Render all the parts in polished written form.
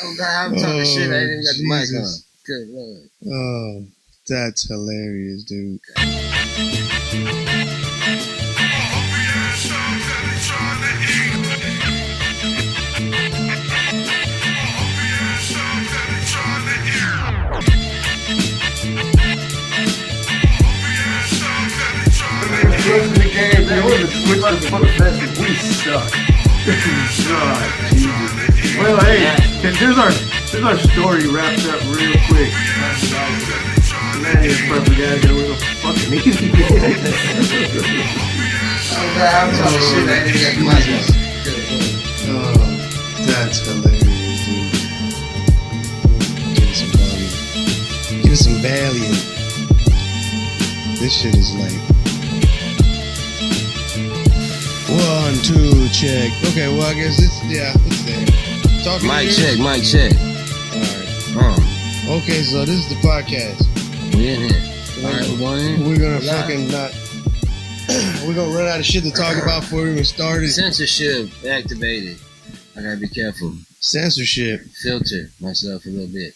Oh God, I'm talking shit. I ain't even got the mic on. Good Lord. Oh, that's hilarious, dude. In the game, man, we're the switch the fuck message. We suck. God, Jesus. Well, hey, there's our story wrapped up real quick. Man, this perfect guy there was a fucking idiot. Oh God, I'm talking shit. I ain't even got the mic on. Oh, that's hilarious, dude. Give it some value. Give it some value. This shit is like 1, 2, check. Okay, well I guess it's there. Talking Mic check. Alright. Okay, so this is the podcast. We in here. Alright, we're going in. We're gonna fucking not we're gonna run out of shit to talk about before we even started. Censorship activated. I gotta be careful. Censorship. Filter myself a little bit.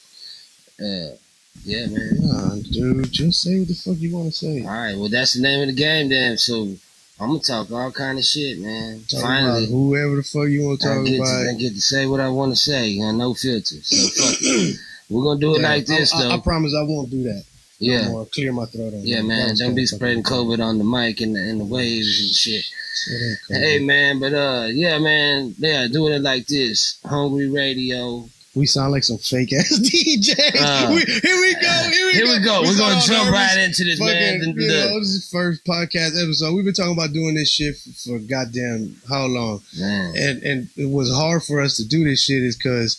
Yeah, man. Nah, dude, just say what the fuck you want to say. Alright, well that's the name of the game then. So I'm gonna talk all kind of shit, man. Talk Finally, about whoever the fuck you want to talk about. I get to say what I want to say, and no filter. So fuck it. We're gonna do it like this, though. I promise I won't do that. Yeah. Or clear my throat on Yeah, man. Don't be spreading COVID on the mic and the waves and shit. Hey, man, but yeah, man. Yeah, doing it like this. Hongree Radio. We sound like some fake ass DJs. Here we go. We're gonna jump right into this, man. This is the first podcast episode. We've been talking about doing this shit for goddamn how long? Man. And it was hard for us to do this shit is because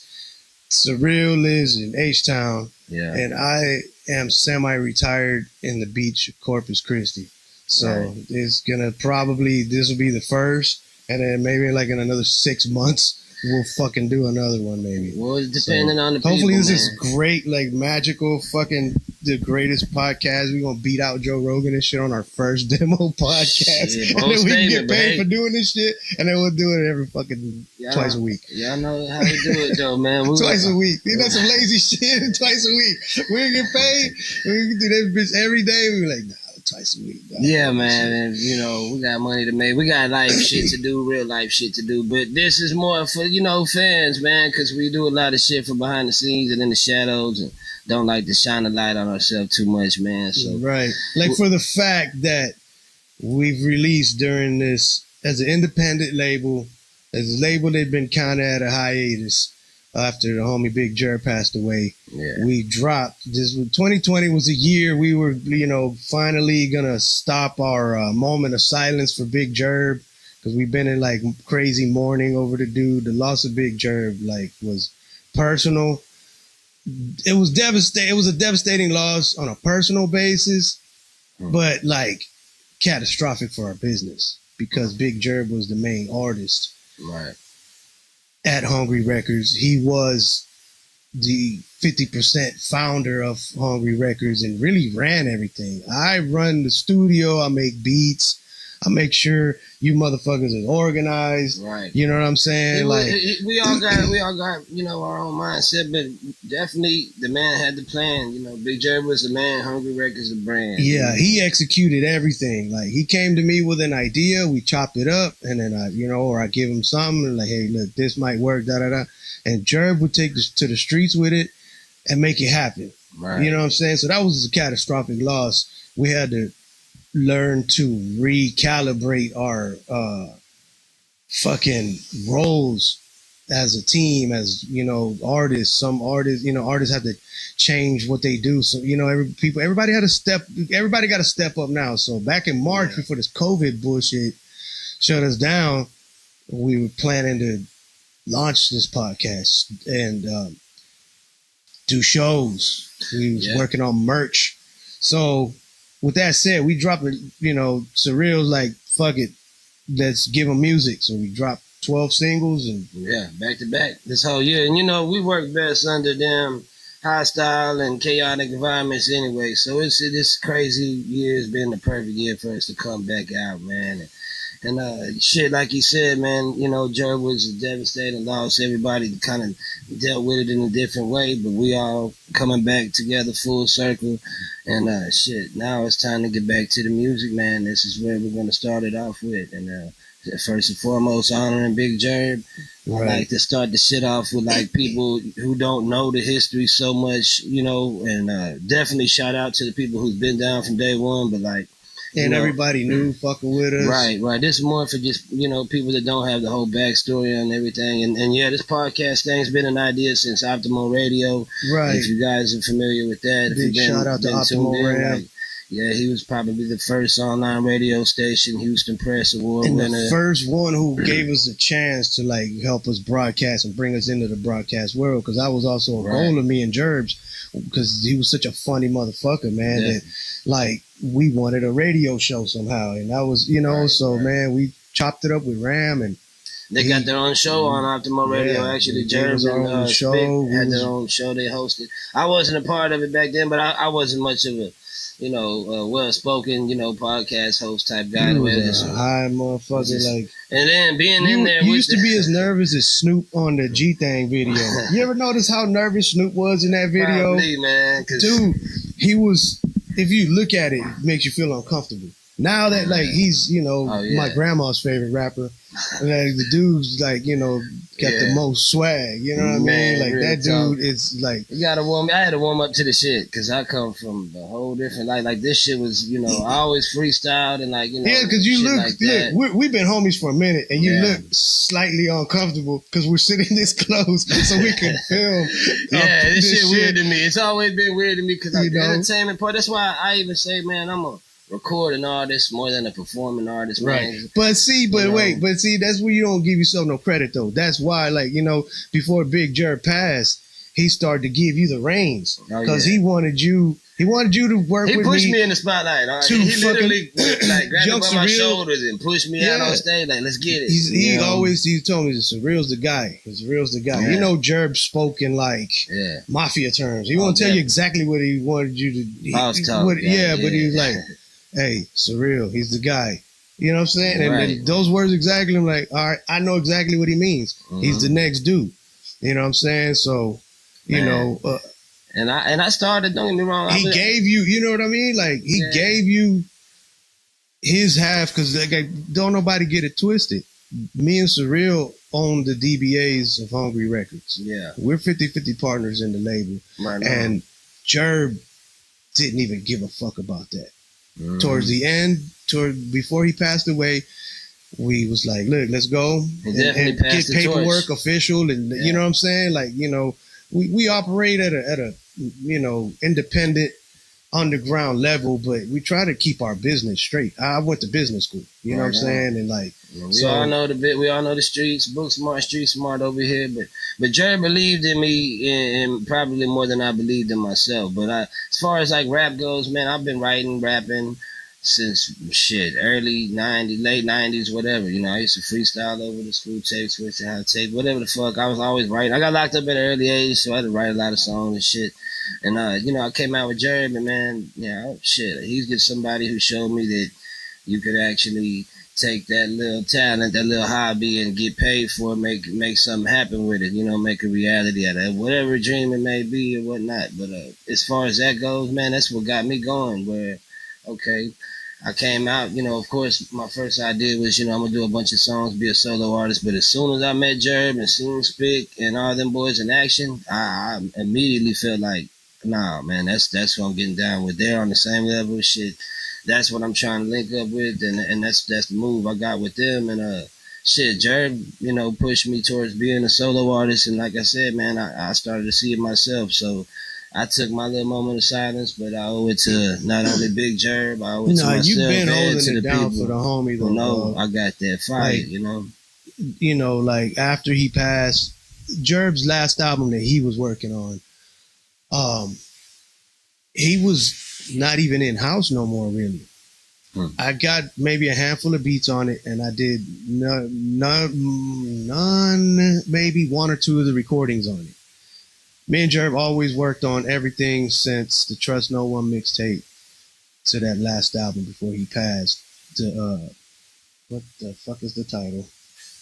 Surreal lives in H-Town. Yeah. And I am semi-retired in the beach of Corpus Christi. So it's gonna this will be the first, and then maybe like in another 6 months we'll fucking do another one maybe. Well, depending on the hopefully people, this is great, like magical fucking the greatest podcast. We're gonna beat out Joe Rogan and shit on our first demo podcast. Shit, and then we can get paid hey, for doing this shit, and then we'll do it every fucking twice a week. Y'all know how to do it though, man. Twice a week. You know, some lazy shit. Twice a week. We get paid. We can do this bitch every day. We be like, nah, twice a week. Yeah, man, and you know, we got money to make. We got life shit to do, real life shit to do. But this is more for, you know, fans, man, because we do a lot of shit from behind the scenes and in the shadows and don't like to shine a light on ourselves too much, man. So right. Like for the fact that we've released during this as an independent label, as a label that had been kind of at a hiatus after the homie Big Gerb passed away. Yeah. We dropped this. 2020 was a year we were, you know, finally gonna stop our moment of silence for Big Gerb, because we've been in like crazy mourning over the dude. The loss of Big Gerb like was personal. It was devastating. It was a devastating loss on a personal basis, but like catastrophic for our business because Big Gerb was the main artist. Right. At Hongree Records. He was the 50% founder of Hongree Records and really ran everything. I run the studio, I make beats, I make sure you motherfuckers is organized. Right. You know what I'm saying? We all got, you know, our own mindset, but definitely the man had the plan. You know, Big Gerb was the man, Hongree Records the brand. Yeah, he executed everything. Like he came to me with an idea, we chopped it up, and then I give him something and like, hey, look, this might work, da. And Gerb would take this to the streets with it and make it happen. Right. You know what I'm saying? So that was a catastrophic loss. We had to learn to recalibrate our fucking roles as a team, as, you know, artists. Some artists, you know, artists have to change what they do. So, you know, everybody got to step up now. So back in March, before this COVID bullshit shut us down, we were planning to launch this podcast and do shows. We was working on merch. So with that said, we dropped, you know, Surreal's like, fuck it, let's give them music. So we dropped 12 singles and back to back this whole year. And you know, we work best under them hostile and chaotic environments anyway. So this crazy year has been the perfect year for us to come back out, man. And shit, like you said, man, you know, Gerb was a devastating loss. Everybody kind of dealt with it in a different way, but we all coming back together full circle. And shit, now it's time to get back to the music, man. This is where we're going to start it off with. And first and foremost, honoring Big Gerb. Right. I like to start the shit off with like people who don't know the history so much, you know, and definitely shout out to the people who's been down from day one, but like, and everybody knew fucking with us. Right. This is more for just, you know, people that don't have the whole backstory and everything. And yeah, this podcast thing's been an idea since Optimo Radio. Right. If you guys are familiar with that. Big shout out to Optimo Radio. Like, yeah, he was probably the first online radio station, Houston Press Award and winner. the first one who gave us a chance to like help us broadcast and bring us into the broadcast world. Because I was also a goal of me and Gerbs, because he was such a funny motherfucker, man. Yeah. That like we wanted a radio show somehow, and that was, you know, man, we chopped it up with Ram, and they got their own show on Optimo Radio. Actually, Gerbs and Spik had their own show they hosted. I wasn't a part of it back then, but I wasn't much of a, you know, well-spoken, you know, podcast host type guy. He was a high motherfucker, like. And then being in there, you used to be as nervous as Snoop on the G-Thang video. You ever notice how nervous Snoop was in that video? Probably, man. Dude, he was. If you look at it, it makes you feel uncomfortable. Now that like he's, you know, my grandma's favorite rapper, and like the dude's like, you know, got the most swag. You know what I mean? Like that dude is like. You gotta warm. I had to warm up to the shit because I come from a whole different life. Like this shit was, you know, I always freestyled and like, you know. Yeah, because you look, we've been homies for a minute, and you look slightly uncomfortable because we're sitting this close, so we can film. Yeah, this shit weird to me. It's always been weird to me because like the entertainment part. That's why I even say, man, I'm a recording artist more than a performing artist, right? Man. But see, that's where you don't give yourself no credit though. That's why, like, you know, before Big Gerb passed, he started to give you the reins because he wanted you. He wanted you to work with me. He pushed me in the spotlight. He literally like grabbed me by my shoulders and pushed me out on stage. Like, let's get it. He told me the Surreal's the guy. Surreal's the guy. Yeah. You know, Gerb spoke in like mafia terms. He won't tell you exactly what he wanted you to. But he was like, hey, Surreal, he's the guy. You know what I'm saying? And those words exactly, I'm like, all right, I know exactly what he means. Mm-hmm. He's the next dude. You know what I'm saying? So, you know. And I started, don't get me wrong. He gave you, you know what I mean? Like, he gave you his half, because like, don't nobody get it twisted. Me and Surreal own the DBAs of Hongree Records. Yeah. We're 50-50 partners in the label. Right. And Gerb didn't even give a fuck about that. Mm. Towards the end, before he passed away, we was like, look, let's go and get paperwork official, and you know what I'm saying? Like, you know, we operate at a you know, independent underground level, but we try to keep our business straight. I went to business school, you know what I'm saying? And like, we all know the streets, book smart, street smart over here, but Jerry believed in me and probably more than I believed in myself. But as far as like rap goes, man, I've been rapping since early 90s, late 90s, whatever. You know, I used to freestyle over the school tape, switch to hot tape, whatever the fuck. I was always writing. I got locked up at an early age, so I had to write a lot of songs and shit. And, you know, I came out with Gerb, and man, he's just somebody who showed me that you could actually take that little talent, that little hobby, and get paid for it, make something happen with it, you know, make a reality out of it, whatever dream it may be or whatnot. But as far as that goes, man, that's what got me going, where, okay, I came out, you know, of course, my first idea was, you know, I'm going to do a bunch of songs, be a solo artist. But as soon as I met Gerb and seen Spik and all them boys in action, I immediately felt like, nah, man, that's what I'm getting down with. They're on the same level, shit. That's what I'm trying to link up with, and that's the move I got with them. And Gerb, you know, pushed me towards being a solo artist. And like I said, man, I started to see it myself. So I took my little moment of silence, but I owe it to not only Big Gerb, I owe it to myself. You've been holding to it the down people for the homie, though. No, I got that fight, like, you know. You know, like after he passed, Gerb's last album that he was working on, he was not even in house no more, really. I got maybe a handful of beats on it, and I did none, maybe one or two of the recordings on it. Me and Gerb always worked on everything since the Trust No One mixtape to that last album before he passed, to What the fuck is the title?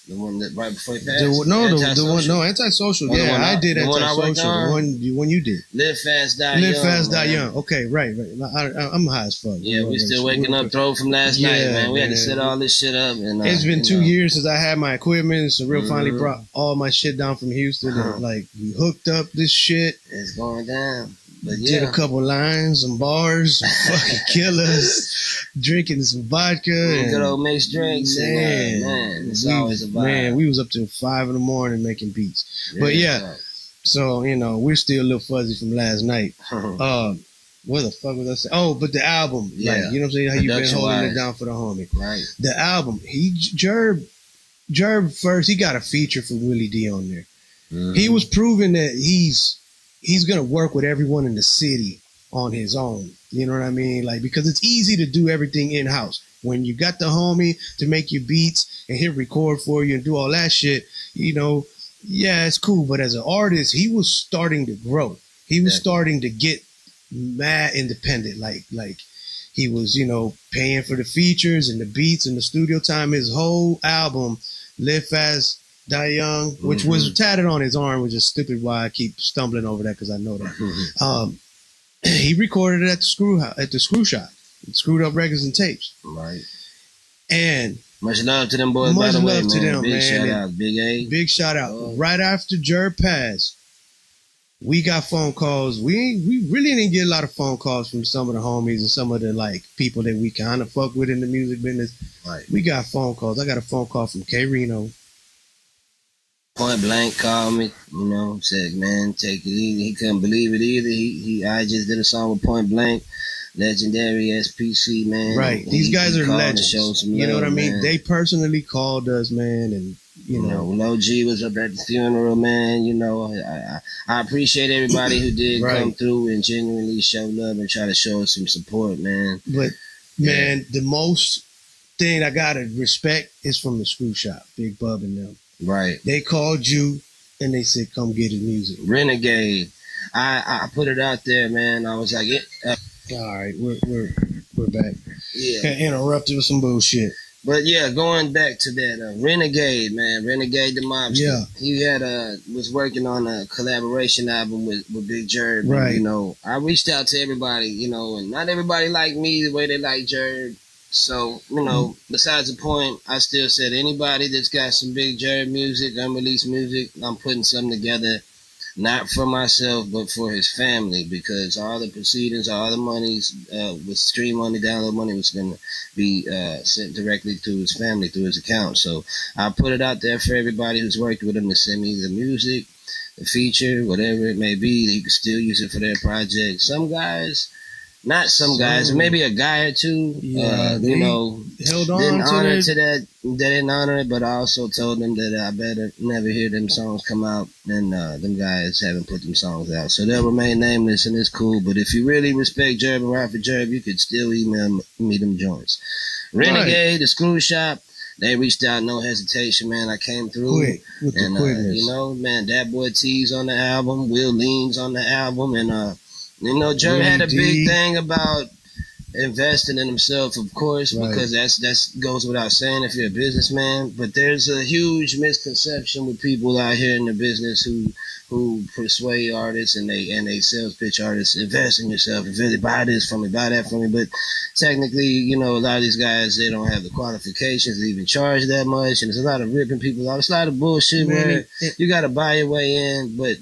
The one that right before he passed? The one, Antisocial. Well, Yeah, I did the one I worked Antisocial. on? The one you did. Live Fast, Die Young. Live Fast, Die man. Young. Okay, right. I'm high as fuck. Yeah, we still waking up throw from last night, man. We had to set all this shit up. And it's been 2 years since I had my equipment. Surreal finally Mm-hmm. brought all my shit down from Houston. And, like, we hooked up this shit. It's going down. But yeah. Did a couple lines, some bars, some fucking killers, drinking some vodka. And good old mixed drinks. Man, it's always a vibe. Man, we was up till 5 a.m. making beats. But yeah, so, we're still a little fuzzy from last night. What the fuck was I saying? Oh, but the album. Yeah. Like, you know what I'm saying? How you been holding it down for the homie. Right. The album. Gerb first, he got a feature for Willie D on there. Mm-hmm. He was proving that he's going to work with everyone in the city on his own. You know what I mean? Like, because it's easy to do everything in-house. When you got the homie to make your beats and hit record for you and do all that shit, yeah, it's cool. But as an artist, he was starting to grow. He was starting to get mad independent. Like he was, paying for the features and the beats and the studio time. His whole album, Live Fast, Die Young, which was tatted on his arm, which is stupid why I keep stumbling over that because I know that. He recorded it at the Screw Shop, Screwed Up Records and Tapes. Right. And much love to them boys, by the way, man. To them, big shout out, Big A. Big shout out. Right after Gerb passed, we got phone calls. We really didn't get a lot of phone calls from some of the homies and some of the people that we kind of fuck with in the music business. Right. We got phone calls. I got a phone call from K Reno. Point Blank called me, said, man, take it easy. He couldn't believe it either. I just did a song with Point Blank, legendary SPC, man. Right. These guys are legends. You know what I mean? Man. They personally called us, man, and Low G was up at the funeral, man. I appreciate everybody who did come through and genuinely show love and try to show us some support, man. But man, the most thing I gotta respect is from the Screw Shop, Big Bub and them. Right. They called you and they said, come get his music. Renegade. I put it out there, man. I was like, all right, we're back. Yeah. Got interrupted with some bullshit. But yeah, going back to that, Renegade, man, Renegade the Mobster. Yeah. He was working on a collaboration album with Big Gerb. Right. And, I reached out to everybody, and not everybody liked me the way they like Gerb. So, besides the point, I still said anybody that's got some Big Gerb music, unreleased music, I'm putting something together, not for myself, but for his family, because all the proceedings, all the monies, with stream money, download money was going to be sent directly to his family through his account. So I put it out there for everybody who's worked with him to send me the music, the feature, whatever it may be. You can still use it for their project. Some guys... Not some guys, maybe a guy or two, held on didn't to honor it. to that. They didn't honor it, but I also told them that I better never hear them songs come out, and them guys haven't put them songs out. So they'll remain nameless, and it's cool. But if you really respect Gerb and rap for Gerb, you could still email me them joints. Renegade, the Screw Shop, they reached out, no hesitation, man. I came through. Quick, with the quickness. Man, that boy T's on the album, Will Lean's on the album, and Gerb had a big thing about investing in himself, of course, because that goes without saying if you're a businessman. But there's a huge misconception with people out here in the business who persuade artists and they sales pitch artists, invest in yourself, really buy this from me, buy that from me. But technically, a lot of these guys, they don't have the qualifications to even charge that much, and there's a lot of ripping people out. It's a lot of bullshit where you got to buy your way in, but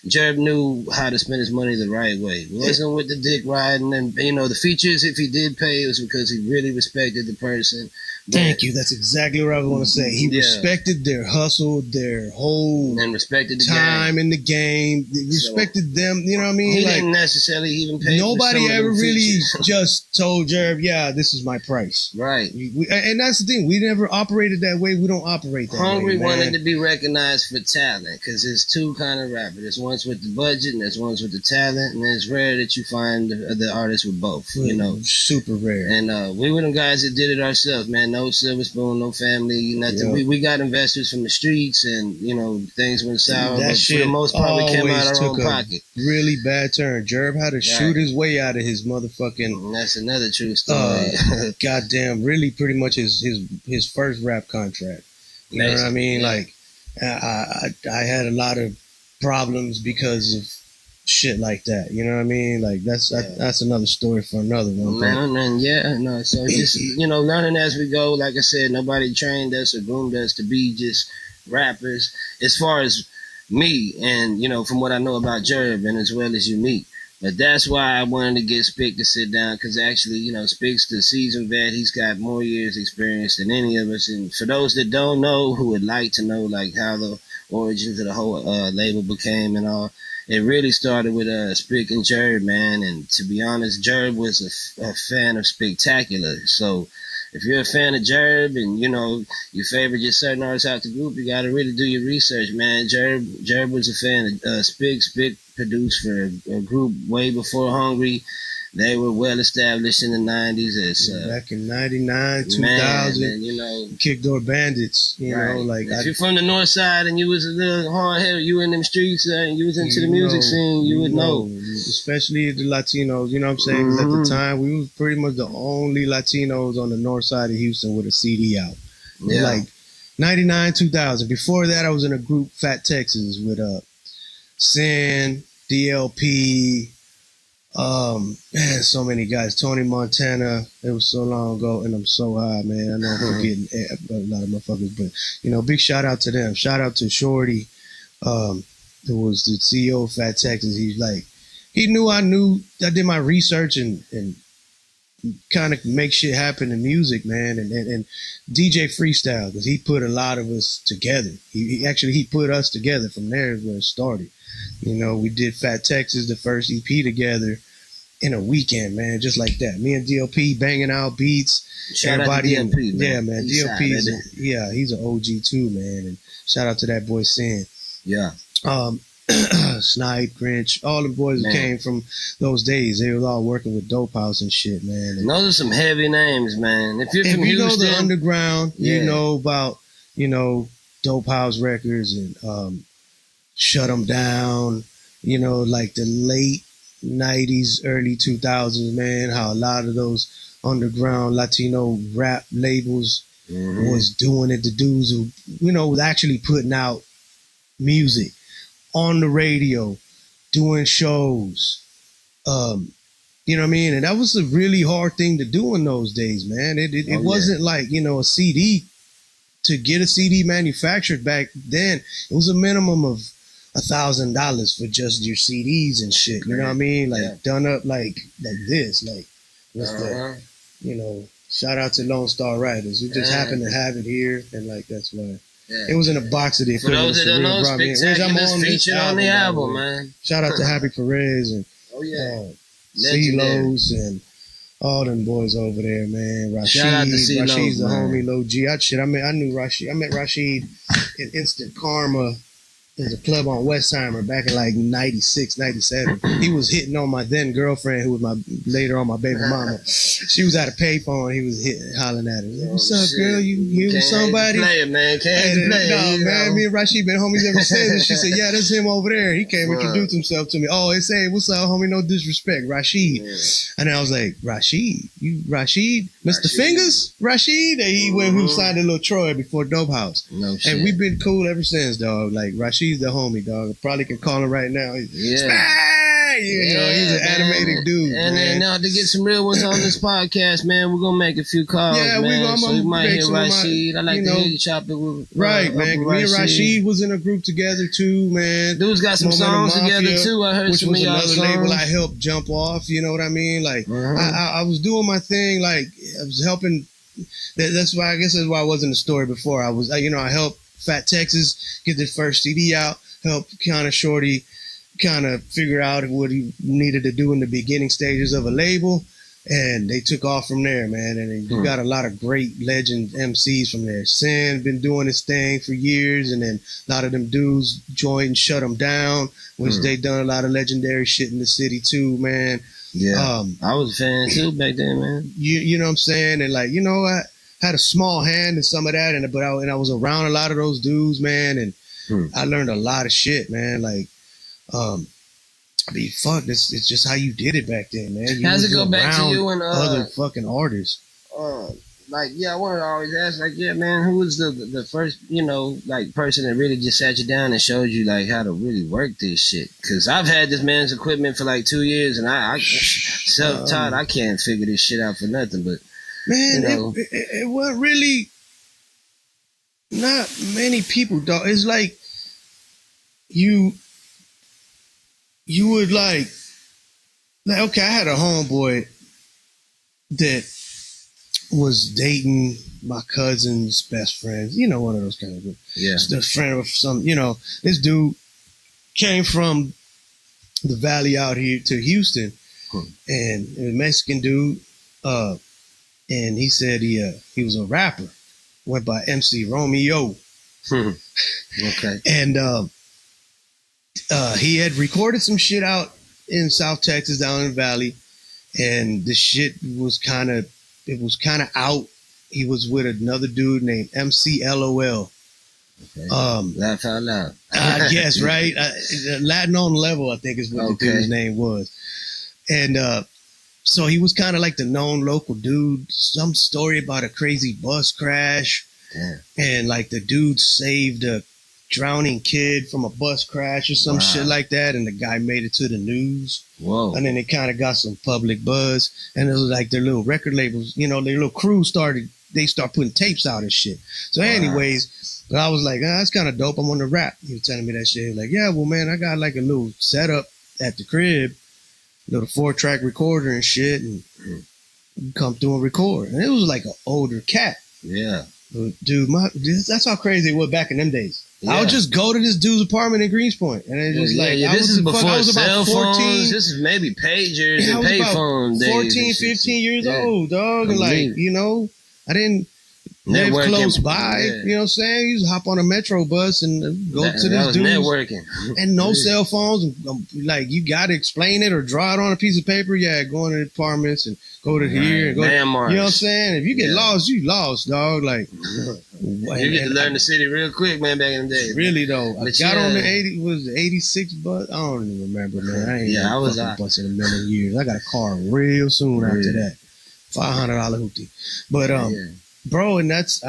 Gerb knew how to spend his money the right way. It wasn't with the dick riding and, the features, if he did pay, it was because he really respected the person. Thank you. That's exactly what I want to say. He respected their hustle, their whole and respected the time game. In the game. He respected them. You know what I mean? He didn't necessarily even pay. Nobody for ever really features. just told Gerb, "Yeah, this is my price." Right. And that's the thing. We never operated that way. We don't operate that way. Hongree wanted to be recognized for talent because there's two kind of rappers. There's ones with the budget and there's ones with the talent, and it's rare that you find the artists with both. Super rare. And we were them guys that did it ourselves, man. no silver spoon, no family, nothing. Yep. We got investors from the streets, and things went sour. That but shit for the most part, we came out our took own a pocket. really bad turn. Gerb had to shoot his way out of his motherfucking. And that's another true story. Goddamn, really, pretty much his first rap contract. You know what I mean? Yeah. Like, I had a lot of problems because of shit like that. You know what I mean? Like that's another story for another one. So just learning as we go. Like I said, nobody trained us or groomed us to be just rappers. As far as me, and from what I know about Gerb, and as well as Unique. But that's why I wanted to get Spik to sit down, because actually, Spik's the seasoned vet. He's got more years experience than any of us. And for those that don't know, who would like to know, like, how the origins of the whole label became and all, it really started with Spik and Gerb, man. And to be honest, Gerb was a fan of Spiktakula. So if you're a fan of Gerb and, you favorite just certain artists out the group, you got to really do your research, man. Gerb was a fan of Spik. Spik produced for a group way before Hongree. They were well established in the 90s. Back in 99, 2000, man, Kickdoor Bandits, if you're from the north side and you was a little hard-headed, you in them streets and you was into the music scene, you would know. Especially the Latinos, you know what I'm saying? 'Cause at the time, we was pretty much the only Latinos on the north side of Houston with a CD out. Yeah. Like 99, 2000. Before that, I was in a group, Fat Texas, with Sin, DLP, man, so many guys. Tony Montana. It was so long ago, and I'm so high, man. I know I'm getting a lot of motherfuckers, but big shout out to them. Shout out to Shorty, who was the CEO of Fat Texas. He's like, he knew I did my research and kind of make shit happen in music, man, and DJ Freestyle, because he put a lot of us together. He put us together. From there is where it started. We did Fat Texas, the first EP together in a weekend, man, just like that. Me and DLP banging out beats. Shout out to DLP, man. Yeah, man. DLP, he's an OG too, man. And shout out to that boy Sin. Yeah. Snipe, Grinch, all the boys who came from those days. They were all working with Dope House and shit, man. And those are some heavy names, man. If you're from you Houston, know the underground, you know about, Dope House Records and Shut 'Em Down, like the late 90s, early 2000s, man, how a lot of those underground Latino rap labels was doing it. The dudes who, was actually putting out music on the radio, doing shows, you know what I mean? And that was a really hard thing to do in those days, man. It wasn't like, a CD. To get a CD manufactured back then, it was a minimum of $1,000 for just your CDs and shit. You know what I mean? Like done up like this. Like what's that? Shout out to Lone Star Writers. We just happened to have it here, and like that's why. Yeah. It was in a box of the equipment. For those that don't know, Spiktakula's featured on the album, man. Shout out to Happy Perez and CeeLo's and all them boys over there, man. Rashid, shout out to CeeLo, Rashid's the man. homie, Low G. I knew Rashid. I met Rashid in Instant Karma. There's a club on Westheimer back in like 96, 97. He was hitting on my then girlfriend, who was later on my baby mama. She was at a payphone. He was hollering at her. Like, what's up, girl? You here with somebody? Play it, man. Man. Me and Rashid been homies ever since. And she said, yeah, that's him over there. He came introduced himself to me. Oh, they say, what's up, homie? No disrespect, Rashid. Yeah. And then I was like, Rashid? You Rashid? Mr. Fingers? Rashid? And he went who signed a little Troy before Dope House. No shit. And we've been cool ever since, dog. Like Rashid. He's the homie, dog. I probably can call him right now. He's an animated dude. And now to get some real ones on this podcast, man, we're gonna make a few calls, man. So you might hear Rashid. I like to hear you chop it with right, man. Me and Rashid was in a group together too, man. Dudes got some songs together too. I heard some of y'all songs. Which was another label I helped jump off. You know what I mean? Like I was doing my thing. Like I was helping. That's why I wasn't a story before. I helped Fat Texas get his first CD out, helped kind of Shorty kind of figure out what he needed to do in the beginning stages of a label, and they took off from there, man. And you got a lot of great legend MCs from there. Sin been doing his thing for years, and then a lot of them dudes joined and Shut 'Em Down, which they done a lot of legendary shit in the city too, man. Yeah, I was a fan too back then, man. You know what I'm saying? And like, you know what? had a small hand in some of that, and I was around a lot of those dudes, man, and I learned a lot of shit, man. Like, I mean, fuck, it's just how you did it back then, man. How's it go back to you and other fucking artists? Like, yeah, I wanted to always ask, like, yeah, man, who was the first, you know, like, person that really just sat you down and showed you, like, how to really work this shit? Because I've had this man's equipment for, like, 2 years, and I self-taught, I can't figure this shit out for nothing, but, man, you know. it wasn't really, not many people, dog. It's like, you would, like, okay, I had a homeboy that was dating my cousin's best friend. You know, one of those kind of, the friend of some, you know, this dude came from the valley out here to Houston, and a Mexican dude, and he said he was a rapper, went by MC Romeo. Okay. And he had recorded some shit out in South Texas down in the valley, and the shit was kind of out. He was with another dude named MC LOL. Okay. Laugh out loud. I guess, right? Latin on level, I think is what the dude's name was. And so he was kind of like the known local dude. Some story about a crazy bus crash. Damn. And like the dude saved a drowning kid from a bus crash or some shit like that, and the guy made it to the news. Whoa. And then it kind of got some public buzz, and it was like their little record labels, you know, their little crew start putting tapes out and shit. So anyways, I was like, that's kind of dope. I want to rap. He was telling me that shit. He was like, yeah, well, man, I got like a little setup at the crib, little 4-track recorder and shit, and come through and record. And it was like an older cat. Yeah. But dude, that's how crazy it was back in them days. Yeah. I would just go to this dude's apartment in Greenspoint, and it was this is before I was cell about 14. phones. This is maybe pagers and payphone days. 14, 15 years old, dog. And like, you know, I didn't live close by. You know what I'm saying? You just hop on a metro bus and go to this dude's. Networking. And no cell phones. And, like, you got to explain it or draw it on a piece of paper. Yeah, go into the apartments and go to here. And go, you know what I'm saying? If you get lost, you lost, dog. Like, you get to learn the city real quick, man, back in the day. Really, though. I got on the 86 bus. I don't even remember, man. I was on a bus in a million years. I got a car real soon after that. $500 hoopty. But, bro, and that's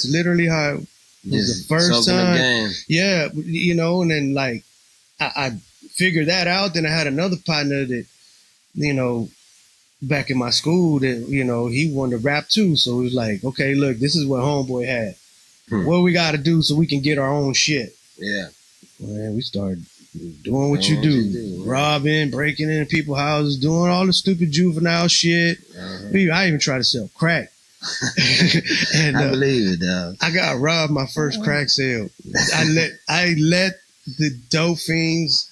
literally how it was the first time. Yeah, you know, and then like I figured that out. Then I had another partner that, you know, back in my school that, you know, he wanted to rap too. So it was like, okay, look, this is what homeboy had. What we got to do so we can get our own shit. Yeah. Man, we started doing what you do. Robbing, breaking into people's houses, doing all the stupid juvenile shit. I even tried to sell crack. And I believe it, dog. I got robbed my first crack sale. I let the dope fiends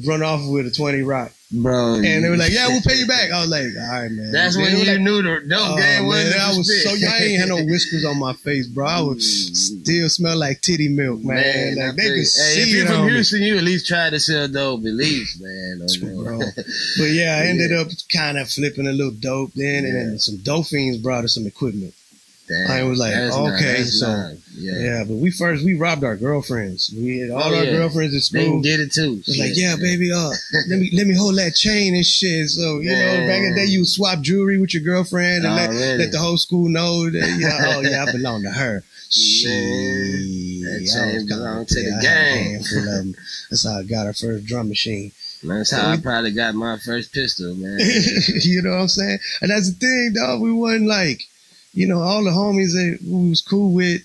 run off with a 20 rock. Bro. And they were like, yeah, we'll pay you back. I was like, all right, man. That's when you knew the dope game was. I was so young. I ain't had no whiskers on my face, bro. I would still smell like titty milk, man. Like they could see it. If you're from Houston, you at least try to sell dope, at least, man. Bro. But yeah, I ended up kind of flipping a little dope then, and then some dope fiends brought us some equipment. Damn, I was like, okay, nice. so Nice. but we robbed our girlfriends. We had all our girlfriends at school. They did it too. It's like, yeah, baby, let me hold that chain and shit. So you know, back in the day, you would swap jewelry with your girlfriend and let the whole school know that I belong to her. Shit, that chain belonged to the gang. That's how I got our first drum machine. That's how I probably got my first pistol, man. You know what I'm saying? And that's the thing, dog. We wasn't like, you know, all the homies that we was cool with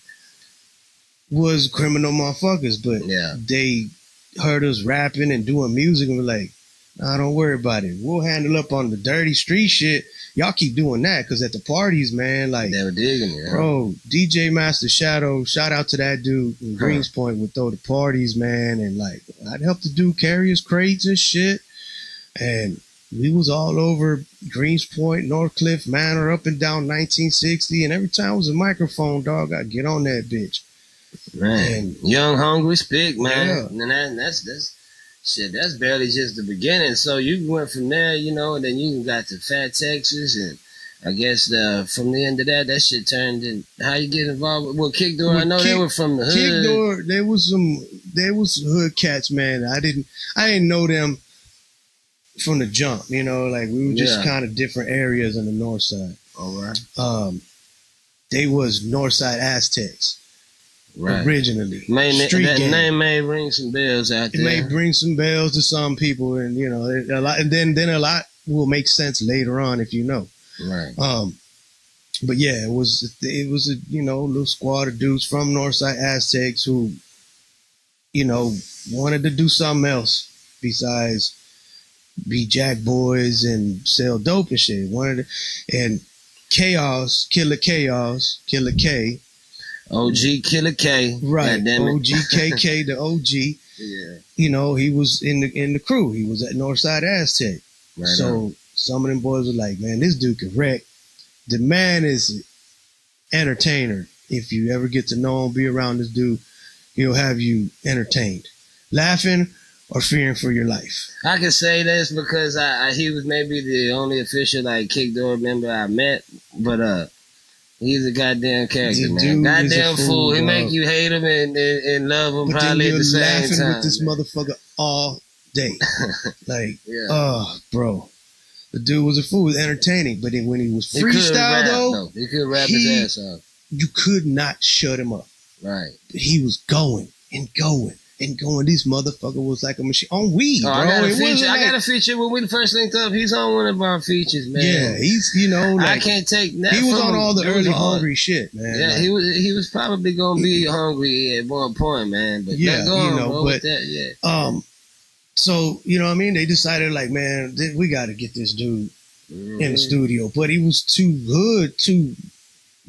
was criminal motherfuckers, but they heard us rapping and doing music and were like, nah, don't worry about it. We'll handle up on the dirty street shit. Y'all keep doing that, because at the parties, man, like, they were digging it. Bro, DJ Master Shadow, shout out to that dude in Greenspoint, would throw the parties, man, and like, I'd help the dude carry his crates and shit. And we was all over Greenspoint, Northcliffe Manor, up and down 1960, and every time it was a microphone, dog, I'd get on that bitch. Man, and, Young Hungry Spick, man. And that's shit. That's barely just the beginning. So you went from there, you know, and then you got to Fat Texas, and I guess from the end of that shit turned in. How you get involved with Kickdoor? I know they were from the hood. Kickdoor, there was hood cats, man. I didn't know them from the jump, you know, like we were just kind of different areas on the north side. All right. They was Northside Aztecs. Right. Originally. Name may ring some bells out there. It may bring some bells to some people, and you know, a lot, and then a lot will make sense later on if you know. Right. But yeah, it was a, you know, little squad of dudes from Northside Aztecs who, you know, wanted to do something else besides be jack boys and sell dope and shit. And Killer K. OG Killer K. Right. OG KK, the OG. Yeah. You know, he was in the crew. He was at Northside Aztec. Right. So some of them boys were like, man, this dude can wreck. The man is an entertainer. If you ever get to know him, be around this dude, he'll have you entertained, laughing or fearing for your life. I can say this because he was maybe the only official like Kickdoor member I met, but he's a goddamn character, man. Goddamn fool. He make you hate him and love him but probably at the same time. Laughing with this motherfucker all day. Like, yeah. Oh, bro. The dude was a fool. He was entertaining. But then when he was freestyle, though, he could rap his ass off. You could not shut him up. Right. He was going and going and going. This motherfucker was like a machine on weed, bro. I got a feature when we first linked up. He's on one of our features, man. Yeah, he's, you know, like, I can't take that. He was on all the early Hongree shit, man. Yeah, like, he was probably gonna be hungry at one point, man. But yeah, you know, bro, but that, yeah. So, you know what I mean? They decided, like, man, we got to get this dude in the studio. But he was too hood, too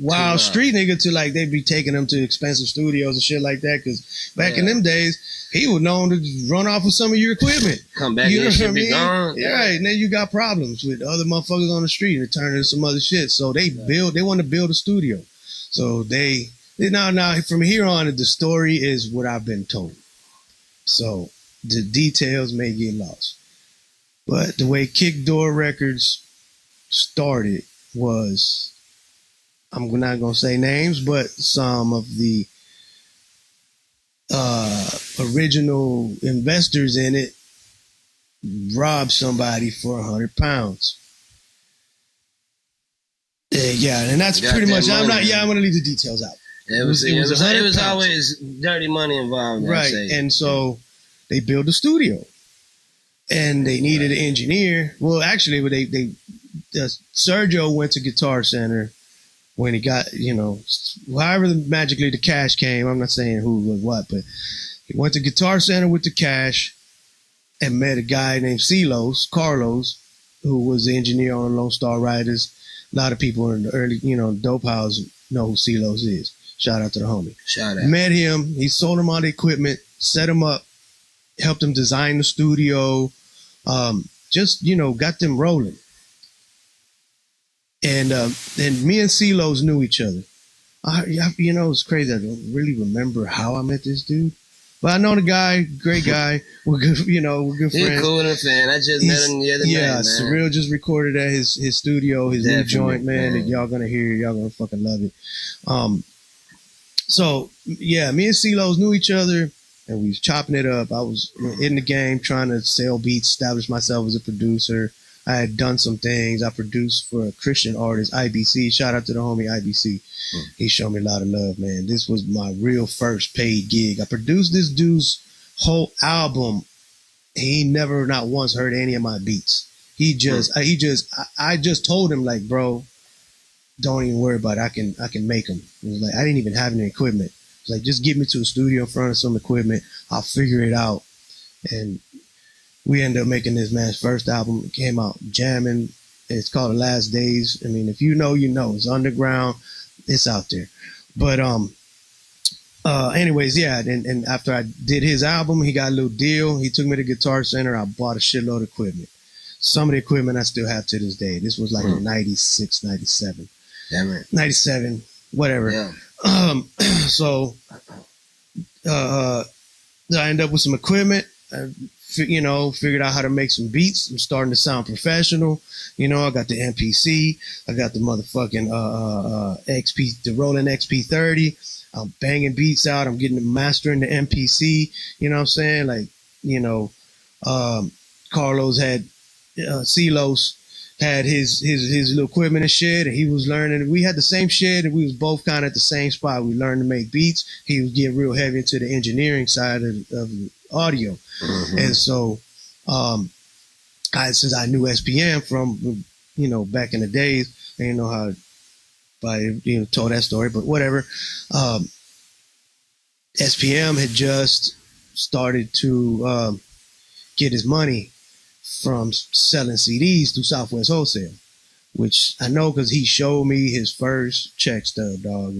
wild street nigga to, like, they'd be taking him to expensive studios and shit like that. Because back in them days, he was known to run off with some of your equipment. Come back and shit be gone. Yeah, right. And then you got problems with other motherfuckers on the street and turn into some other shit. So they want to build a studio. So now from here on, the story is what I've been told. So the details may get lost. But the way Kickdoor Records started was, I'm not going to say names, but some of the original investors in it robbed somebody for 100 pounds. Yeah, and that's pretty much, I'm going to leave the details out. It was always dirty money involved. Right, and so they built a studio, and they needed an engineer. Well, actually, Sergio went to Guitar Center when he got, you know, however magically the cash came. I'm not saying who was what, but he went to Guitar Center with the cash and met a guy named Carlos, who was the engineer on Lone Star Riders. A lot of people in the early, you know, dope house know who Celos is. Shout out to the homie. Shout out. Met him. He sold him all the equipment, set him up, helped him design the studio, just, you know, got them rolling. And then me and Celos knew each other. You know, it's crazy. I don't really remember how I met this dude. But I know the guy, great guy. We're good, you know, we're good friends. He's cool enough, man. I just met him the other night, man. Surreal just recorded at his studio, his new joint, man. That y'all gonna hear, y'all gonna fucking love it. So, yeah, me and Celos knew each other, and we was chopping it up. I was in the game trying to sell beats, establish myself as a producer. I had done some things. I produced for a Christian artist, IBC. Shout out to the homie IBC. He showed me a lot of love, man. This was my real first paid gig. I produced this dude's whole album. He never, not once, heard any of my beats. I just told him, like, bro, don't even worry about it. I can make them. It was like, I didn't even have any equipment. It was like, just get me to a studio in front of some equipment. I'll figure it out. And we ended up making this man's first album. It came out jamming. It's called The Last Days. I mean, if you know, you know. It's underground. It's out there. But anyways, yeah. And after I did his album, he got a little deal. He took me to Guitar Center. I bought a shitload of equipment. Some of the equipment I still have to this day. This was like in 96, 97. Damn it. 97, whatever. Yeah. So I ended up with some equipment. I figured out how to make some beats. I'm starting to sound professional. I got the MPC. I got the motherfucking XP, the Roland XP30. I'm banging beats out. I'm getting mastering the MPC. You know what I'm saying? Like, Carlos had Silos had his little equipment and shit, and he was learning. We had the same shit, and we was both kind of at the same spot. We learned to make beats. He was getting real heavy into the engineering side of the audio, and so since I knew SPM from back in the days, I didn't know how I told that story, but whatever. SPM had just started to get his money from selling CDs through Southwest Wholesale, which I know because he showed me his first check stub, dog.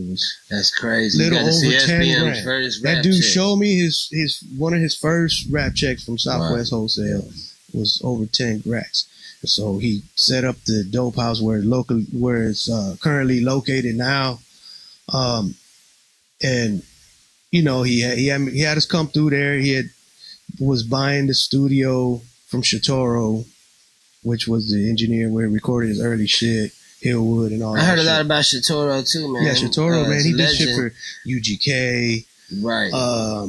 That's crazy. Little over 10 grand. First that dude check. showed me his one of his first rap checks from Southwest Wholesale was over 10 racks. So he set up the dope house where it's currently located now, and he had us come through there. He was buying the studio from Shatoro, which was the engineer where he recorded his early shit, Hillwood and all that. I heard a lot about Shatoro too, man. Yeah, Shatoro, man. He did shit for UGK. Right. A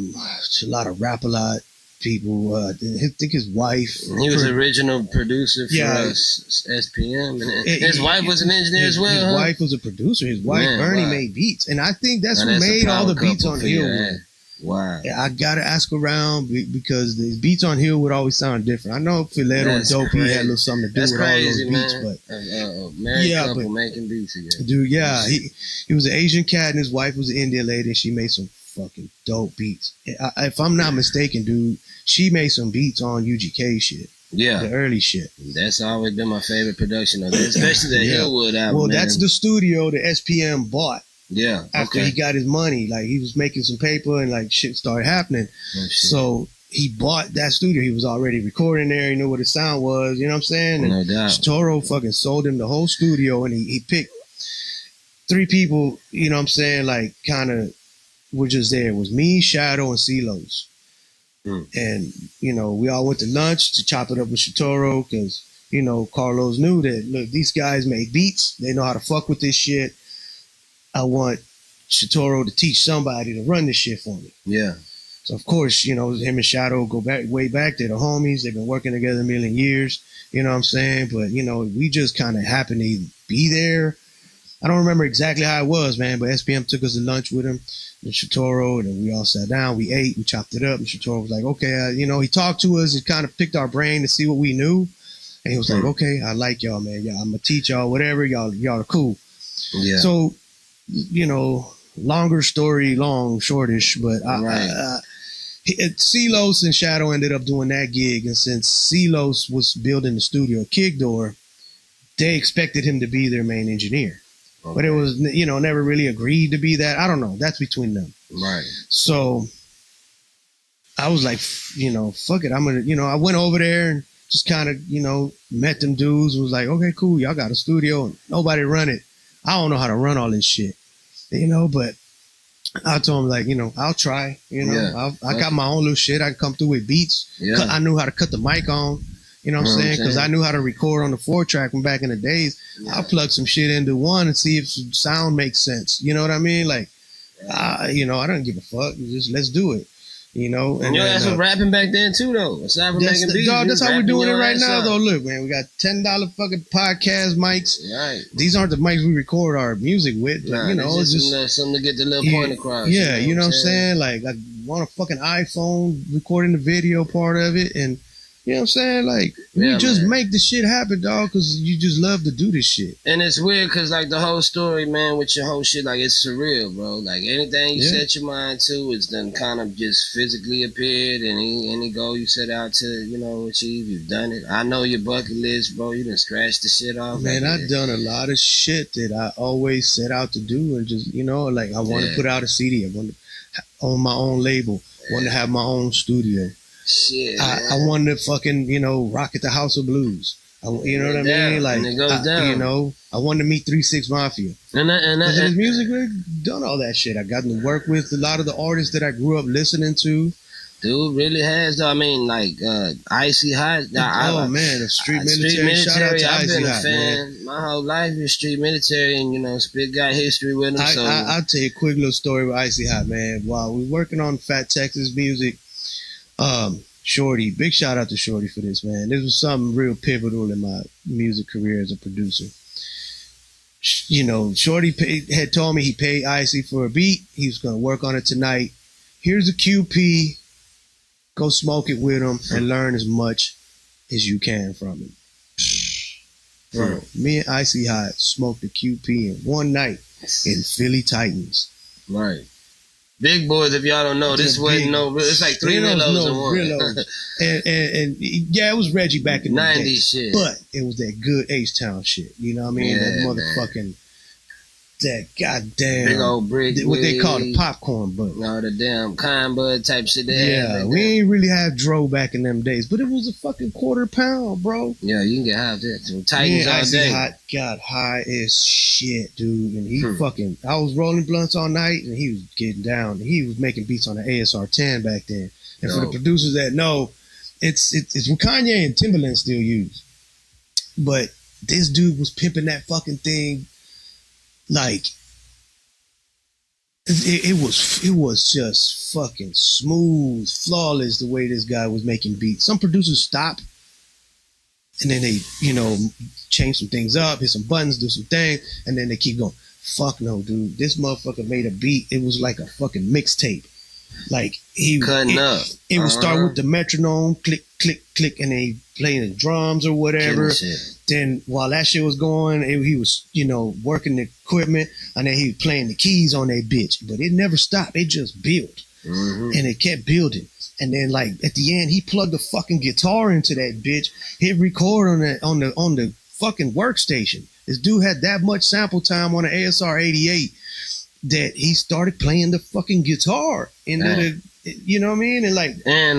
lot of Rap-A-Lot people. I think his wife. He was the original producer for SPM. And his wife was an engineer as well. His wife was a producer. His wife, Bernie, made beats. And I think that's what made all the beats on Hillwood. Wow. I gotta ask around because the beats on Hill would always sound different. I know Filetto and Dopey had a little something to do with all those beats, but married couple making beats again. Dude, he was an Asian cat and his wife was an Indian lady and she made some fucking dope beats. If I'm not mistaken, dude, she made some beats on UGK shit. Yeah, the early shit. That's always been my favorite production of it, especially the Hillwood album. Well, that's the studio the SPM bought. Yeah. After he got his money, like he was making some paper and like shit started happening. So he bought that studio. He was already recording there. He knew what his sound was. You know what I'm saying? And no doubt. Toro fucking sold him the whole studio and he picked 3 people, you know what I'm saying, like kind of were just there. It was me, Shadow, and Silos. And, we all went to lunch to chop it up with Shatoro because, Carlos knew that, look, these guys make beats. They know how to fuck with this shit. I want Shatoro to teach somebody to run this shit for me. Yeah. So, of course, him and Shadow go way back. They're the homies. They've been working together a million years. You know what I'm saying? But, we just kind of happened to be there. I don't remember exactly how it was, man, but SPM took us to lunch with him and Shatoro, and then we all sat down. We ate. We chopped it up. And Shatoro was like, okay, he talked to us. He kind of picked our brain to see what we knew. And he was like, okay, I like y'all, man. Yeah, I'm going to teach y'all whatever. Y'all are cool. Yeah. So, longer story, shortish, but Silos and Shadow ended up doing that gig, and since Silos was building the studio at Kickdoor, they expected him to be their main engineer. Okay. But it was, never really agreed to be that. I don't know. That's between them. Right. So I was like, fuck it. I'm going to, I went over there and just kind of, met them dudes. Was like, okay, cool. Y'all got a studio and nobody run it. I don't know how to run all this shit. But I told him, like, I'll try, I got my own little shit. I can come through with beats. Yeah. I knew how to cut the mic on, you know what I'm saying? Because I knew how to record on the 4-track from back in the days. Yeah. I'll plug some shit into one and see if some sound makes sense. You know what I mean? Like, I don't give a fuck. Just let's do it. And that's what rapping back then too, though. Aside from making beats, dog, that's how we're doing it right now, though. Look, man, we got $10 fucking podcast mics. Right. These aren't the mics we record our music with. Nah, it's just something to get the little point across. Yeah, you know what I'm saying? Like, I want a fucking iPhone recording the video part of it, and you know what I'm saying? Like, we just make the shit happen, dog, because you just love to do this shit. And it's weird because, like, the whole story, man, with your whole shit, like, it's surreal, bro. Like, anything you set your mind to, it's done kind of just physically appeared. And any goal you set out to, achieve, you've done it. I know your bucket list, bro. You done scratched the shit off. Man, I've done a lot of shit that I always set out to do. And just, like, I want to put out a CD. I want to own my own label. I want to have my own studio. Shit, I wanted to fucking, rock at the House of Blues. You know what I mean? Like, it goes down. I wanted to meet 3 Six Mafia. And his music, we've done all that shit. I got to work with a lot of the artists that I grew up listening to. Dude really has though. I mean, like Icey Hott. Man, the street military. Shout out to I've Icey been a Hott, fan. man. My whole life is street military, and Spit got history with him. I'll tell you a quick little story with Icey Hott, man. While we working on Fat Texas music, Shorty, big shout out to Shorty for this, man. This was something real pivotal in my music career as a producer. Shorty had told me he paid Icey for a beat. He was going to work on it tonight. Here's a QP. Go smoke it with him and learn as much as you can from him. Bro, me and Icey Hott smoked the QP in one night in Philly Titans. Right. Big boys, if y'all don't know, this wasn't it's like 3 Rillos in one. and yeah, it was Reggie back in the 90s day. shit. But it was that good H-Town shit. You know what I mean? Yeah, that motherfucking, that goddamn. Big old brick. What they call the popcorn bud. No, the damn kind bud type shit. We ain't really have dro back in them days, but it was a fucking £quarter, bro. Yeah, you can get high off that. So Titans all Icey day. Hott got high as shit, dude. And he I was rolling blunts all night, and he was getting down. And he was making beats on the ASR 10 back then. And for the producers that know, it's what Kanye and Timbaland still use. But this dude was pimping that fucking thing like it was just fucking smooth, flawless the way this guy was making beats. Some producers stop and then they, change some things up, hit some buttons, do some things, and then they keep going. Fuck no, dude. This motherfucker made a beat. It was like a fucking mixtape. Like cutting up. It would start with the metronome, click, click, click, and then he playing the drums or whatever. Then while that shit was going, he was, working the equipment, and then he was playing the keys on that bitch. But it never stopped. It just built. And it kept building. And then like at the end, he plugged the fucking guitar into that bitch, hit record on the fucking workstation. This dude had that much sample time on the ASR 88 that he started playing the fucking guitar into the, you know what I mean? And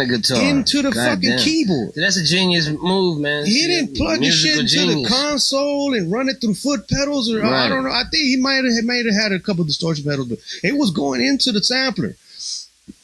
the guitar. Into the fucking keyboard. That's a genius move, man. He didn't plug the shit into the console and run it through foot pedals or I don't know. I think he might have had a couple distortion pedals, but it was going into the sampler.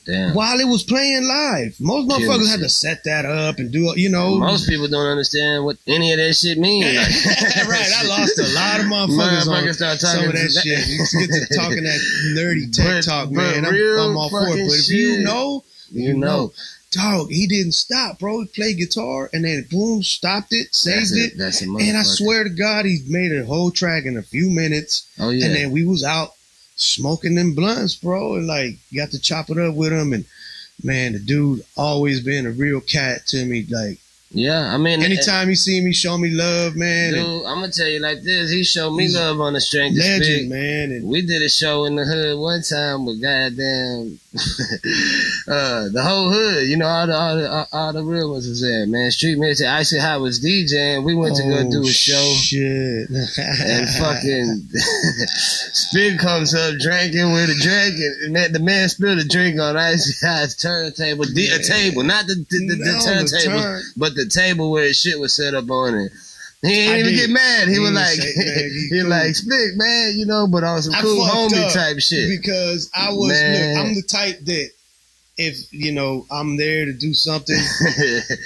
Damn. While it was playing live. Most motherfuckers had to set that up and do, Most people don't understand what any of that shit means. Right. I lost a lot of motherfuckers on some of that shit. You get to talking that nerdy tech talk, man. I'm all for it. But if you know, you know. Dog, he didn't stop, bro. He played guitar and then boom, stopped it, saved it. And I swear to God, he made a whole track in a few minutes. Oh, yeah. And then we was out smoking them blunts, bro, and got to chop it up with him. And man, the dude always been a real cat to me. Yeah, I mean, anytime he see me, show me love, man. Dude, I'm gonna tell you like this: he showed me love on the strength of Spik, man. And we did a show in the hood one time with goddamn the whole hood. All the real ones was there, man. Street military. Icey Hott was DJing. We went to go do a show. Shit. And fucking Spik comes up drinking with a drink, and the man spilled a drink on Icey Hott's turntable. A table, not the turntable, but the table where his shit was set up on it. He didn't even get mad. He was like, like, Spik, man, but on some cool homie type shit. Because I was, I'm the type that if, I'm there to do something,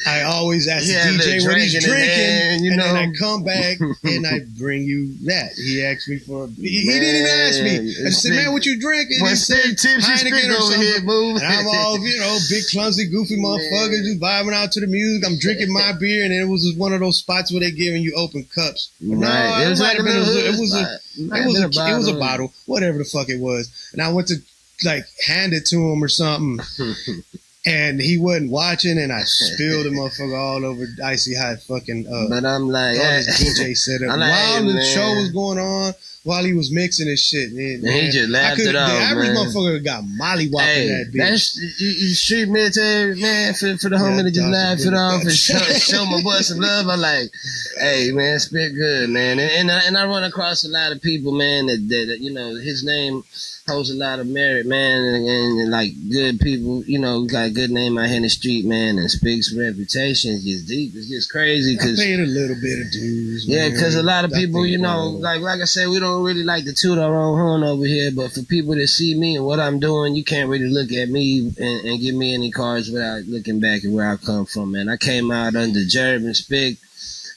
I always ask the DJ what he's drinking, and then I come back and I bring you that. He asked me for, he didn't even ask me. I said, man, what you drinking? He said, Heineken over here, boo. And I'm all, big, clumsy, goofy motherfucker, just vibing out to the music. I'm drinking my beer, and then it was just one of those spots where they giving you open cups. Right. No, it was like it was a bottle, whatever the fuck it was. And I went to hand it to him or something, and he wasn't watching, and I spilled the motherfucker all over Icey Hott fucking but I'm like, DJ setup while the show was going on, while he was mixing his shit, and he just laughed it off. The average motherfucker got mollywopping that bitch. That's street military, man, for the homie to just laugh it off and show my boy some love. I'm like, hey, man, Spik good, man, and I run across a lot of people, man, that his name holds a lot of merit, man, and like good people, like a good name out here in the street, man, and Spik's reputation is just deep. It's just crazy because paying a little bit of dues. Yeah, because a lot of people, you know, like like I said, we don't really like to toot our own horn over here. But for people that see me and what I'm doing, you can't really look at me and give me any cards without looking back at where I come from, man. I came out under Gerb and Spik.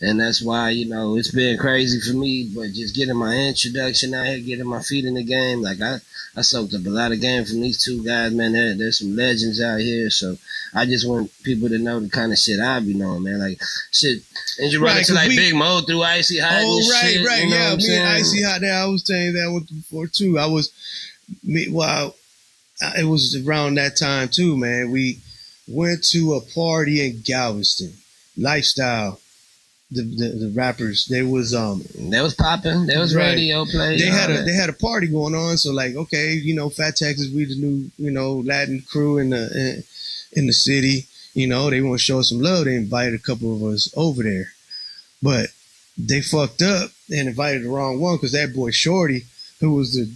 And that's why, you know, it's been crazy for me, but just getting my introduction out here, getting my feet in the game, like I soaked up a lot of game from these two guys, man. There's some legends out here, so I just want people to know the kind of shit I be knowing, man. Like, shit, and you run into like Big Moe through Icey, Hott and shit. Right, you know yeah, me and Icey Hott there, I was telling you that one before too. It was around that time too, man. We went to a party in Galveston, Lifestyle. The rappers, they was popping. There was radio play. They had a party going on. So like, okay, you know, Fat Texas, we the new, you know, Latin crew in the city. You know, they want to show some love. They invited a couple of us over there, but they fucked up and invited the wrong one because that boy Shorty, who was the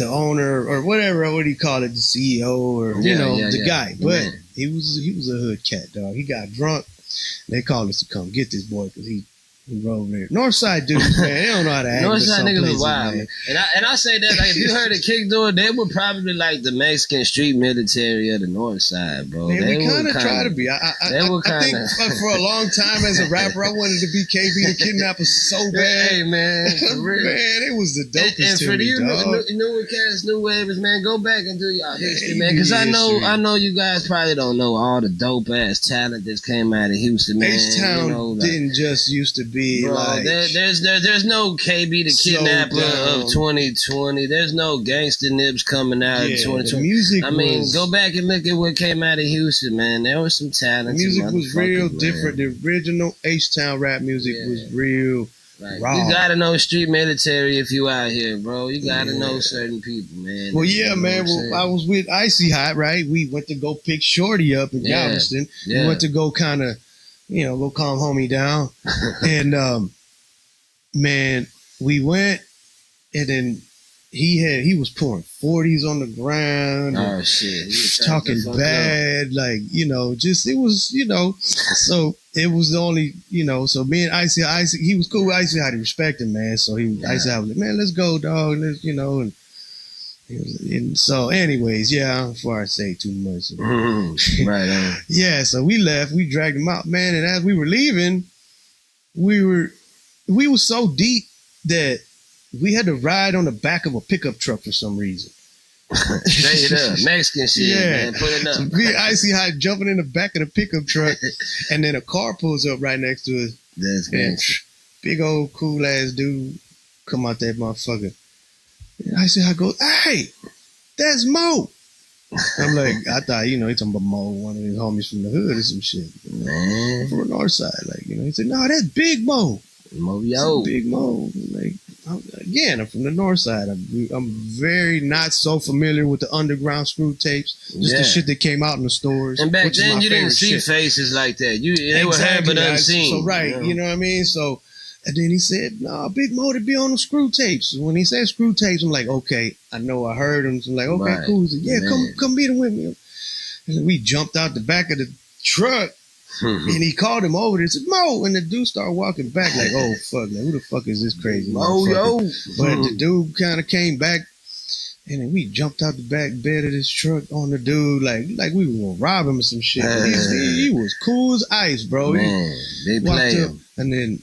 owner or whatever, what do you call it, the CEO or the guy, but he was a hood cat, dog. He got drunk. They called us to come get this boy because he rode there. Northside dudes, man, they don't know how to act. Northside niggas are wild, man. And I say that, like, if you heard of Kickdoor, they were probably like the Mexican street military of the North Side, bro. Man, we kind of try to be. I think for a long time as a rapper, I wanted to be KB the Kidnapper so bad. Hey, man, for real. Man, it was the dopest and for you newer cats, new waivers, man, go back and do y'all history, man. Because I know you guys probably don't know all the dope ass talent that came out of Houston, man. H-Town didn't just used to be, bro, like, there's no KB the Kidnapper of 2020. There's no Gangsta Nibs coming out of 2020. Go back and look at what came out of Houston, man. There was some talent. Music was real different. The original H-Town rap music was real raw. You gotta know street military if you out here, bro. You gotta know certain people, man. Well, yeah, man. Well, I was with Icey Hott, right? We went to go pick Shorty up in Galveston. We went to go kind of, go calm homie down. And, man, we went, and then he was pouring 40s on the ground. Oh, shit. He was talking bad, like, it was, so it was the only, so me and Icey, he was cool with Icey Hott. He respected him, man. So Icey Hott was like, man, let's go, dog. Let's, and so anyways, before I say too much. Right on. Yeah, so we left, we dragged him out, man, and as we were leaving, we were so deep that we had to ride on the back of a pickup truck for some reason. Straight up. Mexican shit, man. Put it up. So me and Icey Hott jumping in the back of the pickup truck, and then a car pulls up right next to us. That's good. Big old cool ass dude come out that motherfucker. And Icey Hott goes, "Hey, that's Moe." I'm like, I thought, he talking about Moe, one of his homies from the hood or some shit. Man. From the north side. Like, he said, "No, that's Big Moe." Big Moe. Like, again, I'm from the north side. I'm very not so familiar with the underground screw tapes. Just the shit that came out in the stores. And back then, you didn't see faces like that. They were heard but unseen. So, right, you know what I mean? So, and then he said, "No, Big Moe to be on the screw tapes." When he said screw tapes, I'm like, okay, I know I heard him. So I'm like, okay, cool. He said, "Yeah, come meet him with me." And we jumped out the back of the truck. And he called him over and said, "Moe," and the dude started walking back like, oh fuck, like, who the fuck is this crazy Moe, yo? But the dude kind of came back, and then we jumped out the back bed of this truck on the dude like we were gonna rob him or some shit. He was cool as ice, bro. Man, they play him. And then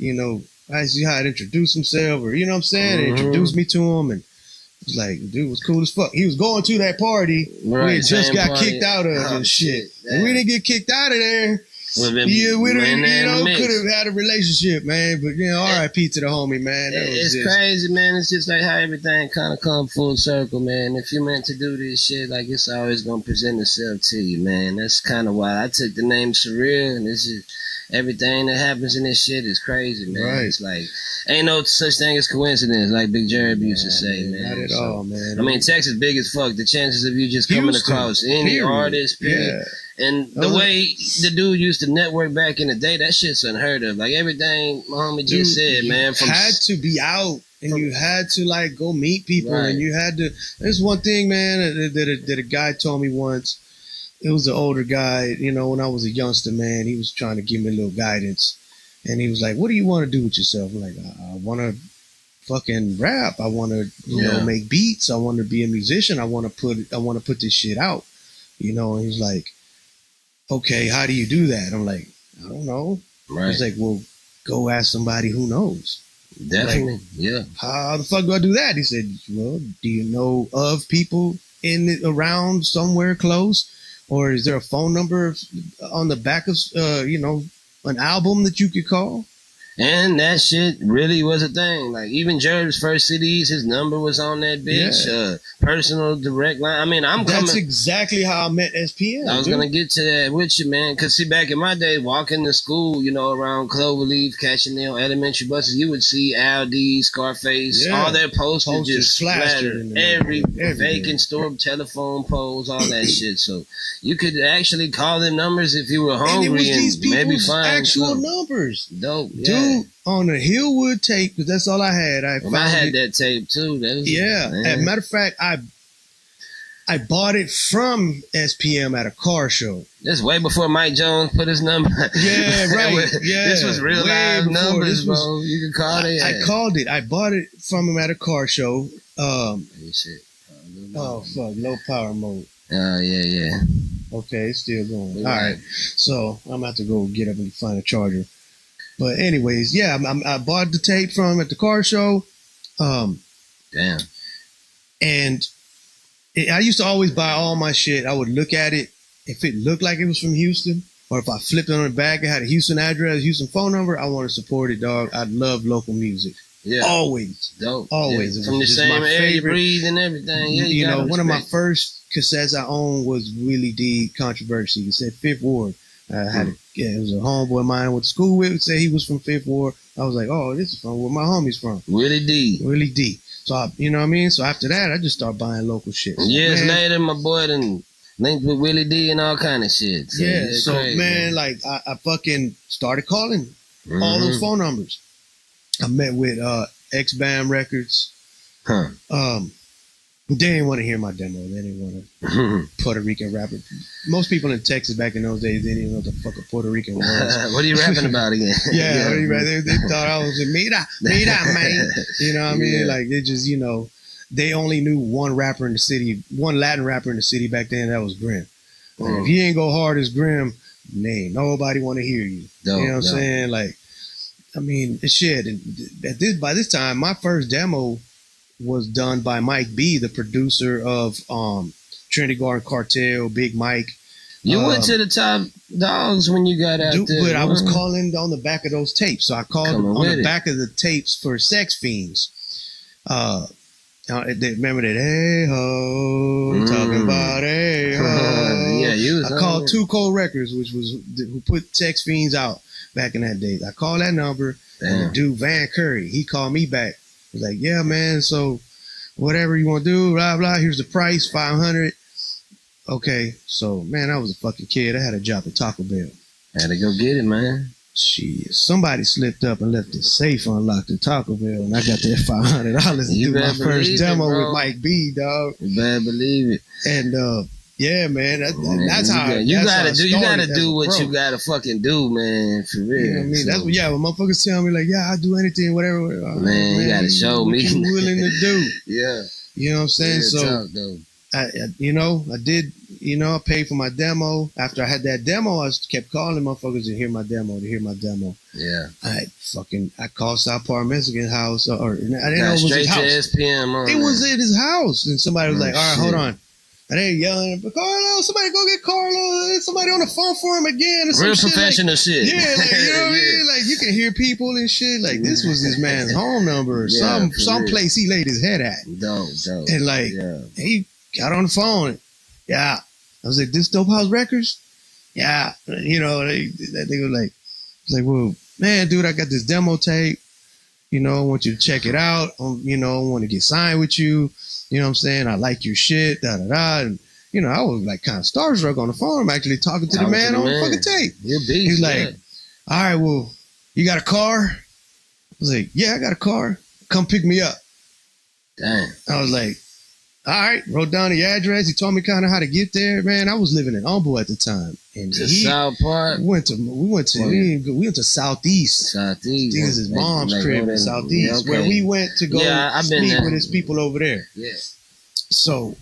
Icey Hott introduced himself, or what I'm saying, introduced me to him, and it was like, the dude was cool as fuck. He was going to that party. Right, we had just got kicked out of and shit. And we didn't get kicked out of there. We could have had a relationship, man. But R.I.P. to the homie, man. It's crazy, man. It's just like how everything kind of come full circle, man. If you're meant to do this shit, like, it's always gonna present itself to you, man. That's kind of why I took the name Surreal, and this is everything that happens in this shit is crazy, man. Right. It's like ain't no such thing as coincidence, like Big Gerb used to say, man. Not at all, man. I mean, Texas big as fuck. The chances of you just coming across any artist, period. And the way the dude used to network back in the day, that shit's unheard of. Like, everything my homie just said, man. Had to be out and you had to like go meet people, and you had to. There's one thing, man, that a guy told me once. It was an older guy, you know, when I was a youngster, man. He was trying to give me a little guidance, and he was like, "What do you want to do with yourself?" I'm like, "I want to fucking rap. I want to, you know, make beats. I want to be a musician. I want to put this shit out, you know." And he's like, "Okay, how do you do that?" I'm like, "I don't know." Right. He's like, "Well, go ask somebody who knows." Definitely, like, how the fuck do I do that? He said, "Well, do you know of people around somewhere close? Or is there a phone number on the back of, you know, an album that you could call?" And that shit really was a thing. Like, even Gerb's first CDs, his number was on that bitch. Yeah. Personal direct line. I mean, That's exactly how I met SPM. I was going to get to that with you, man. Because, see, back in my day, walking to school, you know, around Cloverleaf, catching the elementary buses, you would see Aldi, Scarface, all their posters just splattered. Every vacant store, telephone poles, all that shit. So you could actually call them numbers if you were hungry and maybe find actual numbers. Dope. Dude, on a Hillwood tape, because that's all I had. I had that tape too. As a matter of fact, I bought it from SPM at a car show. That's way before Mike Jones put his number. Yeah, right. This was real live numbers, bro. You can call it. I called it. I bought it from him at a car show. Oh fuck, low power mode. Oh yeah. Okay, it's still going. All right. So I'm about to go get up and find a charger. But anyways, yeah, I bought the tape from him at the car show. Damn. And I used to always buy all my shit. I would look at it. If it looked like it was from Houston, or if I flipped it on the back, it had a Houston address, Houston phone number, I want to support it, dog. I love local music. Yeah. Always. Dope. Always. Yeah. From the same air you breathe and everything. Yeah, you know, one of my first cassettes I owned was Willie D Controversy. It said Fifth Ward. I had it was a homeboy of mine I went to school with. Said he was from Fifth Ward. I was like, oh, this is from where my homie's from. Willie D. So, you know what I mean? So after that, I just started buying local shit. So, years later, my boy done linked with Willie D and all kind of shit. So, so crazy, man, like, I fucking started calling all those phone numbers. I met with X-Bam Records. They didn't want to hear my demo. They didn't want to Puerto Rican rapper. Most people in Texas back in those days, they didn't even know what the fuck a Puerto Rican was. What are you rapping about again? They thought I was a mira, man. You know what I mean? Like, they just, you know, they only knew one rapper in the city, one Latin rapper in the city back then, that was Grimm. If you ain't go hard as Grimm, nobody want to hear you. You know what I'm saying? Like, I mean, shit. And by this time, my first demo was done by Mike B, the producer of Trinity Garden Cartel, Big Mike. You went to the Top Dogs when you got out there. But I was calling on the back of those tapes. So I called on the back of the tapes for Sex Fiends. They remember that, hey ho, talking about hey ho. I called Two Cold Records, which was who put Sex Fiends out back in that day. I called that number, and the dude Van Curry, he called me back. He was like, yeah, man, so whatever you want to do, blah, blah, here's the price, $500. Okay, so, man, I was a fucking kid. I had a job at Taco Bell. Had to go get it, man. Shit, somebody slipped up and left the safe unlocked at Taco Bell, and I got that $500 to do my first demo with Mike B, dog. You better believe it. And, yeah, man, that's how you gotta do what you gotta fucking do, man, for real. You know what I mean? That's when motherfuckers tell me like, yeah, I'll do anything, whatever. Man, you gotta show me what you willing to do. Yeah. You know what I'm saying? So I did, I paid for my demo. After I had that demo, I kept calling motherfuckers to hear my demo, Yeah. I called South Park Mexican House, or I didn't know it was his house. SPM it was at his house, and somebody was like, all right, hold on. And they yelling, Carlos, somebody go get Carlos. Somebody on the phone for him again. Or real professional shit. Yeah, like, you know what I mean? Like, you can hear people and shit. Like, this was this man's home number or some place he laid his head at. Dope. And like, he got on the phone. Yeah. I was like, this Dope House Records? Yeah. You know, they were like, well, man, dude, I got this demo tape. You know, I want you to check it out. I want to get signed with you. You know what I'm saying? I like your shit, And, I was like kind of starstruck on the phone. I'm actually talking to the man on the fucking tape. He's like, all right, well, you got a car? I was like, yeah, I got a car. come pick me up. Damn. I was like, all right, wrote down the address. He told me kind of how to get there. Man, I was living in Humble at the time, and To South Park. we went to Southeast. Southeast. This is his mom's crib in Southeast, where we went to go speak with his people over there. Yeah. So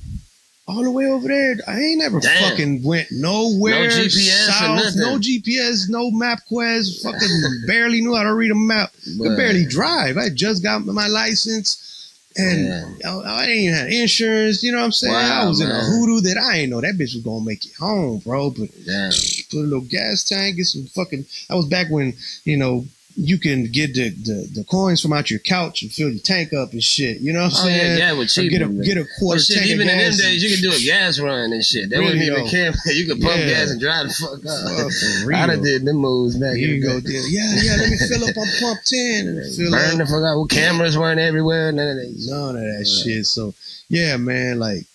all the way over there, I ain't never fucking went nowhere. No GPS south, or nothing. no GPS, no MapQuest. Fucking barely knew how to read a map. Could barely drive. I just got my license. And I ain't even had insurance, you know what I'm saying? Wow, I was in man. a hoodoo that I ain't know that bitch was gonna make it home, bro. But put a little gas tank, get some fucking. That was back when, you know, you can get the coins from out your couch and fill your tank up and shit. You know what I'm saying? Yeah, with cheap. Get a quarter tank even of gas. in them days, you could do a gas run and shit. They wouldn't even care. You could pump gas and drive the fuck up. I done did them moves back in the day. Let me fill up on pump 10 and fill Burn up. the fuck out. Cameras weren't everywhere. None of that Shit. So yeah, man, like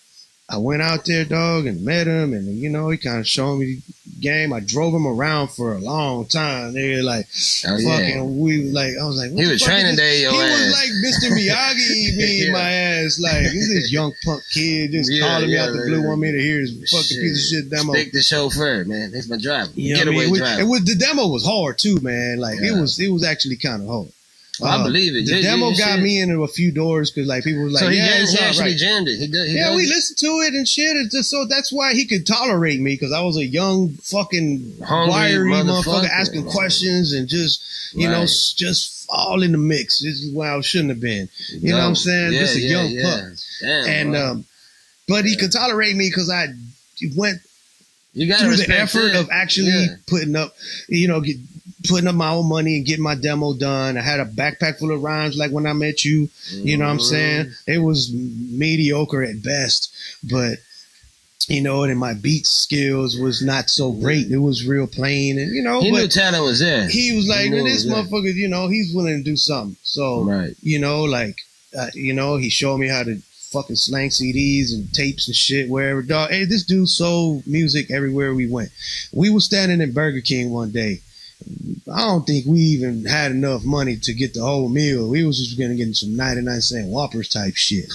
I went out there, dog, and met him, and you know, he kind of showed me the game. I drove him around for a long time. They were like, I was like, he was training day your ass. He was like Mr. Miyagi me in my ass. Like, this young punk kid just calling me out the blue, want me to hear his fucking piece of shit demo. Stick the chauffeur, man. That's my driver. You know Getaway driver. The demo was hard too, man. Like it was actually kind of hard. I believe it. The demo got me into a few doors because like people was like, so he it's actually right. jammed it. We listened to it and shit. It's just so that's why he could tolerate me because I was a young fucking wiry motherfucker asking questions and just you know just all in the mix. This is where I shouldn't have been. You know what I'm saying? Just a young pup. Damn, and but he could tolerate me because I went through the effort of actually putting up, you know, putting up my own money and getting my demo done. I had a backpack full of rhymes like when I met you. You know what I'm saying? It was mediocre at best, but you know, and my beat skills was not so great. It was real plain, and you know, he knew talent was there. He was like, this motherfucker, you know, he's willing to do something. So, you know, like, you know, he showed me how to fucking slang CDs and tapes and shit wherever. Dog, hey, this dude sold music everywhere we went. We were standing in Burger King one day. I don't think we even had enough money to get the whole meal. We was just gonna get some 99-cent Whoppers type shit.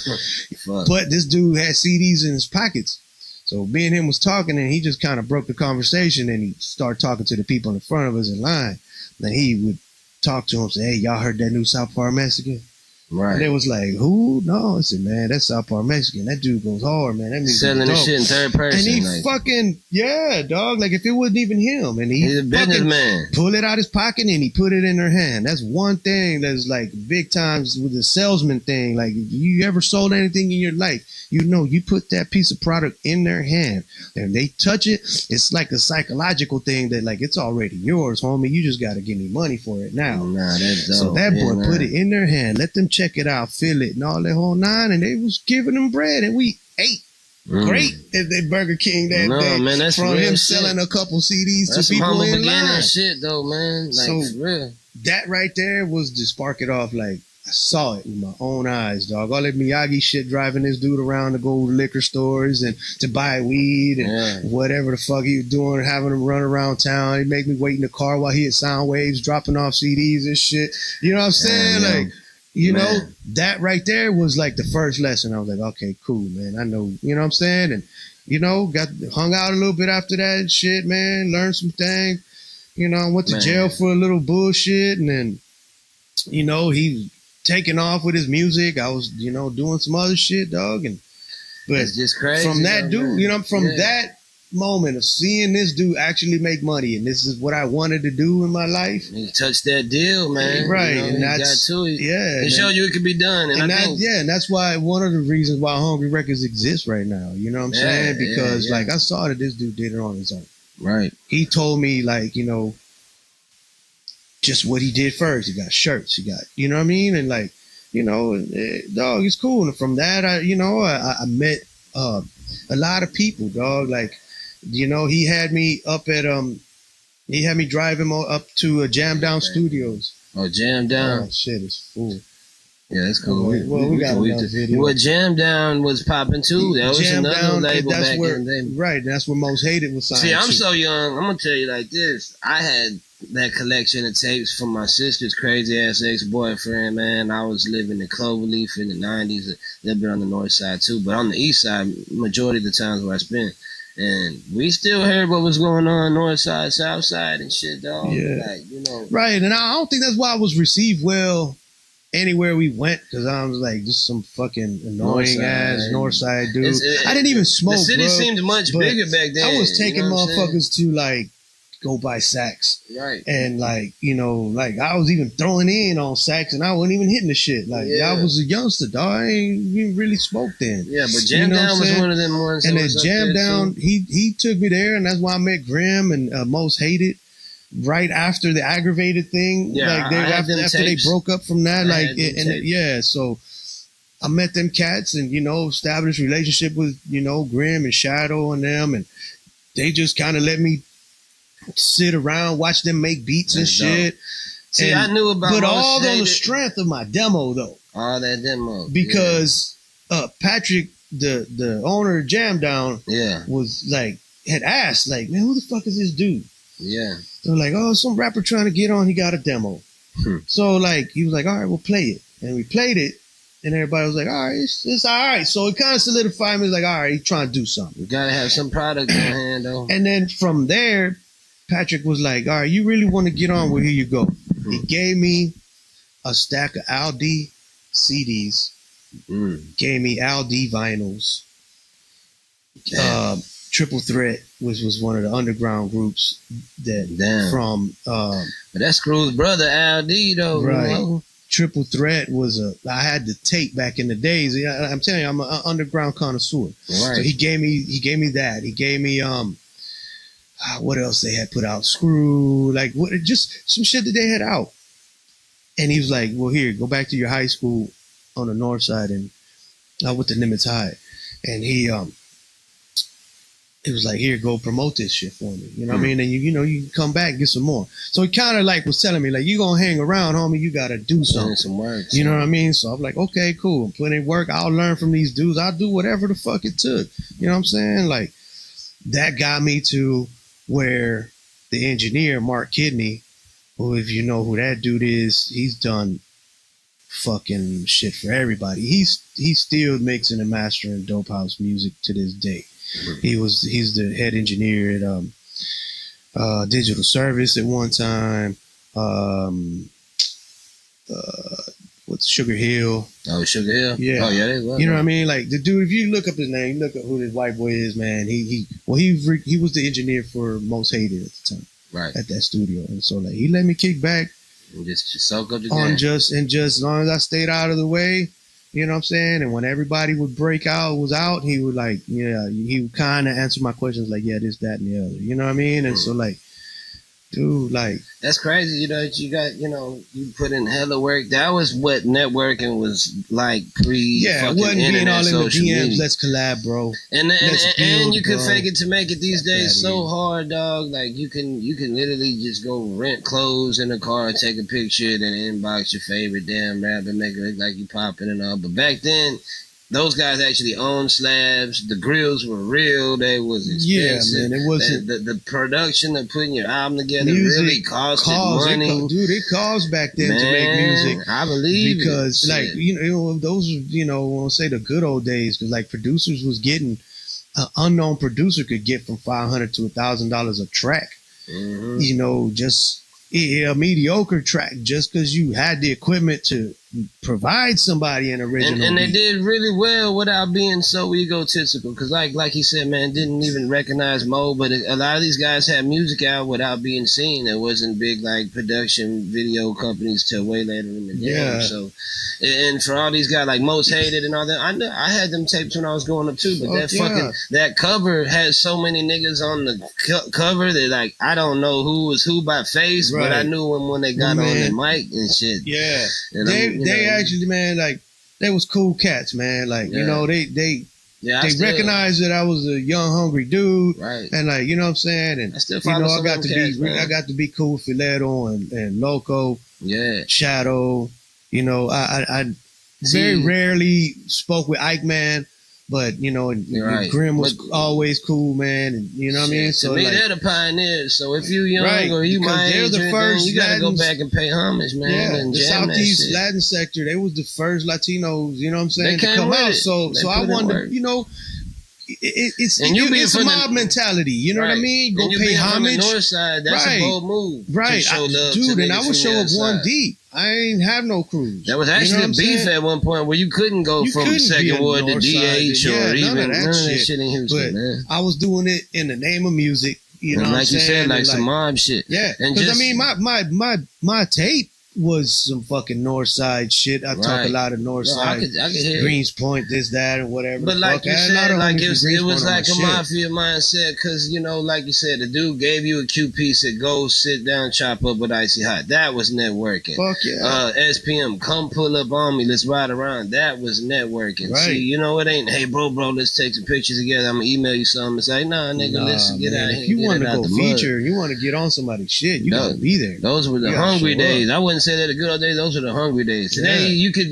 But this dude had CDs in his pockets. So me and him was talking, and he just kind of broke the conversation, and he started talking to the people in front of us in line. Then he would talk to them, say, "Hey, y'all heard that new South Park Mexican?" Right. And they was like, "Who? No." I said, "Man, that's South Park Mexican. That dude goes hard, man. That selling the shit in third person." And he fucking, dog. Like if it wasn't even him, and he's a businessman. Pull it out his pocket and he put it in her hand. That's one thing that's like big times with the salesman thing. Like if you ever sold anything in your life, you know, you put that piece of product in their hand and they touch it. It's like a psychological thing that like it's already yours, homie. You just got to give me money for it now. Nah, that's dope. So that boy put it in their hand, let them check it out, feel it, and all that whole nine, and they was giving them bread, and we ate great at that Burger King that day. Man, that's from him selling a couple CDs to people in line. Shit though, man. Like, so for real. That right there was to spark it off. Like I saw it with my own eyes, dog. All that Miyagi shit driving this dude around to go to liquor stores and to buy weed and whatever the fuck he was doing, having him run around town. He'd make me wait in the car while he had sound waves dropping off CDs and shit. You know what I'm saying? Like, you know, that right there was like the first lesson. I was like, okay, cool, man. I know, you know what I'm saying? And, you know, hung out a little bit after that shit, man. Learned some things. You know, went to jail for a little bullshit. And then, you know, he taking off with his music. I was, you know, doing some other shit, dog. But it's just crazy. From that dude, you know, from that moment of seeing this dude actually make money, and this is what I wanted to do in my life. He touched that deal, man. Right. You know, and that's, got to it. It showed you it could be done. And that's why one of the reasons why Hongree Records exists right now. You know what I'm saying? Because like I saw that this dude did it on his own. Right. He told me like, you know, just what he did first. He got shirts. He got, you know what I mean? And like, you know, dog, it's cool. And from that, I met a lot of people, dog. Like, you know, he had me up at he had me drive him up to Jam Down Studios. Oh, Jam Down. Oh shit, it's full. Yeah, that's cool. We got enough video. Well, Jam Down was popping too. That was Jam another Down, label that's back where, in the day. Right, that's where Most Hated was signed. See, I'm so young. I'm gonna tell you like this. I had that collection of tapes from my sister's crazy ass ex-boyfriend. Man, I was living in Cloverleaf in the '90s, a little bit on the north side too, but on the east side, majority of the times where I spent. And we still heard what was going on north side, south side, and shit, dog. Yeah, like, you know. Right, and I don't think that's why I was received well anywhere we went, because I was like just some fucking annoying ass north side dude. I didn't even smoke. The city seemed much bigger back then. I was taking motherfuckers to like go buy sacks, right? And like, you know, like I was even throwing in on sacks, and I wasn't even hitting the shit. Like I was a youngster, dog. I ain't even really smoked then. Yeah, but Jam Down was one of them ones. And then Jam Down, he took me there, and that's why I met Grimm and Most Hated. Right after the aggravated thing, like after they broke up from that, so I met them cats and, you know, established relationship with, you know, Grimm and Shadow and them, and they just kind of let me sit around, watch them make beats and shit. See, I knew about, but all on the strength of my demo though. All that demo because Patrick, the owner of Jam Down, was like had asked like, man, who the fuck is this dude? Yeah. They're like, oh, some rapper trying to get on. He got a demo. So, like, he was like, all right, we'll play it. And we played it. And everybody was like, all right, it's all right. So it kind of solidified me. Like, all right, he's trying to do something. You got to have some product in hand, though. And then from there, Patrick was like, all right, you really want to get on? Well, here you go. He gave me a stack of Al D CDs. Gave me Al D vinyls. Triple Threat, which was one of the underground groups from but that's Screw's brother Al D though, right? You know? Triple Threat was I had the tape back in the days. I'm telling you, I'm an underground connoisseur. Right. So he gave me that. He gave me what else they had put out? Screw, like what? Just some shit that they had out. And he was like, well, here, go back to your high school on the north side and with the Nimitz High, and he it was like, here, go promote this shit for me. You know what I mean? And you know, you can come back and get some more. So he kind of like was telling me, like, you gonna hang around, homie, you gotta do something. Some work. You know what I mean? So I'm like, okay, cool. I'm putting in work. I'll learn from these dudes. I'll do whatever the fuck it took. You know what I'm saying? Like, that got me to where the engineer, Mark Kidney, who, if you know who that dude is, he's done fucking shit for everybody. He's still mixing and mastering dope house music to this day. He's the head engineer at Digital Service at one time. What's Sugar Hill? Oh, Sugar Hill? Yeah. Oh, yeah, they was. You know what I mean? Like, the dude, if you look up his name, you look up who this white boy is, man, he was the engineer for Most Hated at the time. Right. At that studio. And so, like, he let me kick back. And just soak up the game. And just as long as I stayed out of the way, you know what I'm saying? And when everybody would break out, was out, he would like, he would kind of answer my questions like, yeah, this, that, and the other. You know what I mean? And so, like, dude, like, that's crazy. You know, you got, you know, you put in hella work. That was what networking was like it wasn't being all in the DMs. Media. Let's collab, bro. And you can fake it to make it these days so hard, dog. Like you can literally just go rent clothes in a car, take a picture, then inbox your favorite damn rapper, make it look like you popping and all. But back then, those guys actually owned slabs. The grills were real. They was expensive. Yeah, man. It wasn't the production of putting your album together really costed money. It cost back then to make music. I believe because like you know those we'll say the good old days because like producers was getting an unknown producer could get from $500 to $1,000 a track. Mm-hmm. You know, just a mediocre track just because you had the equipment to provide somebody an original and they beat. did really well without being so egotistical because like he said, man, didn't even recognize Moe, but a lot of these guys had music out without being seen. There wasn't big like production video companies till way later in the game. So and for all these guys like Most Hated and all that, I had them tapes when I was growing up too, but that cover has so many niggas on the cover that like I don't know who was who by face, but I knew them when they got on the mic and shit. Yeah. And they actually, man, like, they was cool cats, man. Like, you know, they recognized that I was a young, hungry dude. Right. And, like, you know what I'm saying? And, I got to be cool with Fileto and Loco. Yeah. Shadow. You know, I very rarely spoke with Ike Man. But, you know, and Grim was always cool, man. And you know what I mean? So to me, they're the pioneers. So if you young or you my age, you got to go back and pay homage, man. Yeah, and the Southeast Latin sector, they was the first Latinos, you know what I'm saying, to come out. So I wonder, you know, it's a mob mentality. You know what I mean? Go pay homage. From the north side, that's a bold move. Right. Dude, and I would show up one deep. I ain't have no crews. That was actually a beef at one point where you couldn't go from Second Ward to DH or even none of that shit in Houston, man. I was doing it in the name of music. You know what I'm saying? Like some mob shit. Yeah. Because I mean, my tape was some fucking north side shit. I talk a lot of north side. I could hear Greens Point, this, that, or whatever. But like you said, like it was like a mafia mindset because, you know, like you said, the dude gave you a cue piece, said go sit down, chop up with Icey Hott. That was networking. Fuck yeah. SPM, come pull up on me, let's ride around. That was networking. Right. See, you know, it ain't, hey, bro, let's take some pictures together. I'm going to email you something. It's like, nah, nigga, let's get out of here. If you want to go feature, you want to get on somebody's shit, you got to be there. Those were the Hongree days. I wouldn't say that the good old days. Those are the Hongree days. Today, you could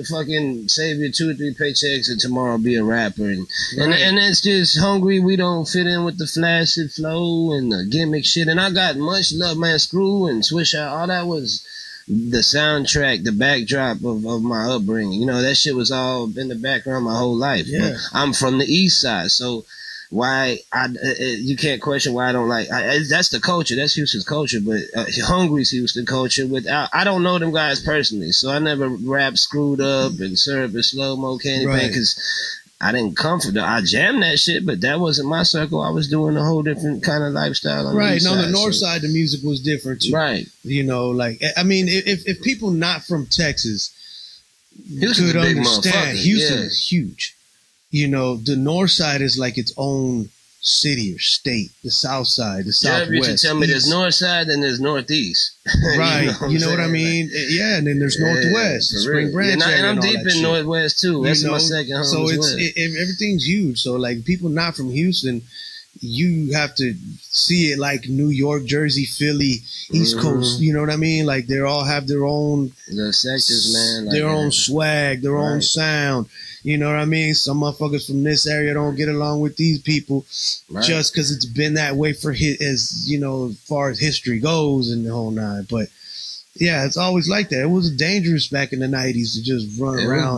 fucking save your 2 or 3 paychecks and tomorrow be a rapper. And it's just Hongree. We don't fit in with the flashy flow and the gimmick shit. And I got much love, man. Screw and Swish Out. All that was the soundtrack, the backdrop of my upbringing. You know, that shit was all in the background my whole life. Yeah. But I'm from the East Side, so why you can't question why I don't like that's the culture, that's Houston's culture, but Hongree's Houston culture. I don't know them guys personally, so I never rap Screwed Up and Syrup and Slow Mo Candy Paint because I didn't come from them. I jammed that shit, but that wasn't my circle. I was doing a whole different kind of lifestyle on the east side. On the north side, the music was different too. Right. You know, like, I mean, if people not from Texas Houston's could a big understand, Houston is huge. You know, the north side is like its own city or state. The south side, the southwest. You should tell me there's north side and there's northeast. Right. You know what I mean? Yeah, and then there's northwest, Spring Branch. And I'm deep in northwest too. That's my second home. So everything's huge. So like people not from Houston, you have to see it like New York, Jersey, Philly, East Coast. You know what I mean? Like they all have their own sectors, man. Like their own swag, their own sound. You know what I mean? Some motherfuckers from this area don't get along with these people just because it's been that way for as you know, as far as history goes and the whole nine. But yeah, it's always like that. It was dangerous back in the 90s to just run around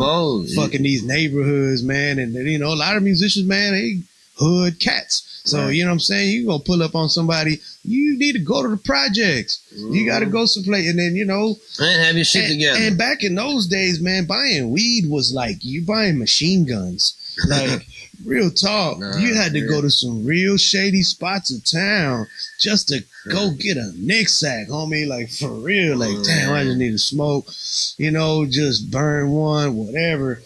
fucking these neighborhoods, man. And you know, a lot of musicians, man, they hood cats. So, you know what I'm saying? You gonna pull up on somebody, you need to go to the projects. You got to go someplace. And then, you know. And have your shit together. And back in those days, man, buying weed was like you buying machine guns. Like, real talk. You had to go to some real shady spots of town just to go get a Nick sack, homie. Like, for real. Like, damn, I just need to smoke. You know, just burn one, whatever.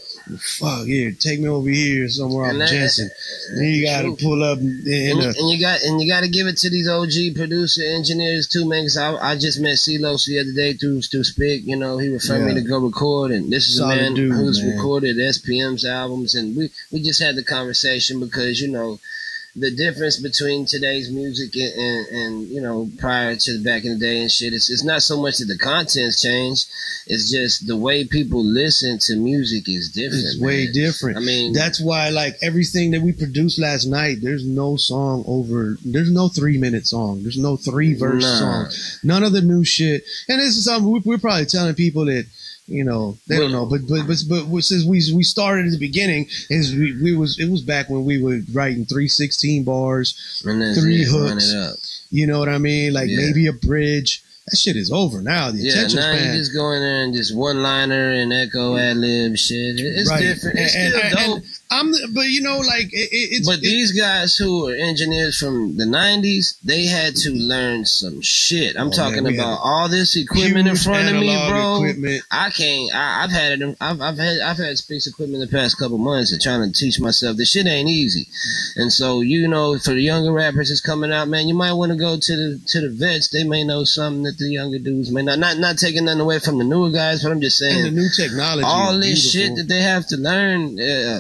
Fuck, here, take me over here somewhere off Jensen. Then you got to pull up and you got to give it to these OG producer engineers too, man. Cause I just met CeeLo the other day through Spik. You know, he referred me to go record, and this is a man who's recorded SPM's albums, and we just had the conversation because you know. The difference between today's music and you know, prior to back in the day and shit, it's not so much that the content's changed, it's just the way people listen to music is different. It's way different. I mean, that's why, like, everything that we produced last night, there's no 3-minute song. There's no 3-verse song. None of the new shit. And this is something we're probably telling people that, you know, they don't know, but since we started at the beginning, it was back when we were writing 316 bars, 3 hooks. You know what I mean? Like maybe a bridge. That shit is over now. The attention now span. You just go in there and just one liner and echo ad lib shit. It's different. It's still dope. But you know, like these guys who are engineers from the 90s, they had to learn some shit. I'm talking about all this equipment in front of me, bro. Equipment. I can't. I've had Spik's equipment the past couple months and trying to teach myself this shit ain't easy. And so you know, for the younger rappers that's coming out, man, you might want to go to the vets. They may know something that the younger dudes may not. Not taking nothing away from the newer guys, but I'm just saying and the new technology. All this shit that they have to learn,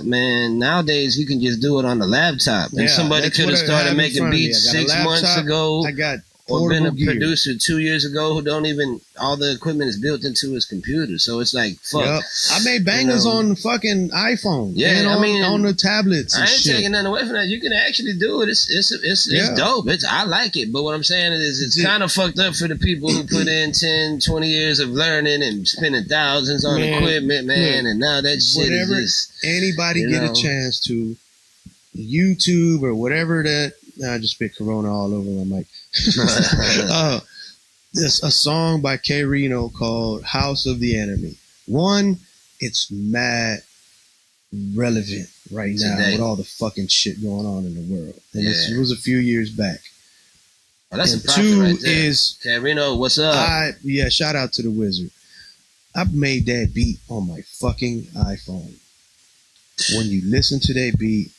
man. Nowadays, you can just do it on the laptop. And somebody could have started making beats 6 months ago. I got or been a gear. producer 2 years ago who don't even, all the equipment is built into his computer. So it's like, fuck. Yep. I made bangers on the fucking iPhone. Yeah, and I mean, on the tablets and I ain't shit. taking nothing away from that. You can actually do it. It's dope. I like it. But what I'm saying is it's kind of fucked up for the people who put in 10, 20 years of learning and spending thousands on equipment, man. And now that shit is just... Anybody get a chance to YouTube or whatever that... I just spit Corona all over my mic. There's a song by K Reno called House of the Enemy. One, it's mad relevant right now with all the fucking shit going on in the world. And it was a few years back. Oh, that's and a profit two right there. is... K Reno, what's up? Shout out to the Wizard. I made that beat on my fucking iPhone. When you listen to that beat,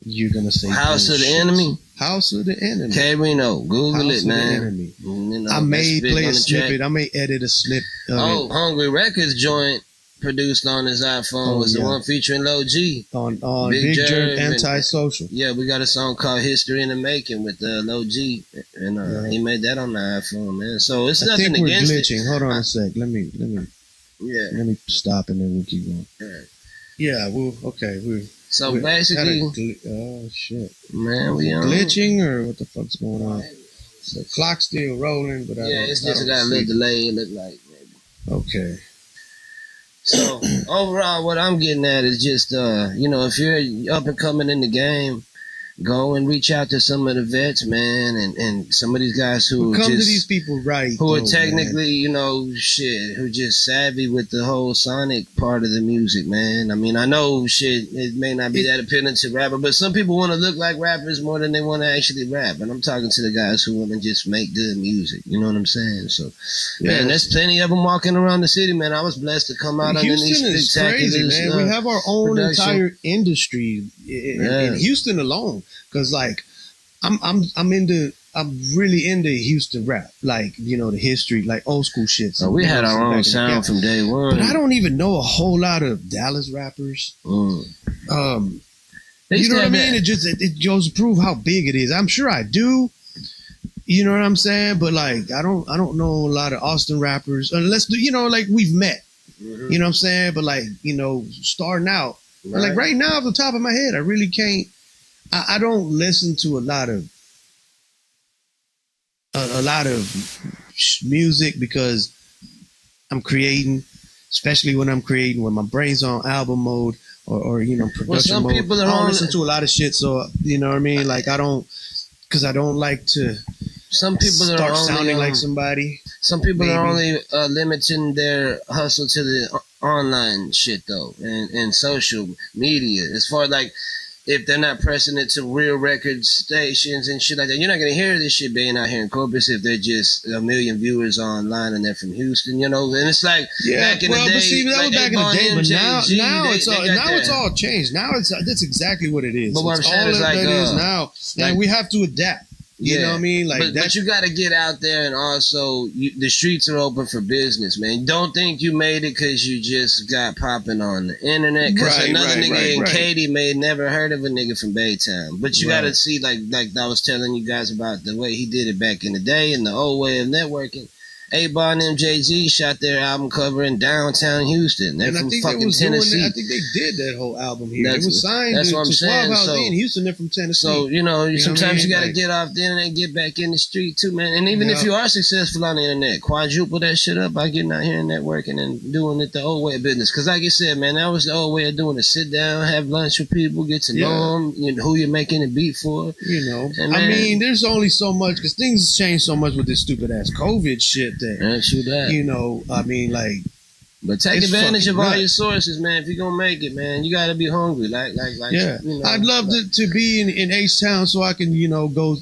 you're gonna say House of the Enemy. House of the Enemy. K Reno, Google House it, man. Of the Enemy. You know, I may play a snippet. I may edit a snip. Hongree Records joint produced on his iPhone was the one featuring Low G on Big Gerb Antisocial. Yeah, we got a song called History in the Making with Low G, and he made that on the iPhone, man. So it's nothing against glitching. it. Hold on a sec. Let me stop and then we'll keep going. Right. Yeah, So basically, oh shit, man, we glitching or what the fuck's going on? The clock's still rolling, but it's just got a little delay. It look like maybe. Okay. So overall, what I'm getting at is just if you're up and coming in the game, go and reach out to some of the vets, man, and some of these guys who come to these people who are technically, who just savvy with the whole sonic part of the music, man. I mean, I know it may not be that appealing to rapper, but some people want to look like rappers more than they want to actually rap. And I'm talking to the guys who want to just make good music. You know what I'm saying? So, man, there's plenty of them walking around the city, man. I was blessed to come out underneath these crazy, man. We have our own entire industry in Houston alone. Cause like I'm really into Houston rap, like the history, like old school shit. So we had our own sound from day one. But I don't even know a whole lot of Dallas rappers. You know what I mean? It goes to prove how big it is. I'm sure I do. You know what I'm saying? But like I don't know a lot of Austin rappers unless like we've met. You know what I'm saying? But like starting out, like right now off the top of my head, I really can't. I don't listen to a lot of music because I'm creating, especially when I'm creating when my brain's on album mode or production mode. I don't listen to a lot of shit, so you know what I mean. Like I don't like to. Some people start sounding like somebody. Some people are only limiting their hustle to the online shit though, and social media. As far as like. If they're not pressing it to real record stations and shit like that, you're not gonna hear this shit being out here in Corpus if they're just a million viewers online and they're from Houston, And it's like back in the day. But see, that was back in the day. But now it's all changed. Now that's exactly what it is. But what I'm saying is like now, and we have to adapt. You know what I mean? Like but you got to get out there, and also the streets are open for business, man. Don't think you made it because you just got popping on the internet. Because another nigga in Katy may never heard of a nigga from Baytown. But you got to see, like I was telling you guys about the way he did it back in the day and the old way of networking. A-Bar and MJG shot their album cover in downtown Houston. They're from fucking Tennessee. I think they did that whole album here. It was signed to 12 House in Houston. They're from Tennessee. So, sometimes you got to get off the internet and get back in the street too, man. And even if you are successful on the internet, quadruple that shit up by getting out here and networking and doing it the old way of business. Because like I said, man, that was the old way of doing it. Sit down, have lunch with people, get to know them, who you're making a beat for. And, man, I mean, there's only so much, because things change so much with this stupid-ass COVID shit. I mean, like, but take advantage of all your sources, man. If you're gonna make it, man, you gotta be hungry. I'd love to be in H-Town so I can, go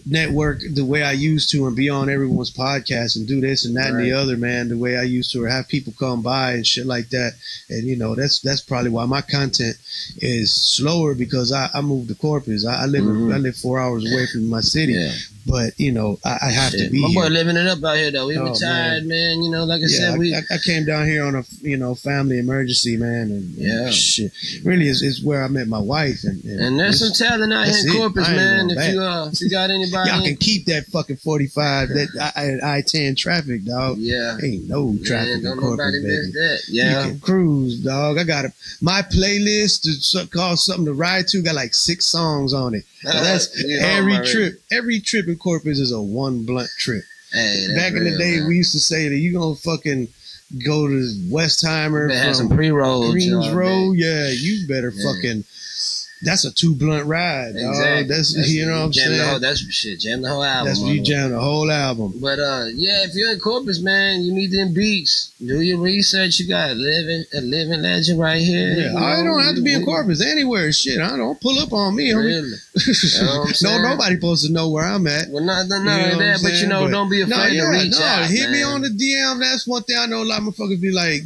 network the way I used to and be on everyone's podcast and do this and that and the other, man, the way I used to, or have people come by and shit like that. And that's probably why my content is slower, because I moved to Corpus. I live 4 hours away from my city. But you know, I have to be. My boy here. living it up out here though. He retired, man. You know, like I said, I came down here on a family emergency, man, and shit. Really, is where I met my wife, and there's some talent out here in Corpus, man. If you got anybody, y'all can keep that fucking 45 that I-10 traffic, dog. Yeah, ain't no traffic in Corpus, baby. That. Yeah, you can cruise, dog. I got my playlist to call something to ride to. Got like 6 songs on it. That's every trip. Every trip in Corpus is a one blunt trip. Hey, back in the day, we used to say that you gonna fucking go to Westheimer from some pre-rolls, Greens Road. Yeah, you better fucking. That's a 2 blunt ride, dog. Exactly. That's you know what I'm saying. That's shit. Jam the whole album. That's what you jam the whole album. But if you're in Corpus, man, you need them beats. Do your research. You got a living legend right here. Yeah, I don't have to be in Corpus. Anywhere, shit. I don't pull up on me. Really? No, nobody supposed to know where I'm at. Well, not that, but don't be afraid to reach out. Hit me on the DM. That's one thing I know. A lot of motherfuckers be like,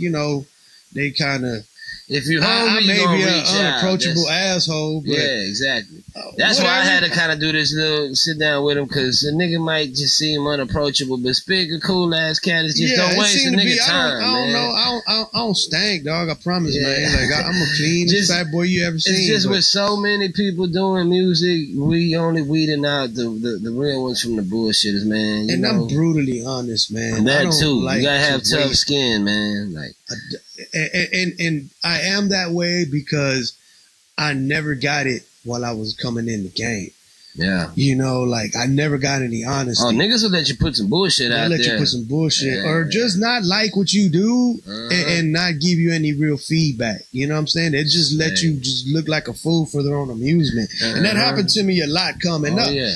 they kind of. If you're hungry, I may be an unapproachable asshole. But, yeah, exactly. That's why I had to kind of do this little sit down with him, because a nigga might just seem unapproachable, but speak a cool ass cat is just don't waste a nigga time. I don't know. I don't stank, dog. I promise, man. Like I'm a cleanest fat boy you ever seen. It's just with so many people doing music, we only weeding out the real ones from the bullshitters, man. And I'm brutally honest, man. That too. You gotta have tough skin, man. Like. And I am that way because I never got it while I was coming in the game. Yeah. Like I never got any honesty. Oh, niggas will let you put some bullshit out there. Let you put some bullshit or just not like what you do and not give you any real feedback. You know what I'm saying? They just let you just look like a fool for their own amusement. And that happened to me a lot coming up. Yeah.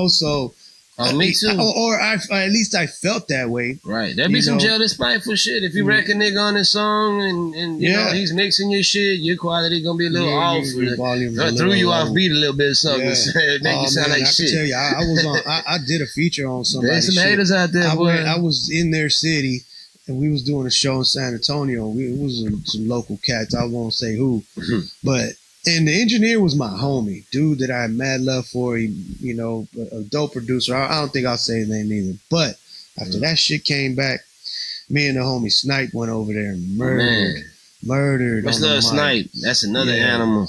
So me too. Or at least I felt that way. Right. There'd be some jealous, spiteful shit. If you wreck a nigga on his song and you know he's mixing your shit, your quality gonna be a little off. Your volume threw you off beat a little bit or something. Make you sound like shit. I can tell you, I was on. I did a feature on somebody. There's some haters out there, boy. I was in their city, and we was doing a show in San Antonio. It was some local cats. I won't say who, but. And the engineer was my homie, dude that I had mad love for. He, a dope producer. I don't think I'll say his name either. But after that shit came back, me and the homie Snipe went over there and murdered. What's little Snipe? That's another animal.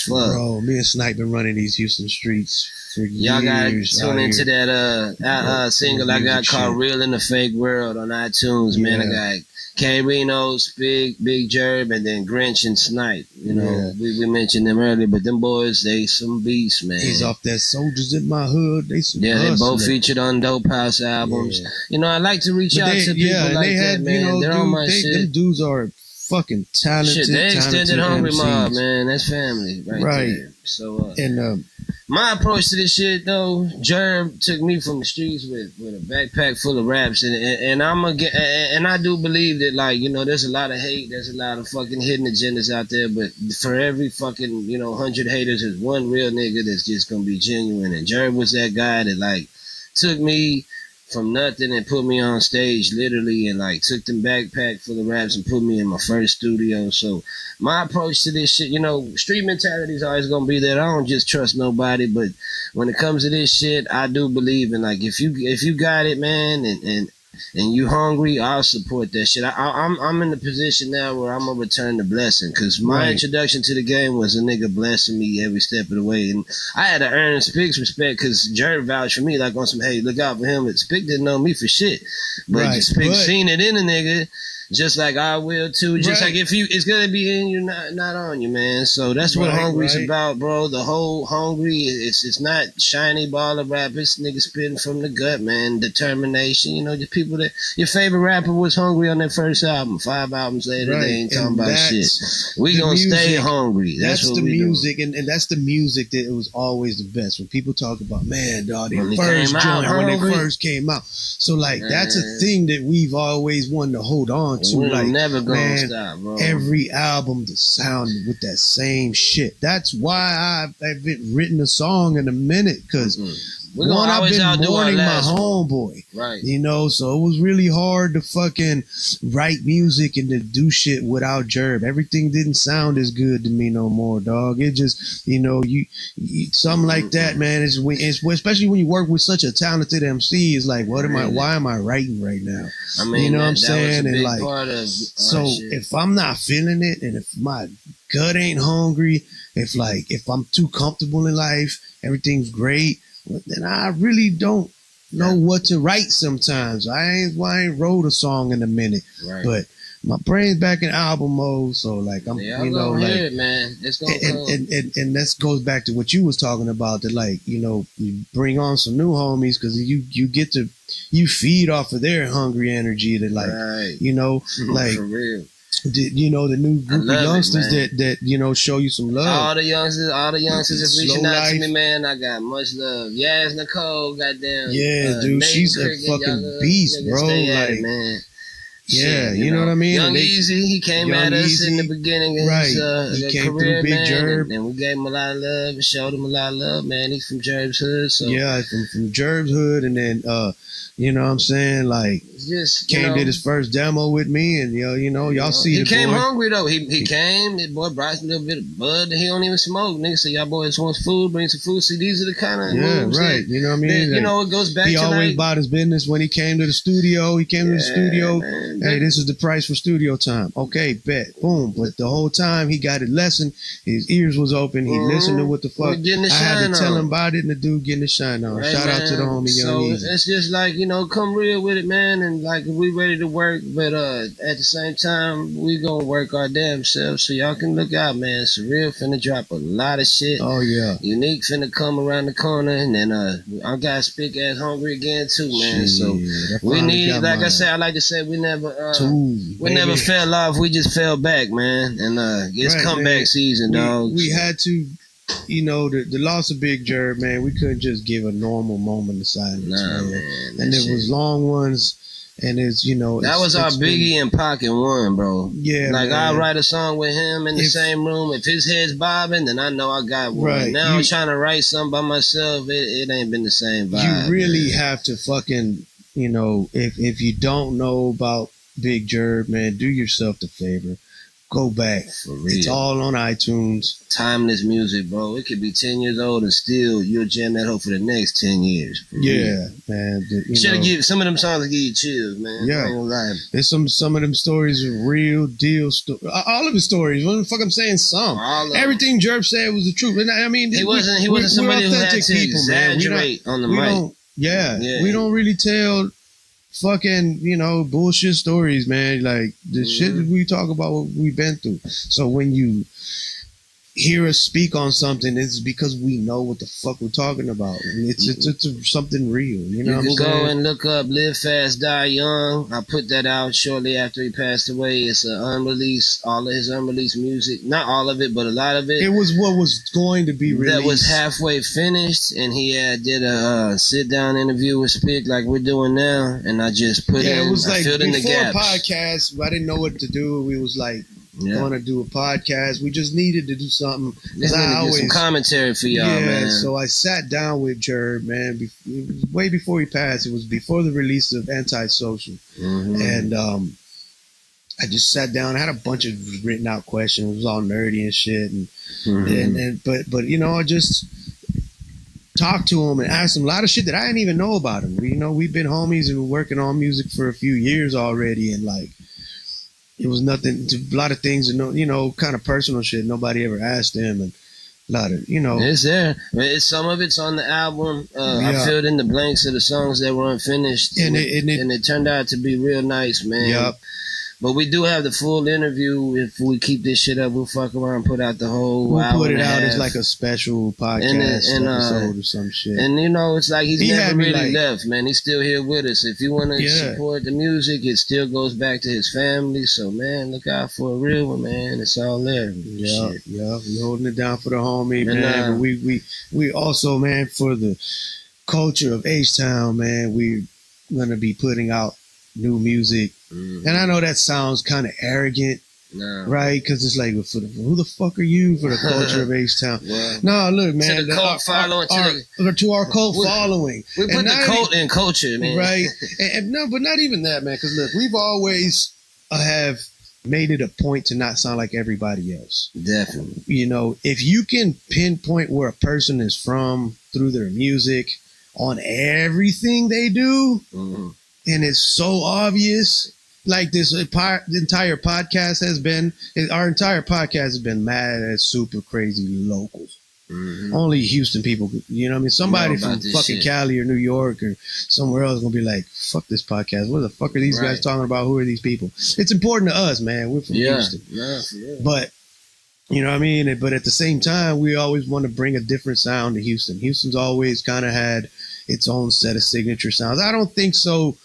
Bro, me and Snipe been running these Houston streets for years. Y'all gotta tune into that single I got called "Real in the Fake World" on iTunes, man. I got K-Reno's, Big Gerb, and then Grinch and Snipe. We mentioned them earlier, but them boys, they some beasts, man. He's off that Soldiers in My Hood. They some they both featured on Dope House albums. Yeah. I like to reach out to people like that, man. They're on my shit. Them dudes are fucking talented. Shit, they extended Hongree Mob, man. That's family right there. So, my approach to this shit, though, Gerb took me from the streets with a backpack full of raps, and I do believe that, there's a lot of hate, there's a lot of fucking hidden agendas out there, but for every fucking, 100 haters, there's one real nigga that's just gonna be genuine, and Gerb was that guy that, took me from nothing and put me on stage literally, and took them backpack full of raps and put me in my first studio. So my approach to this shit, street mentality is always gonna be there. I don't just trust nobody, but when it comes to this shit, I do believe in if you got it, man, and you hungry, I'll support that shit. I'm in the position now where I'm gonna return the blessing, because my introduction to the game was a nigga blessing me every step of the way, and I had to earn Spik's respect, because Gerb vouched for me on some, hey, look out for him. Spik didn't know me for shit, but Spik seen it in a nigga. Just like I will too. Just like if it's gonna be in you, not on you, man. So that's what Hungree's about, bro. The whole Hongree, it's not shiny ball of rap. It's niggas spitting from the gut, man. Determination. The people that your favorite rapper was Hongree on their first album. 5 albums later, they ain't talking about shit. We gonna stay hungry. That's what the we music, and that's the music that it was always the best. When people talk about, man, dog, their first joint when they first came out. So that's a thing that we've always wanted to hold on to. We're never gonna stop, bro. Every album that sounded with that same shit. That's why I haven't written a song in a minute, because I've been mourning my homeboy. Right. You know, so it was really hard to fucking write music and to do shit without Gerb. Everything didn't sound as good to me no more, dog. It just, you know, you something like that, man. It's especially when you work with such a talented MC. It's like, why am I writing right now? I mean, you know what I'm saying? And like, so if I'm not feeling it, and if my gut ain't hungry, if I'm too comfortable in life, everything's great, then I really don't know what to write sometimes. I ain't wrote a song in a minute, but my brain's back in album mode. So like I'm, you know, like it, man. It's gonna and that goes back to what you was talking about. That like, you know, you bring on some new homies because you get to feed off of their hungry energy. That like, you know, like. For real. You know, the new group of youngsters that you know show you some love. All the youngsters that's reaching out to me, man. I got much love. Yaz Nicole, goddamn. Yeah, dude, she's a fucking beast, bro. Like, man. Yeah, you know what I mean? Young Easy, he came at us in the beginning of his he came career, through Big man, Gerb. and we gave him a lot of love and showed him a lot of love, man. He's from Gerb's hood, so yeah, from Gerb's hood, and then you know what I'm saying, like just did his first demo with me, and y'all see he the came boy. hungry though. He came. That boy brought a little bit of bud that he don't even smoke. Nigga say y'all boys want food, bring some food. See, these are the kind of moves right. You know what I mean? That, you know, it goes back. He to always like, bought his business when he came to the studio. He came to the studio. Man, hey, this is the price for studio time. Okay, bet. Boom. But the whole time he got it lesson. His ears was open. He listened to what the fuck I had to tell him about it, and the dude getting the shine on. Right, shout out to the homie Young Easy. It's just like, you know, come real with it, man, and like we ready to work, but at the same time we gonna work our damn selves, so y'all can look out, man. Surreal finna drop a lot of shit. Oh yeah. Unique finna come around the corner, and then I got Spik ass Hungry again too, man. So we need, like I said, I like to say, we never fell off, we just fell back, man. And it's comeback season, dog. We had to, you know, the loss of Big Gerb, man, we couldn't just give a normal moment of silence, man. And there was long ones, and it's, you know, that was our Biggie and Pocket one, bro. Yeah, like, man. I'll write a song with him in the same room. If his head's bobbing, then I know I got one. Right. Now I'm trying to write something by myself. It ain't been the same vibe. You really have to fucking, you know, if you don't know about Big Gerb, man, do yourself the favor. Go back. For real. It's all on iTunes. Timeless music, bro. It could be 10 years old and still you'll jam that hoe for the next 10 years. Yeah, man. Should give some of them songs to give you chills, man. Yeah. There's some of them stories are real deal. All of his stories. What the fuck I'm saying? Some. Everything Gerb said was the truth. And I mean, he wasn't somebody who had to exaggerate on the mic. We don't really tell fucking, you know, bullshit stories, man. Like the shit that we talk about, what we've been through. So when you hear us speak on something, it's because we know what the fuck we're talking about. It's something real. You know, you can go and look up "Live Fast, Die Young." I put that out shortly after he passed away. It's an unreleased, all of his unreleased music. Not all of it, but a lot of it. It was what was going to be released. That was halfway finished, and he did a sit down interview with Spik like we're doing now, and I just put in. It was like filled in the gaps. Before podcast, I didn't know what to do. We was like, going to do a podcast. We just needed to do something. Some commentary for y'all, man. So I sat down with Gerb, man, way before he passed. It was before the release of Antisocial. And I just sat down. I had a bunch of written out questions. It was all nerdy and shit. But you know, I just talked to him and asked him a lot of shit that I didn't even know about him. We've been homies and we're working on music for a few years already, and like, it was nothing, a lot of things, you know, kind of personal shit. Nobody ever asked him, and a lot of, you know. It's there. Some of it's on the album. I filled in the blanks of the songs that were unfinished, and it turned out to be real nice, man. Yep. But we do have the full interview. If we keep this shit up, we'll fuck around and put out the whole hour. We'll put it out as like a special podcast episode or some shit. And you know, it's like he never really left, man. He's still here with us. If you want to support the music, it still goes back to his family. So, man, look out for a real one, man. It's all there. Yeah. We're holding it down for the homie, man. But we also, man, for the culture of H-Town, man, we're going to be putting out new music. And I know that sounds kind of arrogant, No. Right? Because it's like, who the fuck are you for the culture of H-Town? Well, no, look, man. to the cult following. To our cult following. We put the cult in culture, man. Right. and no, but not even that, man. Because look, we've always have made it a point to not sound like everybody else. Definitely. You know, if you can pinpoint where a person is from through their music on everything they do, and it's so obvious, like this entire podcast has been, our entire podcast has been mad at super crazy local. Only Houston people, you know what I mean? Somebody from fucking Cali or New York or somewhere else is going to be like, fuck this podcast. What the fuck are these guys talking about? Who are these people? It's important to us, man. We're from Houston. Yeah. But, you know what I mean? But at the same time, we always want to bring a different sound to Houston. Houston's always kind of had its own set of signature sounds. I don't think so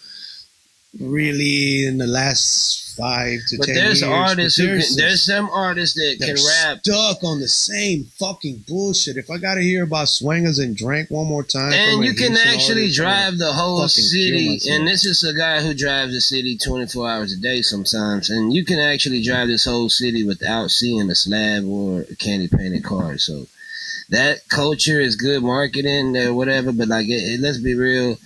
really in the last 5 to 10 years. There's some artists that can rap stuck on the same fucking bullshit. If I gotta hear about Swangers and Drank one more time, and you can actually drive the whole city, and this is a guy who drives the city 24 hours a day sometimes, and you can actually drive this whole city without seeing a slab or a candy painted car. So that culture is good marketing or whatever, but like let's be real.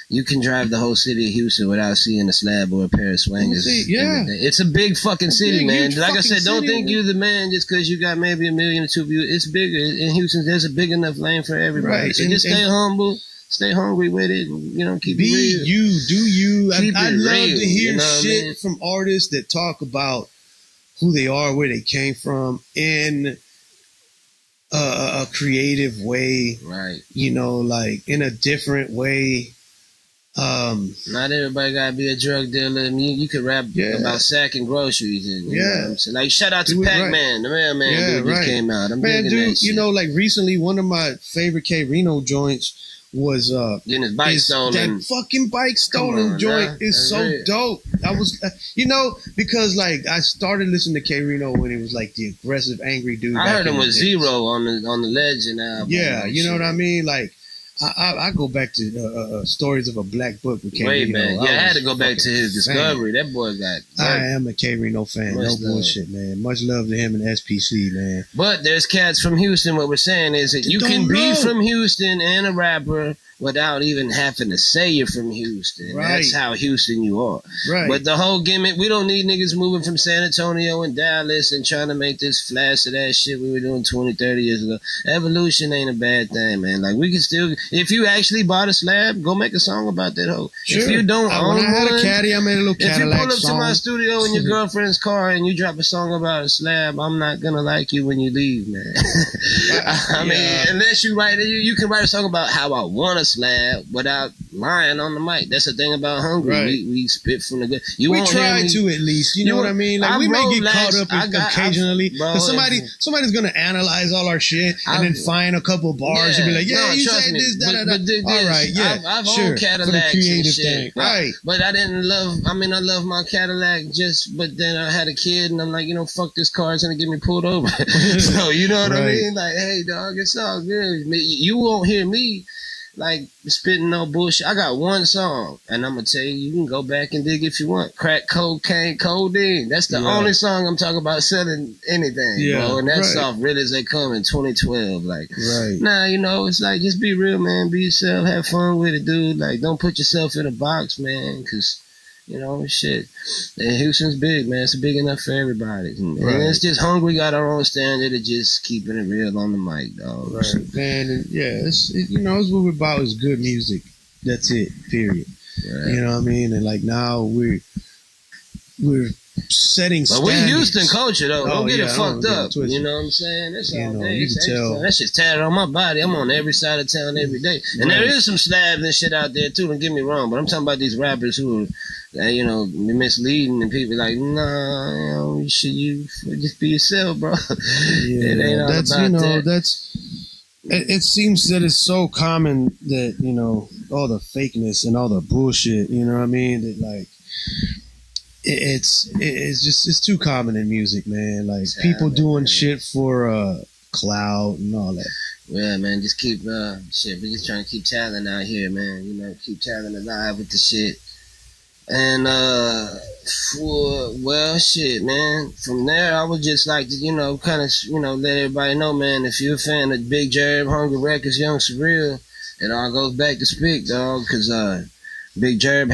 You can drive the whole city of Houston without seeing a slab or a pair of Swangers. It's a big fucking city, man. Like I said, don't think you're the man just because you got maybe 1 million or 2 views. It's bigger. In Houston, there's a big enough lane for everybody. Right. So just stay humble, stay hungry with it, and, you know, keep it real. Do you. I love real, to hear you know shit from artists that talk about who they are, where they came from, in a creative way. Right. You know, like in a different way. Not everybody gotta be a drug dealer. You could rap about sacking groceries and you know what I'm saying? Like shout out to Pac-Man, the mailman dude just came out. I'm digging that shit. You know, like recently one of my favorite K Reno joints was getting his bike stolen. That fucking bike stolen joint is so dope. I was you know, because like I started listening to K Reno when it was like the aggressive angry dude. I heard him with Zero on the Legend album. Yeah, you know what I mean? Like I go back to Stories of a Black Book with K Reno. I had to go back to his discovery. That boy got. I am a K Reno fan. No bullshit, man. Much love to him and SPC, man. But there's cats from Houston. What we're saying is that you can be from Houston and a rapper without even having to say you're from Houston. Right. That's how Houston you are. Right. But the whole gimmick, we don't need niggas moving from San Antonio and Dallas and trying to make this flash of that shit we were doing 20, 30 years ago. Evolution ain't a bad thing, man. Like, we can still, if you actually bought a slab, go make a song about that hoe. Sure. If you don't own when I had a caddy, I made a little Cadillac song. If you pull up to my studio in your girlfriend's car and you drop a song about a slab, I'm not gonna like you when you leave, man. I mean, unless you write it, you can write a song about how I want a slab without lying on the mic. That's the thing about Hongree. Right. We spit from the good. We try to at least. You know what I mean? Like we may get caught up occasionally, because somebody's gonna analyze all our shit and then find a couple bars and be like, "Yeah, you said this, da da da." All right, yeah, I've owned Cadillacs and shit, right? But I didn't love. I mean, I love my Cadillac but then I had a kid and I'm like, you know, fuck this car, it's gonna get me pulled over. So you know what I mean? Like, hey, dog, it's all good. You won't hear me like spitting no bullshit. I got one song, and I'm gonna tell you, you can go back and dig if you want. Crack cocaine, codeine. That's the only song I'm talking about selling anything, bro. And that's off Real As They Come in 2012. Like, nah, you know, it's like, just be real, man. Be yourself, have fun with it, dude. Like, don't put yourself in a box, man, because you know, shit. And Houston's big, man. It's big enough for everybody. And it's just Hongree got our own standard of just keeping it real on the mic, dog. Right, so, man. And you know, it's what we're about is good music. That's it, period. Right. You know what I mean? And like now we're setting standards. But we Houston culture, though. Don't get it fucked up. You know what I'm saying? That's all day. You can tell. That shit's tatted on my body. I'm on every side of town every day. And there is some slabs and shit out there, too. Don't get me wrong. But I'm talking about these rappers who are, you know, misleading and people like, nah, you know, you just be yourself, bro. It ain't all about it seems that it's so common that, you know, all the fakeness and all the bullshit, you know what I mean? That like, it's too common in music, man. Like people doing shit for clout and all that. Yeah, man, just keep shit. We're just trying to keep talent out here, man. You know, keep talent alive with the shit. And Well, shit, man. From there, I would just like to, kind of, let everybody know, man, if you're a fan of Big Gerb, Hongree Records, Yung Surreal, it all goes back to Spik, dog, because Big Gerb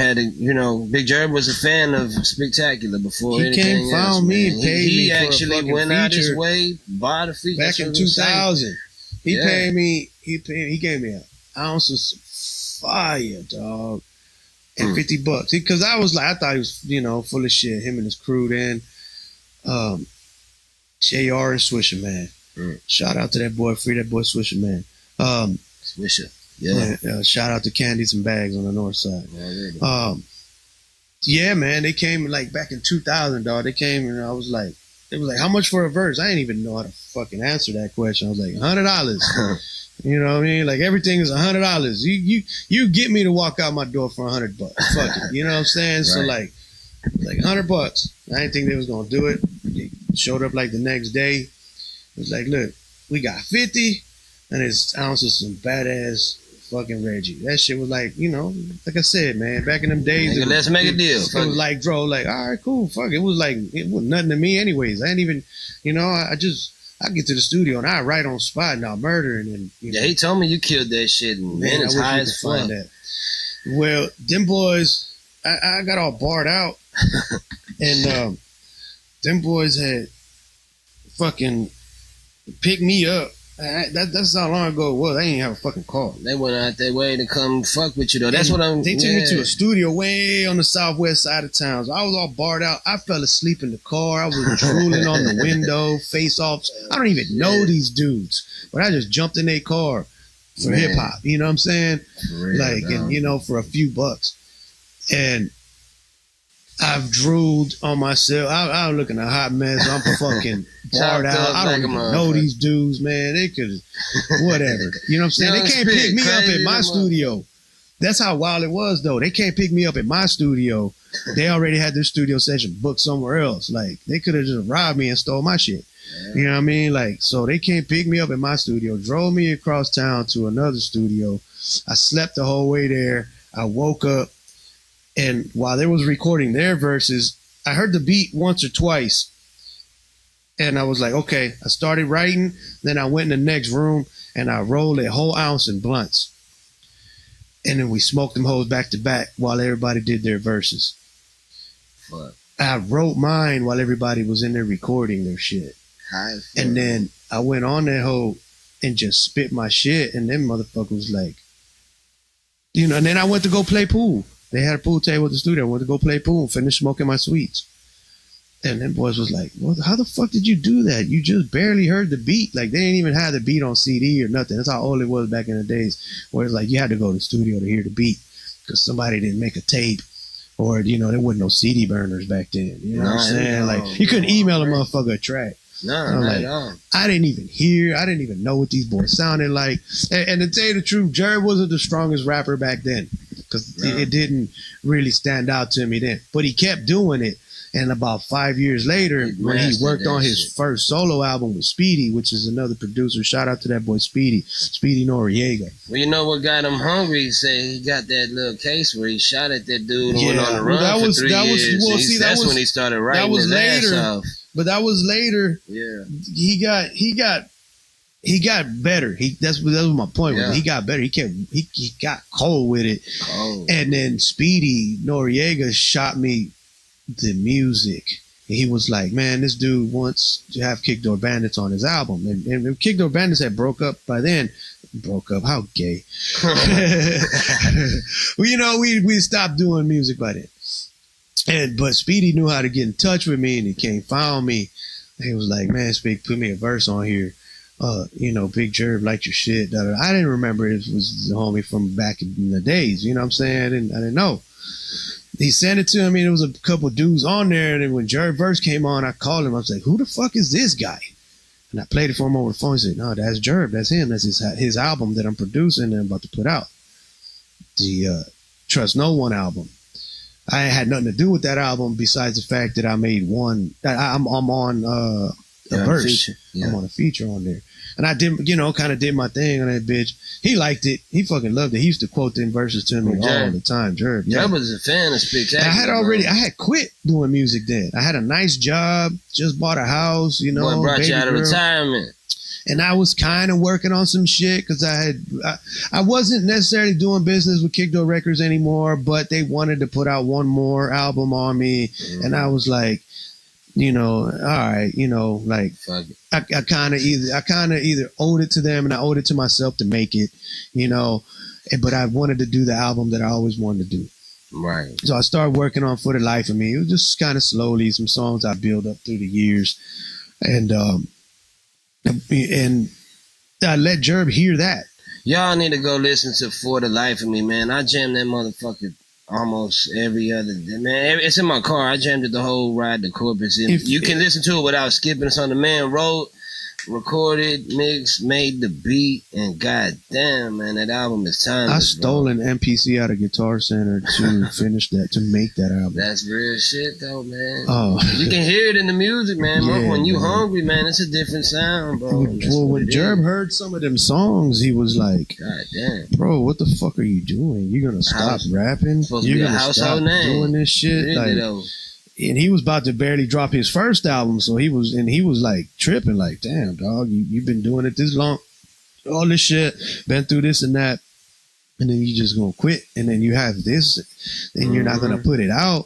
Big Gerb was a fan of Spiktakula before anything else. Found me and paid me He for a actually fucking went out his feature way, bought a feature. back in 2000. He paid me. He gave me an ounce of fire, dog, and $50 because I thought he was full of shit. Him and his crew then, JR and Swisher Man. Shout out to that boy, free that boy Swisher Man. Swisher, yeah. Shout out to Candies and Bags on the north side. Yeah, man, they came like back in 2000, dog. They came and it was like, how much for a verse? I didn't even know how to fucking answer that question. I was like, $100. You know what I mean? Like everything is $100. You get me to walk out my door for $100. Fuck it. You know what I'm saying? Right. So like $100. I didn't think they was gonna do it. They showed up like the next day. It was like, look, we got 50 and it's ounces of some badass fucking Reggie. That shit was like, like I said, man, back in them days. Let's make a deal. It was like, bro, like, all right, cool, fuck. It was like, it was nothing to me anyways. I didn't even, I get to the studio and I write on spot and I'll murder and then. Yeah, he told me you killed that shit and man, it's high as fuck. That. Well, them boys, I got all barred out and them boys had fucking picked me up. That's how long ago it was. I didn't have a fucking car. They went out their way to come fuck with you though. That's what I'm. They took me to a studio way on the southwest side of town. So I was all barred out. I fell asleep in the car. I was drooling on the window, face offs. I don't even know these dudes, but I just jumped in their car for hip hop. You know what I'm saying? Real, and for a few bucks. And I've drooled on myself. I'm looking a hot mess. I'm fucking barred out. I don't even know these dudes, man. They could, whatever. You know what I'm saying? They can't pick me up at my studio. That's how wild it was, though. They can't pick me up at my studio. They already had their studio session booked somewhere else. Like, they could have just robbed me and stole my shit. Yeah. You know what I mean? Like, so they can't pick me up at my studio, drove me across town to another studio. I slept the whole way there. I woke up. And while they was recording their verses, I heard the beat once or twice. And I was like, okay. I started writing. Then I went in the next room and I rolled a whole ounce in blunts. And then we smoked them hoes back to back while everybody did their verses. Fuck. I wrote mine while everybody was in there recording their shit. And then I went on that hoe and just spit my shit. And them motherfuckers was like, and then I went to go play pool. They had a pool table at the studio. I went to go play pool, finish smoking my sweets. And them boys was like, well, how the fuck did you do that? You just barely heard the beat. Like, they didn't even have the beat on CD or nothing. That's how old it was back in the days, where it's like you had to go to the studio to hear the beat because somebody didn't make a tape or, there wasn't no CD burners back then. You know what I'm saying? Like, you couldn't email a motherfucker a track. No, not at all. I didn't even know what these boys sounded like. And to tell you the truth, Gerb wasn't the strongest rapper back then because it didn't really stand out to me then. But he kept doing it. And about 5 years later, when he worked on his first solo album with Speedy, which is another producer, shout out to that boy Speedy Noriega. Well, you know what got him hungry? He said he got that little case where he shot at that dude and went on the run for 3 years. That's when he started writing his ass off. But that was later. Yeah, he got better. That was my point. Yeah. He got better. He got cold with it. And then Speedy Noriega shot me the music. And he was like, man, this dude wants to have Kickdoor Bandits on his album. And Kickdoor Bandits had broke up by then. Broke up? How gay. Well, we stopped doing music by then. But Speedy knew how to get in touch with me and he came found me. He was like, man, Speak, put me a verse on here. Big Gerb liked your shit. I didn't remember it was the homie from back in the days. You know what I'm saying? I didn't know. He sent it to me. There was a couple dudes on there. And then when Gerb verse came on, I called him. I was like, who the fuck is this guy? And I played it for him over the phone. He said, no, that's Gerb. That's him. That's his album that I'm producing and I'm about to put out. The Trust No One album. I had nothing to do with that album besides the fact that I made one. I'm on a verse. Feature. Yeah. I'm on a feature on there. And I did, kind of did my thing on that bitch. He liked it. He fucking loved it. He used to quote them verses to me all the time. Gerb. Yeah. Gerb was a fan of Spiktakula. I had quit doing music then. I had a nice job, just bought a house, Boy brought you out of retirement. And I was kind of working on some shit because I wasn't necessarily doing business with Kickdoor Records anymore, but they wanted to put out one more album on me. Mm-hmm. And I was like, all right, like I kind of either owed it to them and I owed it to myself to make it, but I wanted to do the album that I always wanted to do. Right. So I started working on For the Life of Me. It was just kind of slowly, some songs I built up through the years. And I let Gerb hear that. Y'all need to go listen to For the Life of Me, man. I jammed that motherfucker almost every other day, man. It's in my car. I jammed it the whole ride to Corpus. You can listen to it without skipping. It's on the man wrote, recorded, mixed, made the beat, and goddamn, man, that album is timeless. I stole an MPC out of Guitar Center to finish that, to make that album. That's real shit, though, man. Oh, you can hear it in the music, man. Yeah, when you man. hungry, man, it's a different sound, bro. Well, when Gerb heard some of them songs, he was like, God damn, bro, what the fuck are you doing? You're gonna stop rapping? You're gonna stop doing this shit? Really, like, though. And he was about to barely drop his first album, so he was like tripping, like, damn, dog, you've been doing it this long, all this shit, been through this and that, and then you just gonna quit, and then you have this, and you're not gonna put it out.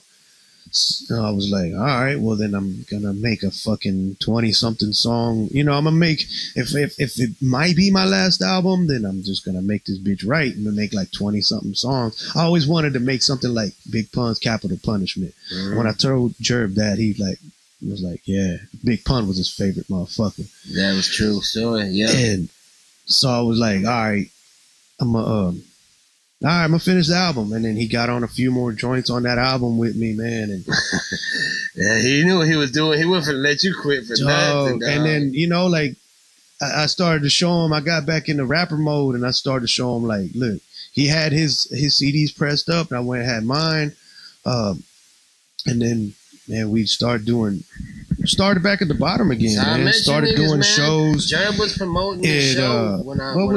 So I was like, all right, well then I'm gonna make a fucking 20-something song. I'm gonna make, if it might be my last album, then I'm just gonna make this bitch right. I'm gonna make like 20-something songs. I always wanted to make something like Big Pun's Capital Punishment. When I told Gerb that, he was like, yeah, Big Pun was his favorite motherfucker. That was true story, yeah. And so I was like, all right, I'm gonna finish the album. And then he got on a few more joints on that album with me, man. And yeah, he knew what he was doing. He wasn't finna let you quit for nothing, dog. And then, I started to show him, I got back into rapper mode and I started to show him, like, look, he had his CDs pressed up and I went and had mine. And then, man, we started back at the bottom again, man. Started doing shows. Gerb was promoting the show. What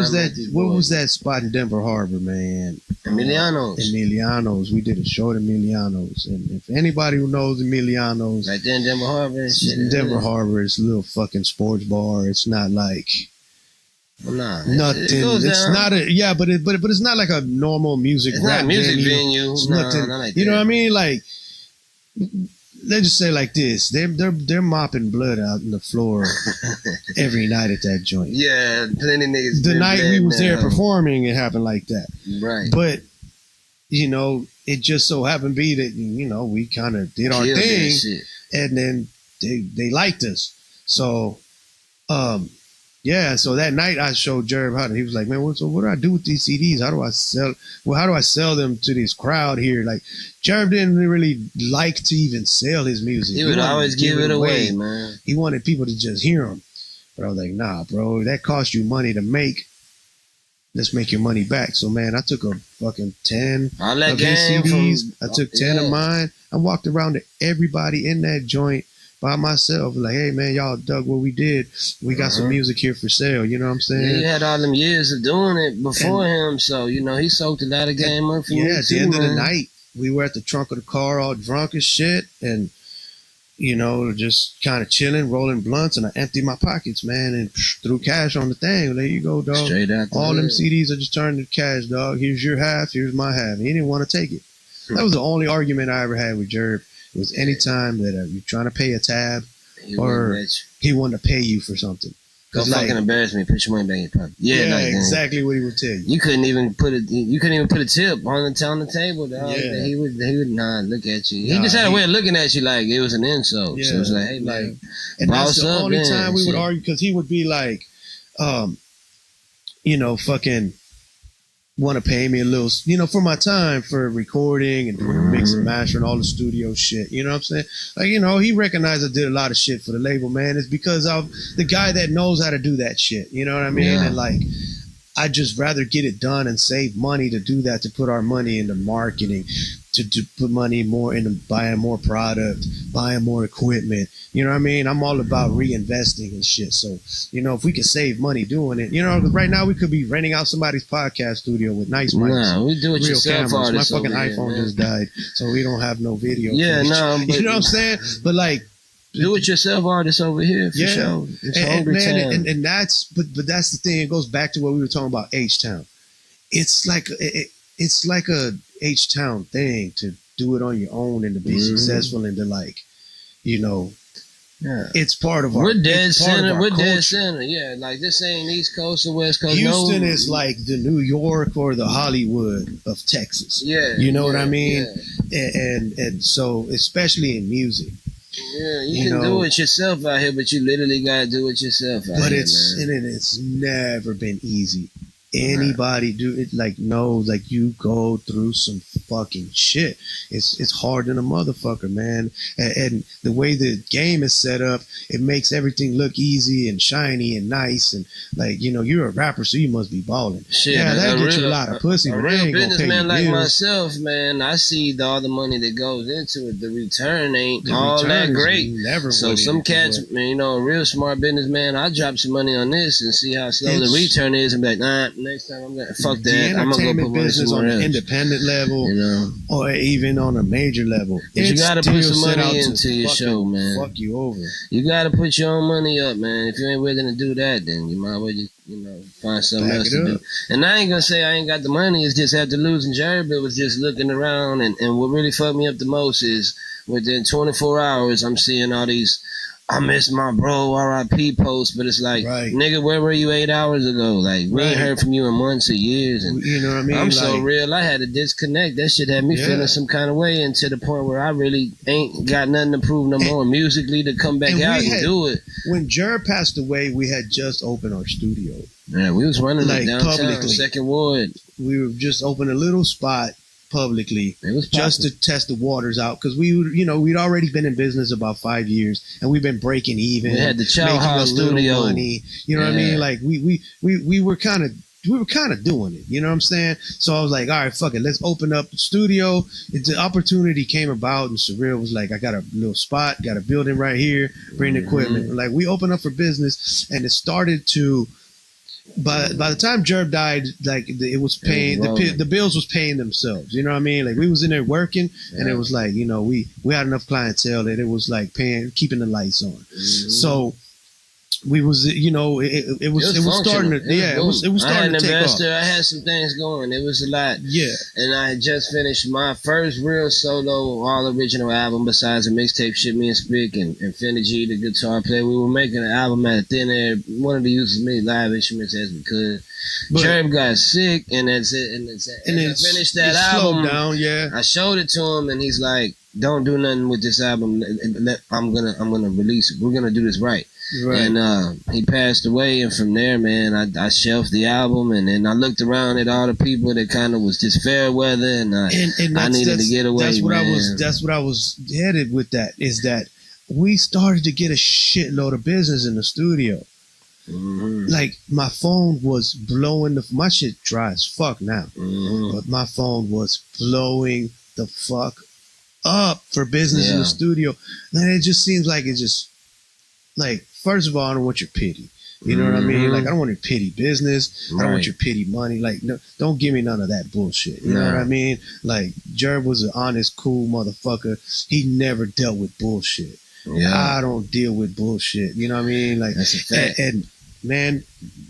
was that spot in Denver Harbor, man? Emiliano's. We did a show at Emiliano's. And if anybody who knows Emiliano's, right there in Denver Harbor and shit. In Denver Harbor, it's a little fucking sports bar. It's not like nothing. It's not but it's not like a normal music. It's not a music venue. It's nothing. Not like you know what I mean? Like, let's just say like this: they're mopping blood out on the floor every night at that joint. Yeah, plenty niggas. The night we was there performing, it happened like that. Right. But it just so happened to be that we kind of did our thing, and then they liked us. So, so that night I showed Gerb how he was like, man, what do I do with these CDs? How do I sell them to this crowd here? Like, Gerb didn't really like to even sell his music. He would always give it away, man. He wanted people to just hear him. But I was like, nah, bro, that cost you money to make. Let's make your money back. So, man, I took a fucking 10 of his CDs. I took 10 of mine. I walked around to everybody in that joint by myself, like, hey man, y'all dug what we did. We got some music here for sale. You know what I'm saying? Yeah, he had all them years of doing it before him, so he soaked a lot of game up for me. Yeah, at the end of the night, we were at the trunk of the car, all drunk as shit, and just kind of chilling, rolling blunts, and I emptied my pockets, man, and threw cash on the thing. There you go, dog. Straight out. All them CDs I just turned to cash, dog. Here's your half. Here's my half. He didn't want to take it. That was the only argument I ever had with Gerb. It was any time that you're trying to pay a tab or he wanted to pay you for something. Go fucking embarrass me. Put your money back in your pocket. Yeah, exactly what he would tell you. You couldn't even put a tip on the table, dog. Yeah. He would look at you. He just had a way of looking at you like it was an insult. Yeah, so it was like, hey, man. And that's the only time we would argue, because he would be like, fucking want to pay me a little, for my time for recording and doing the mix and master and all the studio shit. You know what I'm saying? Like, he recognized I did a lot of shit for the label, man. It's because of the guy that knows how to do that shit. You know what I mean? Yeah. And like, I'd just rather get it done and save money to do that, to put our money into marketing, to put money more into buying more product, buying more equipment. You know what I mean? I'm all about reinvesting and shit. So, you know, if we could save money doing it, you know, right now we could be renting out somebody's podcast studio with nice mics. Nah, we do it real yourself. cameras. My fucking iPhone just died, so we don't have no video. Yeah, footage. no, you know what I'm saying? But like, do it yourself artists over here for sure. It's hungry town. And that's but that's the thing. It goes back to what we were talking about H-Town. It's like a H-Town thing to do it on your own and to be successful and to like, you know, it's part of our. We're dead center. We're culture. dead center. Yeah, like this ain't East Coast or West Coast. Houston is like the New York or the Hollywood of Texas. Yeah, you know what I mean. Yeah. And so especially in music. Yeah, you can do it yourself out here, but you literally gotta do it yourself out here. But it's never been easy. Anybody do it like you go through some fucking shit. It's hard than a motherfucker, man. And the way the game is set up, it makes everything look easy and shiny and nice and like, you know, you're a rapper, so you must be balling. Shit, yeah, that gets you a lot of pussy. A real businessman like myself, man, I see all the money that goes into it. The return ain't all that great. So some cats, man, you know, a real smart businessman, I drop some money on this and see how slow the return is and be like, nah, next time I'm gonna fuck that. I'm gonna go put money somewhere else. On an independent level, you know, or even on a major level. You gotta put some money into your show, man. Fuck you over. You gotta put your own money up, man. If you ain't willing to do that, then you might as well just, you know, find something else to do. And I ain't gonna say I ain't got the money. It's just after losing Gerb, it was just looking around, and what really fucked me up the most is within 24 hours, I'm seeing all these I miss my bro, RIP posts, but it's like, nigga, where were you 8 hours ago? Like, we ain't heard from you in months or years. And you know what I mean? I'm so real, I had to disconnect. That shit had me feeling some kind of way, and to the point where I really ain't got nothing to prove no more musically to come back out and do it. When Gerb passed away, we had just opened our studio. Yeah, we was running like downtown, publicly. Second Ward. We were just opened a little spot publicly just to test the waters out, because we'd already been in business about 5 years, and we've been breaking even. We had the Chow House studio money, you know what I mean? Like we were kind of doing it, you know what I'm saying? So I was like, all right, fuck it, let's open up the studio. The opportunity came about, and Surreal was like, I got a little spot, got a building right here, bring the equipment. Like, we opened up for business, and it started to. But by the time Gerb died, like, it was paying, the bills was paying themselves. You know what I mean? Like, we was in there working, and it was like, you know, we had enough clientele that it was like keeping the lights on. So we was, you know, it was starting to, it was starting to take off. I had an investor, I had some things going. It was a lot. Yeah. And I had just finished my first real solo, all original album besides a mixtape shit, me and Spik and Finna G, the guitar player. We were making an album at thin air, wanted to use as many live instruments as we could. Gerb got sick, and that's it. And I finished that album. Slowed down, yeah. I showed it to him, and he's like, "Don't do nothing with this album. I'm gonna release it. We're gonna do this right." Right. And he passed away, and from there, man, I shelved the album, and then I looked around at all the people that kind of was just fair weather, and I needed to get away. That's what I was headed with. That is that we started to get a shitload of business in the studio. Mm-hmm. Like, my phone was blowing my shit dry as fuck now, but my phone was blowing the fuck up for business in the studio. And it just seems like like, first of all, I don't want your pity. You know what I mean? Like, I don't want your pity business. I don't want your pity money. Like, no, don't give me none of that bullshit. You know what I mean? Like, Gerb was an honest, cool motherfucker. He never dealt with bullshit. Yeah. I don't deal with bullshit. You know what I mean? Like, that's a fact. And man,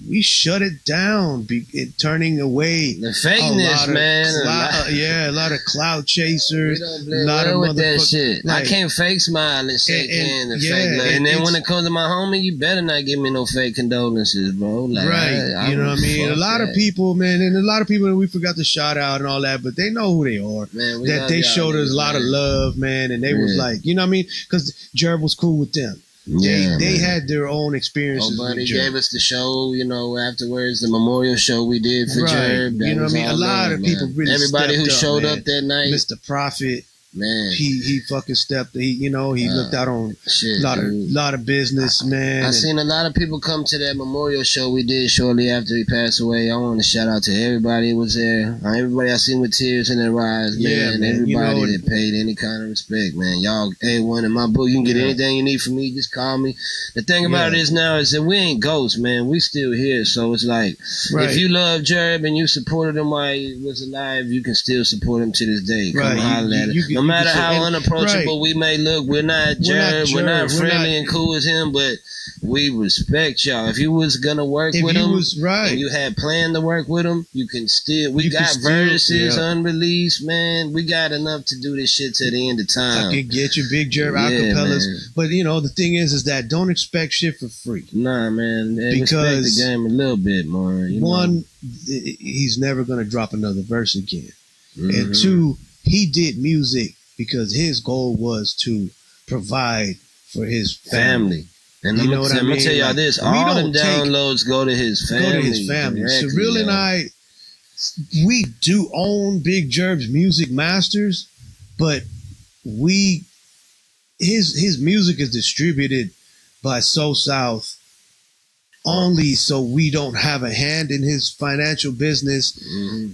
we shut it down, turning away the fakeness, man. A lot of cloud chasers. A lot of with that shit. Like, I can't fake smile and shake hands and fake love. And then when it comes to my homie, you better not give me no fake condolences, bro. Like, right. You know what I mean? A lot of people, man, and a lot of people that we forgot to shout out and all that, but they know who they are. Man, that they showed us a lot of love, man, and they was like, you know what I mean? Because Gerb was cool with them. Yeah, they had their own experiences. Oh, buddy gave us the show, you know, afterwards, the memorial show we did for Gerb. You know what I mean? A lot of people really everybody who showed up that night. Mr. Prophet, Man, he fucking stepped. He looked out on a lot of business, man. I seen a lot of people come to that memorial show we did shortly after he passed away. I want to shout out to everybody who was there. Everybody I seen with tears in their eyes, man. Everybody that paid any kind of respect, man. Y'all A1 in my book. You can get anything you need from me. Just call me. The thing about it is now is that we ain't ghosts, man. We still here. So it's like, if you love Gerb and you supported him while he was alive, you can still support him to this day. Come holler at it. No matter how unapproachable we may look, we're not Gerb. We're not friendly and cool as him, but we respect y'all. If you was gonna work with him, and you had planned to work with him, you can still. We got verses unreleased, man. We got enough to do this shit to the end of time. I could get you Big Gerb acapellas, but the thing is that don't expect shit for free. Nah, man. Because respect the game a little bit more. One, he's never gonna drop another verse again, and two, he did music because his goal was to provide for his family. And I'm gonna tell y'all this: all them downloads go to his family. Surreal and I, we do own Big Gerb's music masters, but his music is distributed by Soul South only, so we don't have a hand in his financial business.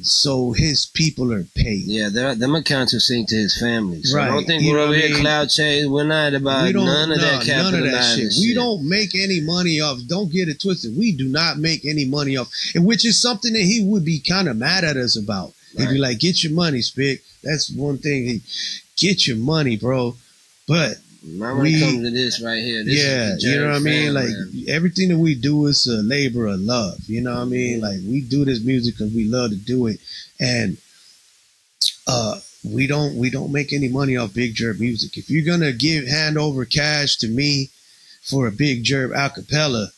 So his people are paid. Yeah, them accounts are synced to his family. So I don't think we're over here cloud chase. We're not about none of that capitalized shit. We don't make any money off. Don't get it twisted. We do not make any money off, and which is something that he would be kind of mad at us about. He'd be like, "Get your money, Spik." That's one thing. Get your money, bro. But not when it comes to this right here. This you know what I mean? Like, everything that we do is a labor of love. You know what I mean? Like, we do this music because we love to do it. And we don't make any money off Big Gerb music. If you're gonna hand over cash to me for a Big Gerb acapella,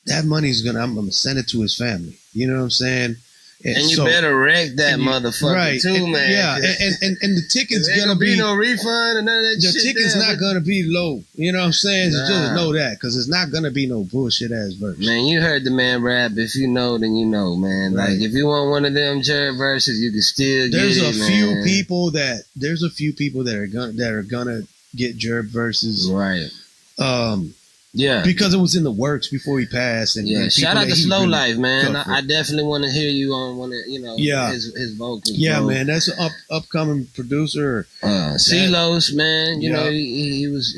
that money's I'm gonna send it to his family. You know what I'm saying? And you better wreck that motherfucker too, man. Yeah, and the ticket's gonna be no refund and none of that shit. The ticket's not gonna be low. You know what I'm saying? Just know that, because it's not gonna be no bullshit ass verse. Man, you heard the man rap. If you know, then you know, man. Like, if you want one of them Gerb verses, you can still get it. There's a few people that are gonna get Gerb verses. Right. Yeah, because it was in the works before he passed. And shout out to Slow Life, man. I definitely want to hear you on one of his vocals. Yeah, bro. Man, that's an upcoming producer. Silos, man. You know, he was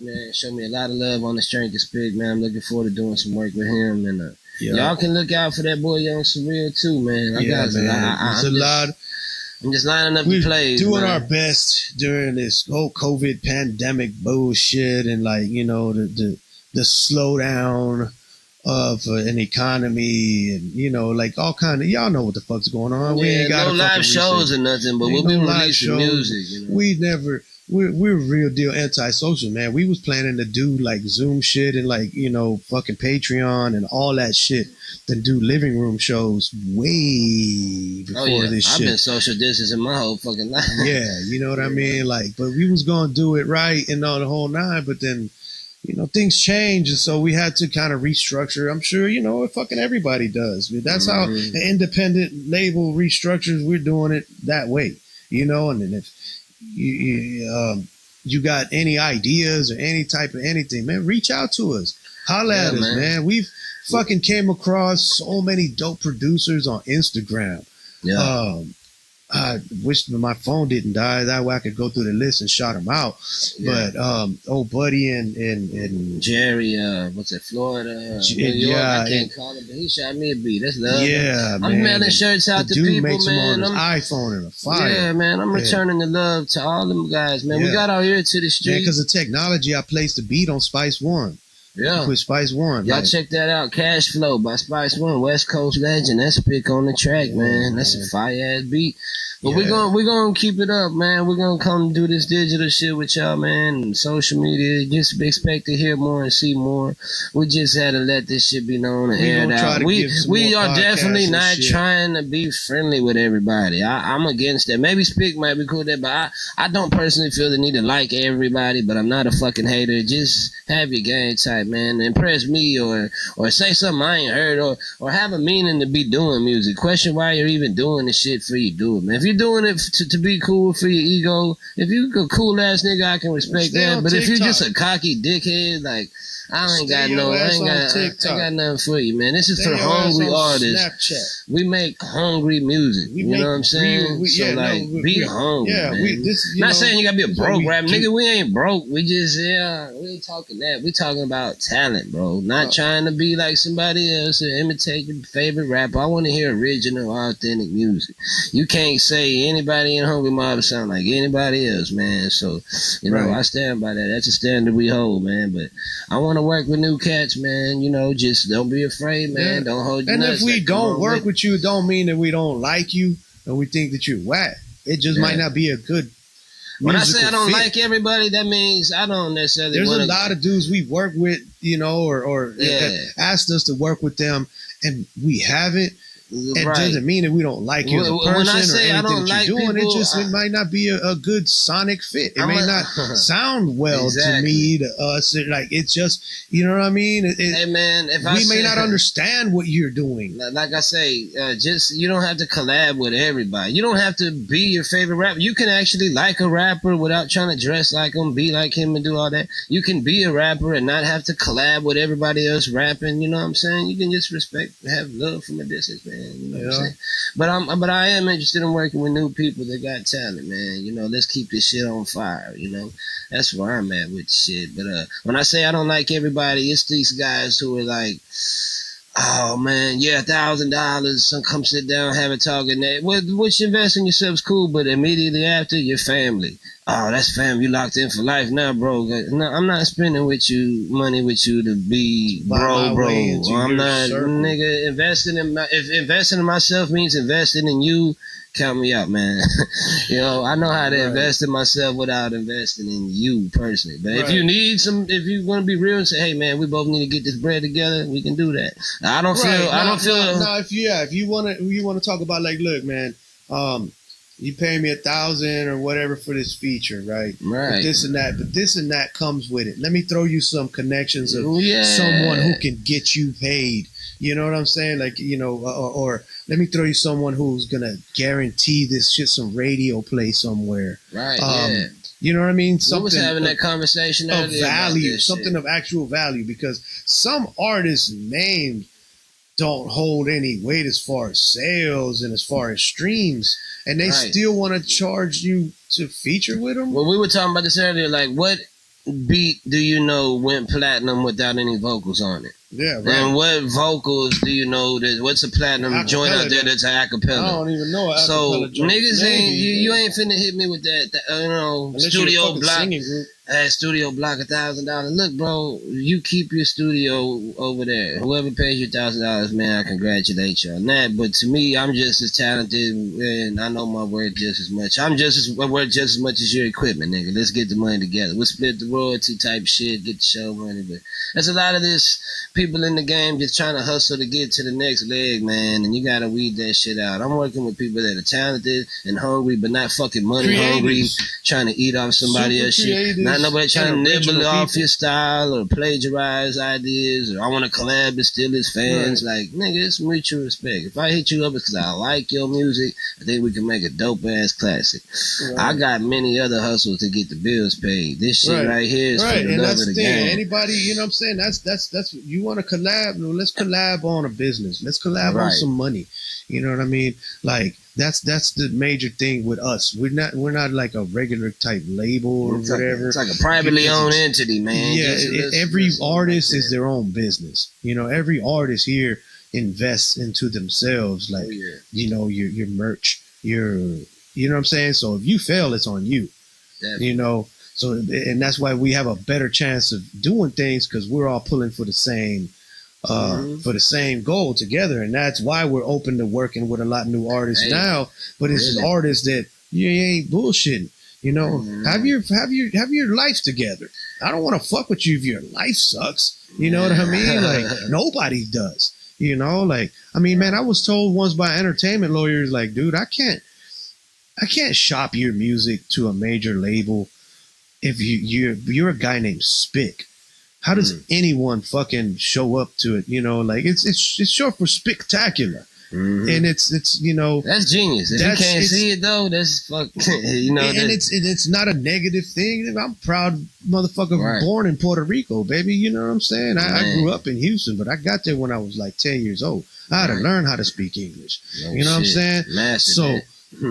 man, showed me a lot of love on the strength of Spik, man. I'm looking forward to doing some work with him, and y'all can look out for that boy Yung Surreal too, man. I'm just lining up the plays. Doing our best during this whole COVID pandemic bullshit, and the slowdown of an economy, and all kind of, y'all know what the fuck's going on. We ain't got no live shows or nothing, but we'll be releasing music. We're real deal antisocial, man. We was planning to do Zoom shit and fucking Patreon and all that shit, then do living room shows way before this shit. I've been social distancing my whole fucking life. Yeah, you know what I mean? But we was gonna do it right and all the whole nine, but then things change, and so we had to kind of restructure. I'm sure fucking everybody does. That's how an independent label restructures. We're doing it that way, and then if you got any ideas or any type of anything, man, reach out to us. Holla at us, man. We've fucking came across so many dope producers on Instagram. Yeah. I wish my phone didn't die. That way I could go through the list and shout them out. Yeah. But old buddy and Jerry, what's that, Florida? New York, I can't call him, but he shot me a beat. That's love. Yeah, man. I'm mailing shirts out to people, makes man. Them on his iPhone and a fire. Yeah, man. I'm returning the love to all them guys, man. We got out here to the street. Because of technology, I placed the beat on Spice One. Yeah. With Spice One. Y'all check that out. Cash Flow by Spice One. West Coast legend. That's Spik on the track, man. That's a fire ass beat. But we're gonna keep it up, man. We're gonna come do this digital shit with y'all, man. And social media. Just expect to hear more and see more. We just had to let this shit be known and air it out. We are definitely not trying to be friendly with everybody. I'm against that. Maybe Spik might be cool with that, but I don't personally feel the need to like everybody, but I'm not a fucking hater. Just have your game tight, man. Impress me or say something I ain't heard or have a meaning to be doing music. Question why you're even doing the shit before you do it, man. If you're you're doing it to be cool for your ego, if you a cool ass nigga, I can respect that. But if you're just a cocky dickhead, like I ain't got nothing for you, man. This is for hungry artists. Snapchat. We make hungry music. You know what I'm saying? Be hungry. Yeah, man. Not saying you gotta be a broke rap nigga. We ain't broke. We just we ain't talking that. We talking about talent, bro. Not trying to be like somebody else or imitate your favorite rapper. I want to hear original, authentic music. You can't say anybody in Hongree Mob sound like anybody else, man. So you know, I stand by that. That's a standard we hold, man. But I want to work with new cats, man. You know, just don't be afraid, man. Yeah. Don't hold your nuts. And if we don't work with you, don't mean that we don't like you and we think that you're whack. It just might not be a good when I say I don't like everybody, that means I don't necessarily There's a lot of dudes we work with, you know, or asked us to work with them, and we haven't. It doesn't mean that we don't like you as a person when I say or anything that you're doing. People, it might not be a good sonic fit. It may not sound well to me, to us. Like it's just, you know what I mean? Hey man, we may not understand what you're doing. Like I say, just you don't have to collab with everybody. You don't have to be your favorite rapper. You can actually like a rapper without trying to dress like him, be like him, and do all that. You can be a rapper and not have to collab with everybody else rapping. You know what I'm saying? You can just respect, have love from a distance, man. You know what I'm saying? But I am interested in working with new people that got talent, man. You know, let's keep this shit on fire, you know. That's where I'm at with shit. But when I say I don't like everybody, it's these guys who are like, oh man, yeah, $1,000, so come sit down, have a talk, and that. What you invest in yourself is cool, but immediately after, your family. Oh, that's family. You locked in for life now, bro. No, I'm not spending money with you to be bro. I'm not, nigga, investing in myself means investing in you. Count me out, man. You know, I know how to invest in myself without investing in you personally. But if you need if you want to be real and say, hey, man, we both need to get this bread together, we can do that. I don't feel. No, if you want to talk about like, look, man, you pay me $1,000 or whatever for this feature, right? Right. But this and that comes with it. Let me throw you some connections of someone who can get you paid. You know what I'm saying? Like, you know, or let me throw you someone who's gonna guarantee this shit some radio play somewhere. Right. You know what I mean? We was having that conversation of value, something of actual value, because some artists' names don't hold any weight as far as sales and as far as streams, and they still want to charge you to feature with them. Well, we were talking about this earlier. Like, what beat do you know went platinum without any vocals on it? Yeah, right. And what vocals do you know what's a platinum joint out there that's an acapella? I don't even know an acapella joint. So niggas you ain't finna hit me with that you know, unless studio block. Studio block $1,000. Look, bro, you keep your studio over there. Whoever pays you $1,000, man, I congratulate you on that. But to me, I'm just as talented, and I know my worth just as much. I'm worth just as much as your equipment, nigga. Let's get the money together. We'll split the royalty type shit, get the show money. But there's a lot of this people in the game just trying to hustle to get to the next leg, man, and you gotta weed that shit out. I'm working with people that are talented and hungry, but not fucking money hungry, trying to eat off somebody else's shit. Not nobody trying to nibble off your style or plagiarize ideas, or I want to collab and steal his fans. Like, nigga, it's mutual respect. If I hit you up, it's because I like your music. I think we can make a dope ass classic. I got many other hustles to get the bills paid. This shit right here is for the love of the game. Anybody, you know what I'm saying? That's what you want to collab. Well, let's collab on a business. Let's collab on some money. You know what I mean? Like, that's the major thing with us. We're not like a regular type label or whatever. It's like a privately owned entity, man. Yeah, every artist is their own business. You know, every artist here invests into themselves. Like, you know, your merch, you know what I'm saying? So if you fail, it's on you. Definitely. You know, so and that's why we have a better chance of doing things, because we're all pulling for the same. For the same goal together, and that's why we're open to working with a lot of new artists now. But it's artists that you ain't bullshitting. You know, have your life together. I don't want to fuck with you if your life sucks. You know what I mean? Like, nobody does. You know, like, I mean, man, I was told once by entertainment lawyers, like, dude, I can't shop your music to a major label if you're a guy named Spick. How does anyone fucking show up to it? You know, like it's short for Spiktakula. And it's you know, that's genius. If you can't see it though, that's fuck. You know, and it's not a negative thing. I'm proud motherfucker born in Puerto Rico, baby. You know what I'm saying? I grew up in Houston, but I got there when I was like 10 years old. I had to learn how to speak English. You know what I'm saying? So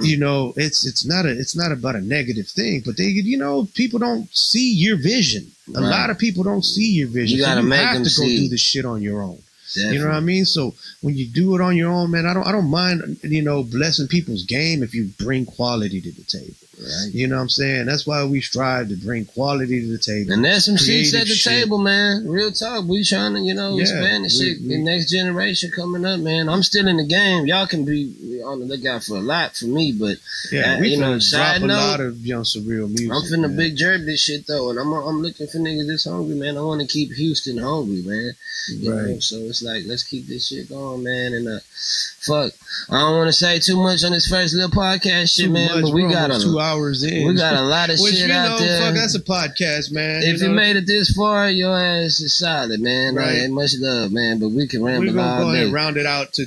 you know, it's not about a negative thing, but you know, people don't see your vision. A lot of people don't see your vision. You gotta make them have to go see. do the shit on your own. Definitely. You know what I mean? So when you do it on your own, man, I don't mind, you know, blessing people's game if you bring quality to the table. Right. You know what I'm saying? That's why we strive to bring quality to the table. And there's some seats at the table, man. Real talk. We trying to, you know, expand the shit. The next generation coming up, man. I'm still in the game. Y'all can be on the lookout for a lot for me, but we you know, drop a lot of Yung Surreal music. I'm finna Big Gerb this shit though, and I'm looking for niggas that's hungry, man. I want to keep Houston hungry, man. You know? So it's like, let's keep this shit going, man. And fuck, I don't want to say too much on this first little podcast shit, man. But we got 2 hours in. We got a lot of shit out there. Fuck, that's a podcast, man. If you made it this far, your ass is solid, man. Right. Much love, man. But we can ramble all day. We're gonna go ahead and round it out to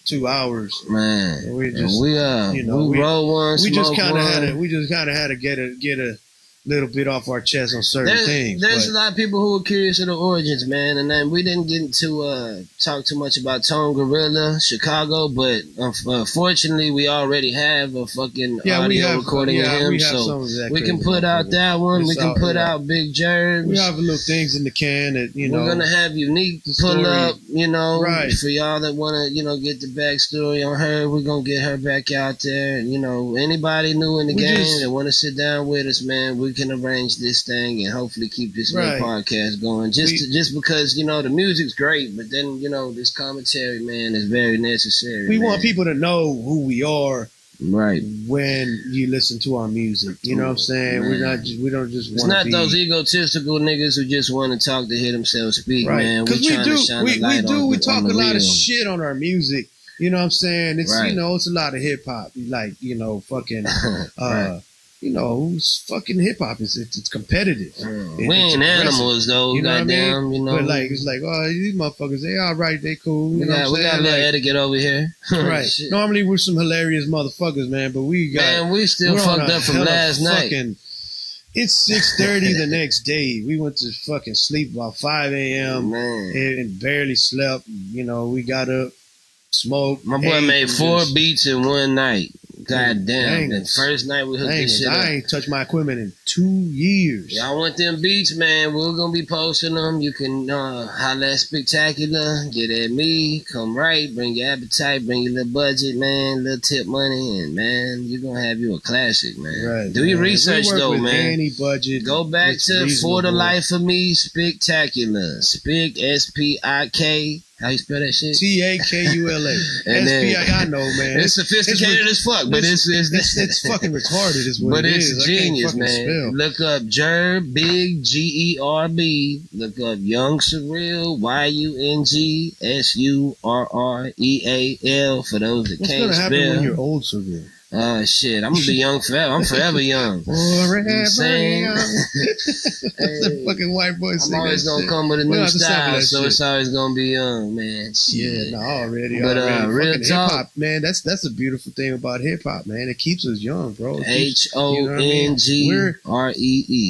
2 hours, man. We just, we roll one. We just kind of had to get a little bit off our chest on certain things. There's a lot of people who are curious of the origins, man, and then we didn't get to talk too much about Tone Gorilla, Chicago, but fortunately we already have a fucking audio recording of him, so we can put out that one. We can put out Big Gerb. We have little things in the can that, you know. We're gonna have Unique pull up, you know, for y'all that wanna, you know, get the backstory on her. We're gonna get her back out there, and you know, anybody new in the game that wanna sit down with us, man, we can arrange this thing and hopefully keep this little podcast going. Just because, you know, the music's great, but then, you know, this commentary, man, is very necessary. We want people to know who we are, right? When you listen to our music, you know what I'm saying? Man. We don't just. It's not those egotistical niggas who just want to talk to hear themselves speak, man. Because we talk a lot of shit on our music. You know what I'm saying? It's you know, it's a lot of hip hop, like, you know, fucking. You know, fucking hip hop it's competitive. We ain't animals though, you know goddamn. You know, but like it's like, oh, these motherfuckers, they all right, they cool. We got a little etiquette over here, right? Normally we're some hilarious motherfuckers, man, but we still fucked up from last night. It's 6:30 the next day. We went to fucking sleep about 5 a.m. and barely slept. You know, we got up, smoked. My boy made 4 beats in one night. God damn. The first night we hooked this shit up. I ain't touched my equipment in 2 years. Y'all want them beats, man. We're going to be posting them. You can holla at Spiktakula, get at me, come right, bring your appetite, bring your little budget, man, little tip money, and, man, you're going to have you a classic, man. Right, do your research, though, man. Any budget. Go back to For the Life of Me, Spiktakula. Spik, S-P-I-K. How you spell that shit? Takula. S-P-I, I know, man. It's sophisticated as fuck, but it's fucking retarded is what it is. But it's genius, man. Spell. Look up Gerb, Big Gerb. Look up Yung Surreal, YUNG SURREAL for those that can't spell. What's gonna happen when you're old, Surreal? Shit, I'm gonna be young forever. I'm forever young. Forever young. The fucking white boy sing. I'm always gonna come with a new style, so it's always gonna be young, man. Shit. Yeah, already. But real talk, hip-hop, man. That's a beautiful thing about hip hop, man. It keeps us young, bro. HONGREE,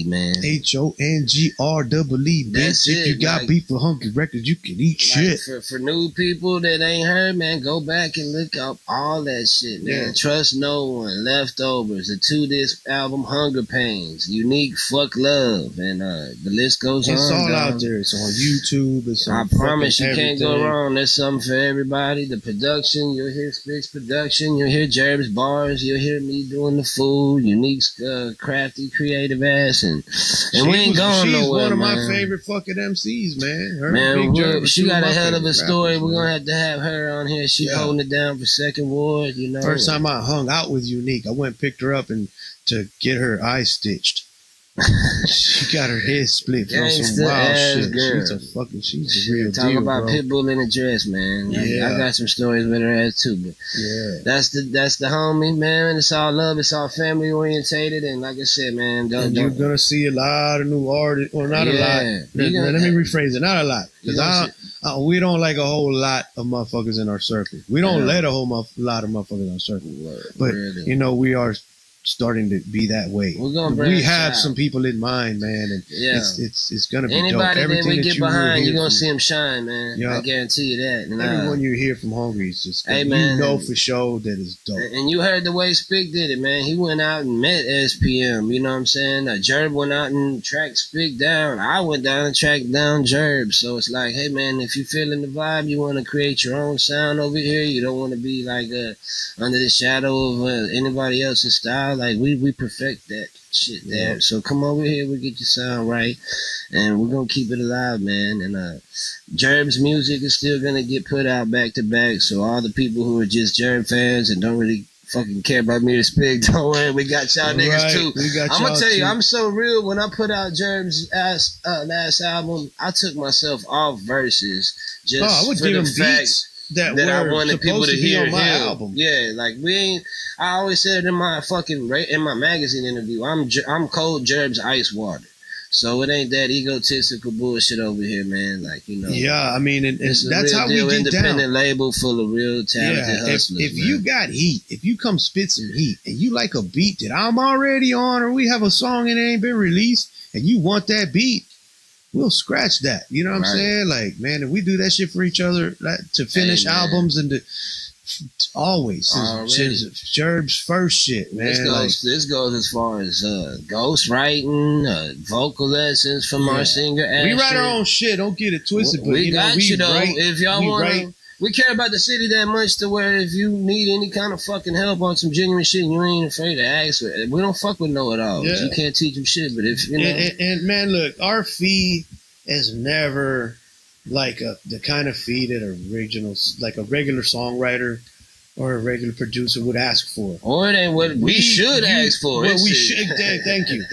man. HONGREE. That's it. If you got beef with Hongree Records, you can eat shit. For new people that ain't heard, man, go back and look up all that shit, man. Yeah. Trust No One, Leftovers, the 2-disc album Hunger Pains, Unique, Fuck Love, and the list goes on. It's all out there. It's on YouTube. It's on I promise you can't go wrong. There's something for everybody. The production, you'll hear Spik's production, you'll hear Gerb's bars, you'll hear me doing the food, Unique's crafty, creative ass, and we ain't going nowhere, She's one of my favorite fucking MCs, man. Her man, Big Gerb, she got a hell of a story. We're gonna have to have her on here. She's holding it down for Second Ward, you know. First time I hung out with Unique, I went and picked her up and to get her eye stitched. She got her head split from some wild shit. Girl. She's a real Talk deal, about bro. Pitbull in a dress, man. Yeah. I got some stories with her ass too, but that's the homie, man. It's all love, it's all family orientated, and like I said, man, you're gonna see a lot of new artists, or not a lot. Let me rephrase it, not a lot, because We don't like a whole lot of motherfuckers in our circle. We don't let a whole lot of motherfuckers in our circle. But really, you know, we are starting to be that way. We have some people in mind, man, and it's gonna be anybody dope. that we get behind, you're gonna see them shine, man. I guarantee you that. And everyone you hear from Hongree is just, hey, man, you know for sure that it's dope. And you heard the way Spik did it, man. He went out and met SPM. You know what I'm saying? Gerb went out and tracked Spik down. I went down and tracked down Gerb. So it's like, hey, man, if you feeling the vibe, you want to create your own sound over here. You don't want to be like under the shadow of anybody else's style. Like we perfect that shit there. So come over here, we get your sound right, and we're gonna keep it alive, man. And Gerb's music is still gonna get put out back to back. So all the people who are just Gerb fans and don't really fucking care about me to Spik, don't worry, we got y'all niggas too. I'm gonna tell you, I'm so real. When I put out Gerb's last album, I took myself off verses just I would for give the him fact beats that I wanted people to hear on my him. album. Yeah, like we ain't. I always said in my magazine interview, I'm cold Gerb's ice water. So it ain't that egotistical bullshit over here, man. Like, you know. Yeah, I mean, and that's how we get independent down. Label full of real talented hustlers. If you got heat, if you come spit some heat, and you like a beat that I'm already on, or we have a song and it ain't been released, and you want that beat, we'll scratch that. You know what I'm saying? Like, man, if we do that shit for each other to finish albums and to always Gerb's first shit, man. This goes as far as ghost writing, vocal lessons from our singer. We write our own shit. Don't get it twisted. But we got you though. If y'all want, we care about the city that much to where if you need any kind of fucking help on some genuine shit, and you ain't afraid to ask. We don't fuck with know-it-alls. Yeah. You can't teach them shit. But if you know, and man, look, our fee is never like the kind of fee that like a regular songwriter or a regular producer would ask for. Or it ain't what we should ask for. Well, we should. Thank you.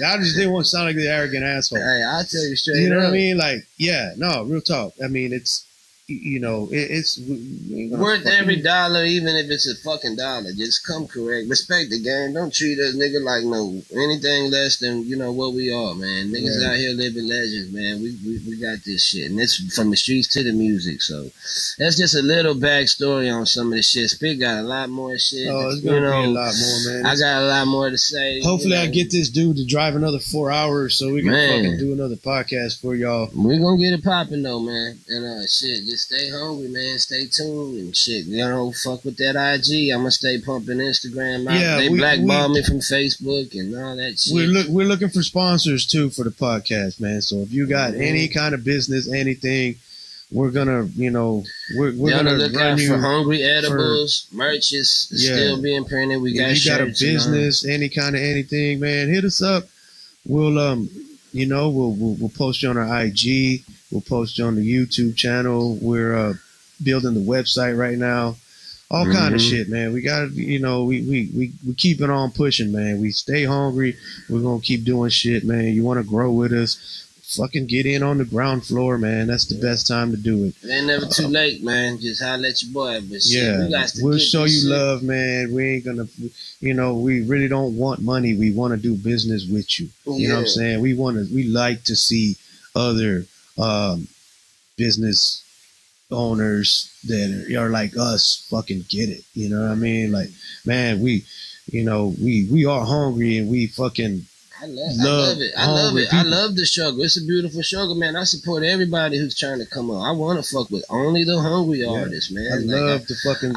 I just didn't want to sound like the arrogant asshole. Hey, I'll tell you straight. You know what I mean? Like, real talk. I mean, it's, you know, it's worth every dollar, even if it's a fucking dollar. Just come correct. Respect the game. Don't treat us nigga like anything less than, you know, what we are, man. Niggas out here living legends, man. We got this shit. And it's from the streets to the music. So that's just a little backstory on some of the shit. Spik got a lot more shit. Oh, it's gonna be a lot more, man. I got a lot more to say. Hopefully I get this dude to drive another 4 hours so we can fucking do another podcast for y'all. We're gonna get it popping though, man. And shit, just stay hungry, man. Stay tuned and shit. You know, fuck with that IG. I'm gonna stay pumping Instagram out. Yeah, they blackball me from Facebook and all that shit. We're looking for sponsors too for the podcast, man. So if you got any kind of business, anything, we're gonna, you know, we're gonna look out for Hongree edibles. Merch is still being printed. We got. If you got a business, any kind of anything, man, hit us up. We'll you know, we'll post you on our IG. We'll post you on the YouTube channel. We're building the website right now. All kind of shit, man. We got, you know, we keep it on pushing, man. We stay hungry. We're gonna keep doing shit, man. You want to grow with us? Fucking get in on the ground floor, man. That's the best time to do it. It ain't never too late, man. Just holler at your boy. But shit, we'll show you love, man. We ain't gonna, you know, we really don't want money. We want to do business with you. You know what I'm saying? We like to see other business owners that are like us fucking get it. You know what I mean? Like, man, we are hungry and we fucking I love it. I love the struggle. It's a beautiful struggle, man. I support everybody who's trying to come up. I want to fuck with only the hungry artists, man. I love the fucking.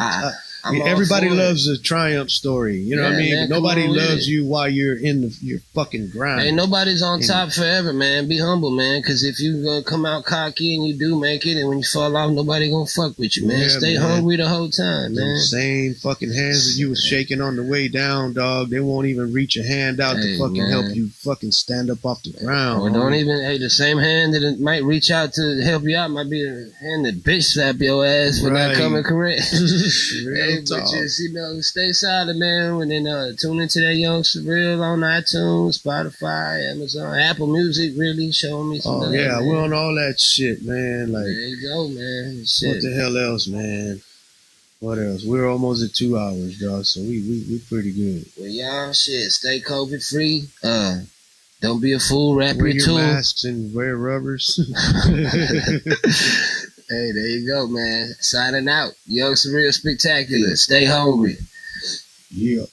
Everybody loves a triumph story. You know what I mean? But nobody loves you while you're in your fucking grind. Ain't nobody's on top forever, man. Be humble, man. Because if you gonna come out cocky and you do make it, and when you fall off, nobody gonna fuck with you, man. Stay hungry the whole time, man. The same fucking hands that you was shaking on the way down, dog. They won't even reach a hand out to fucking help you fucking stand up off the ground. Or don't even, the same hand that might reach out to help you out might be the hand that bitch slap your ass for not coming correct. But just, you know, stay solid, man. And then tune into that Yung Surreal on iTunes, Spotify, Amazon, Apple Music. Really showing me some love, man. We're on all that shit, man. Like, there you go, man. Shit. What the hell else, man? What else? We're almost at 2 hours, dog. So we pretty good. Well, y'all, shit. Stay COVID free. Don't be a fool. Wrap your tool. Wear your masks and wear rubbers. Hey, there you go, man. Signing out. Yung Surreal Spiktakula. Stay hungry. Yeah.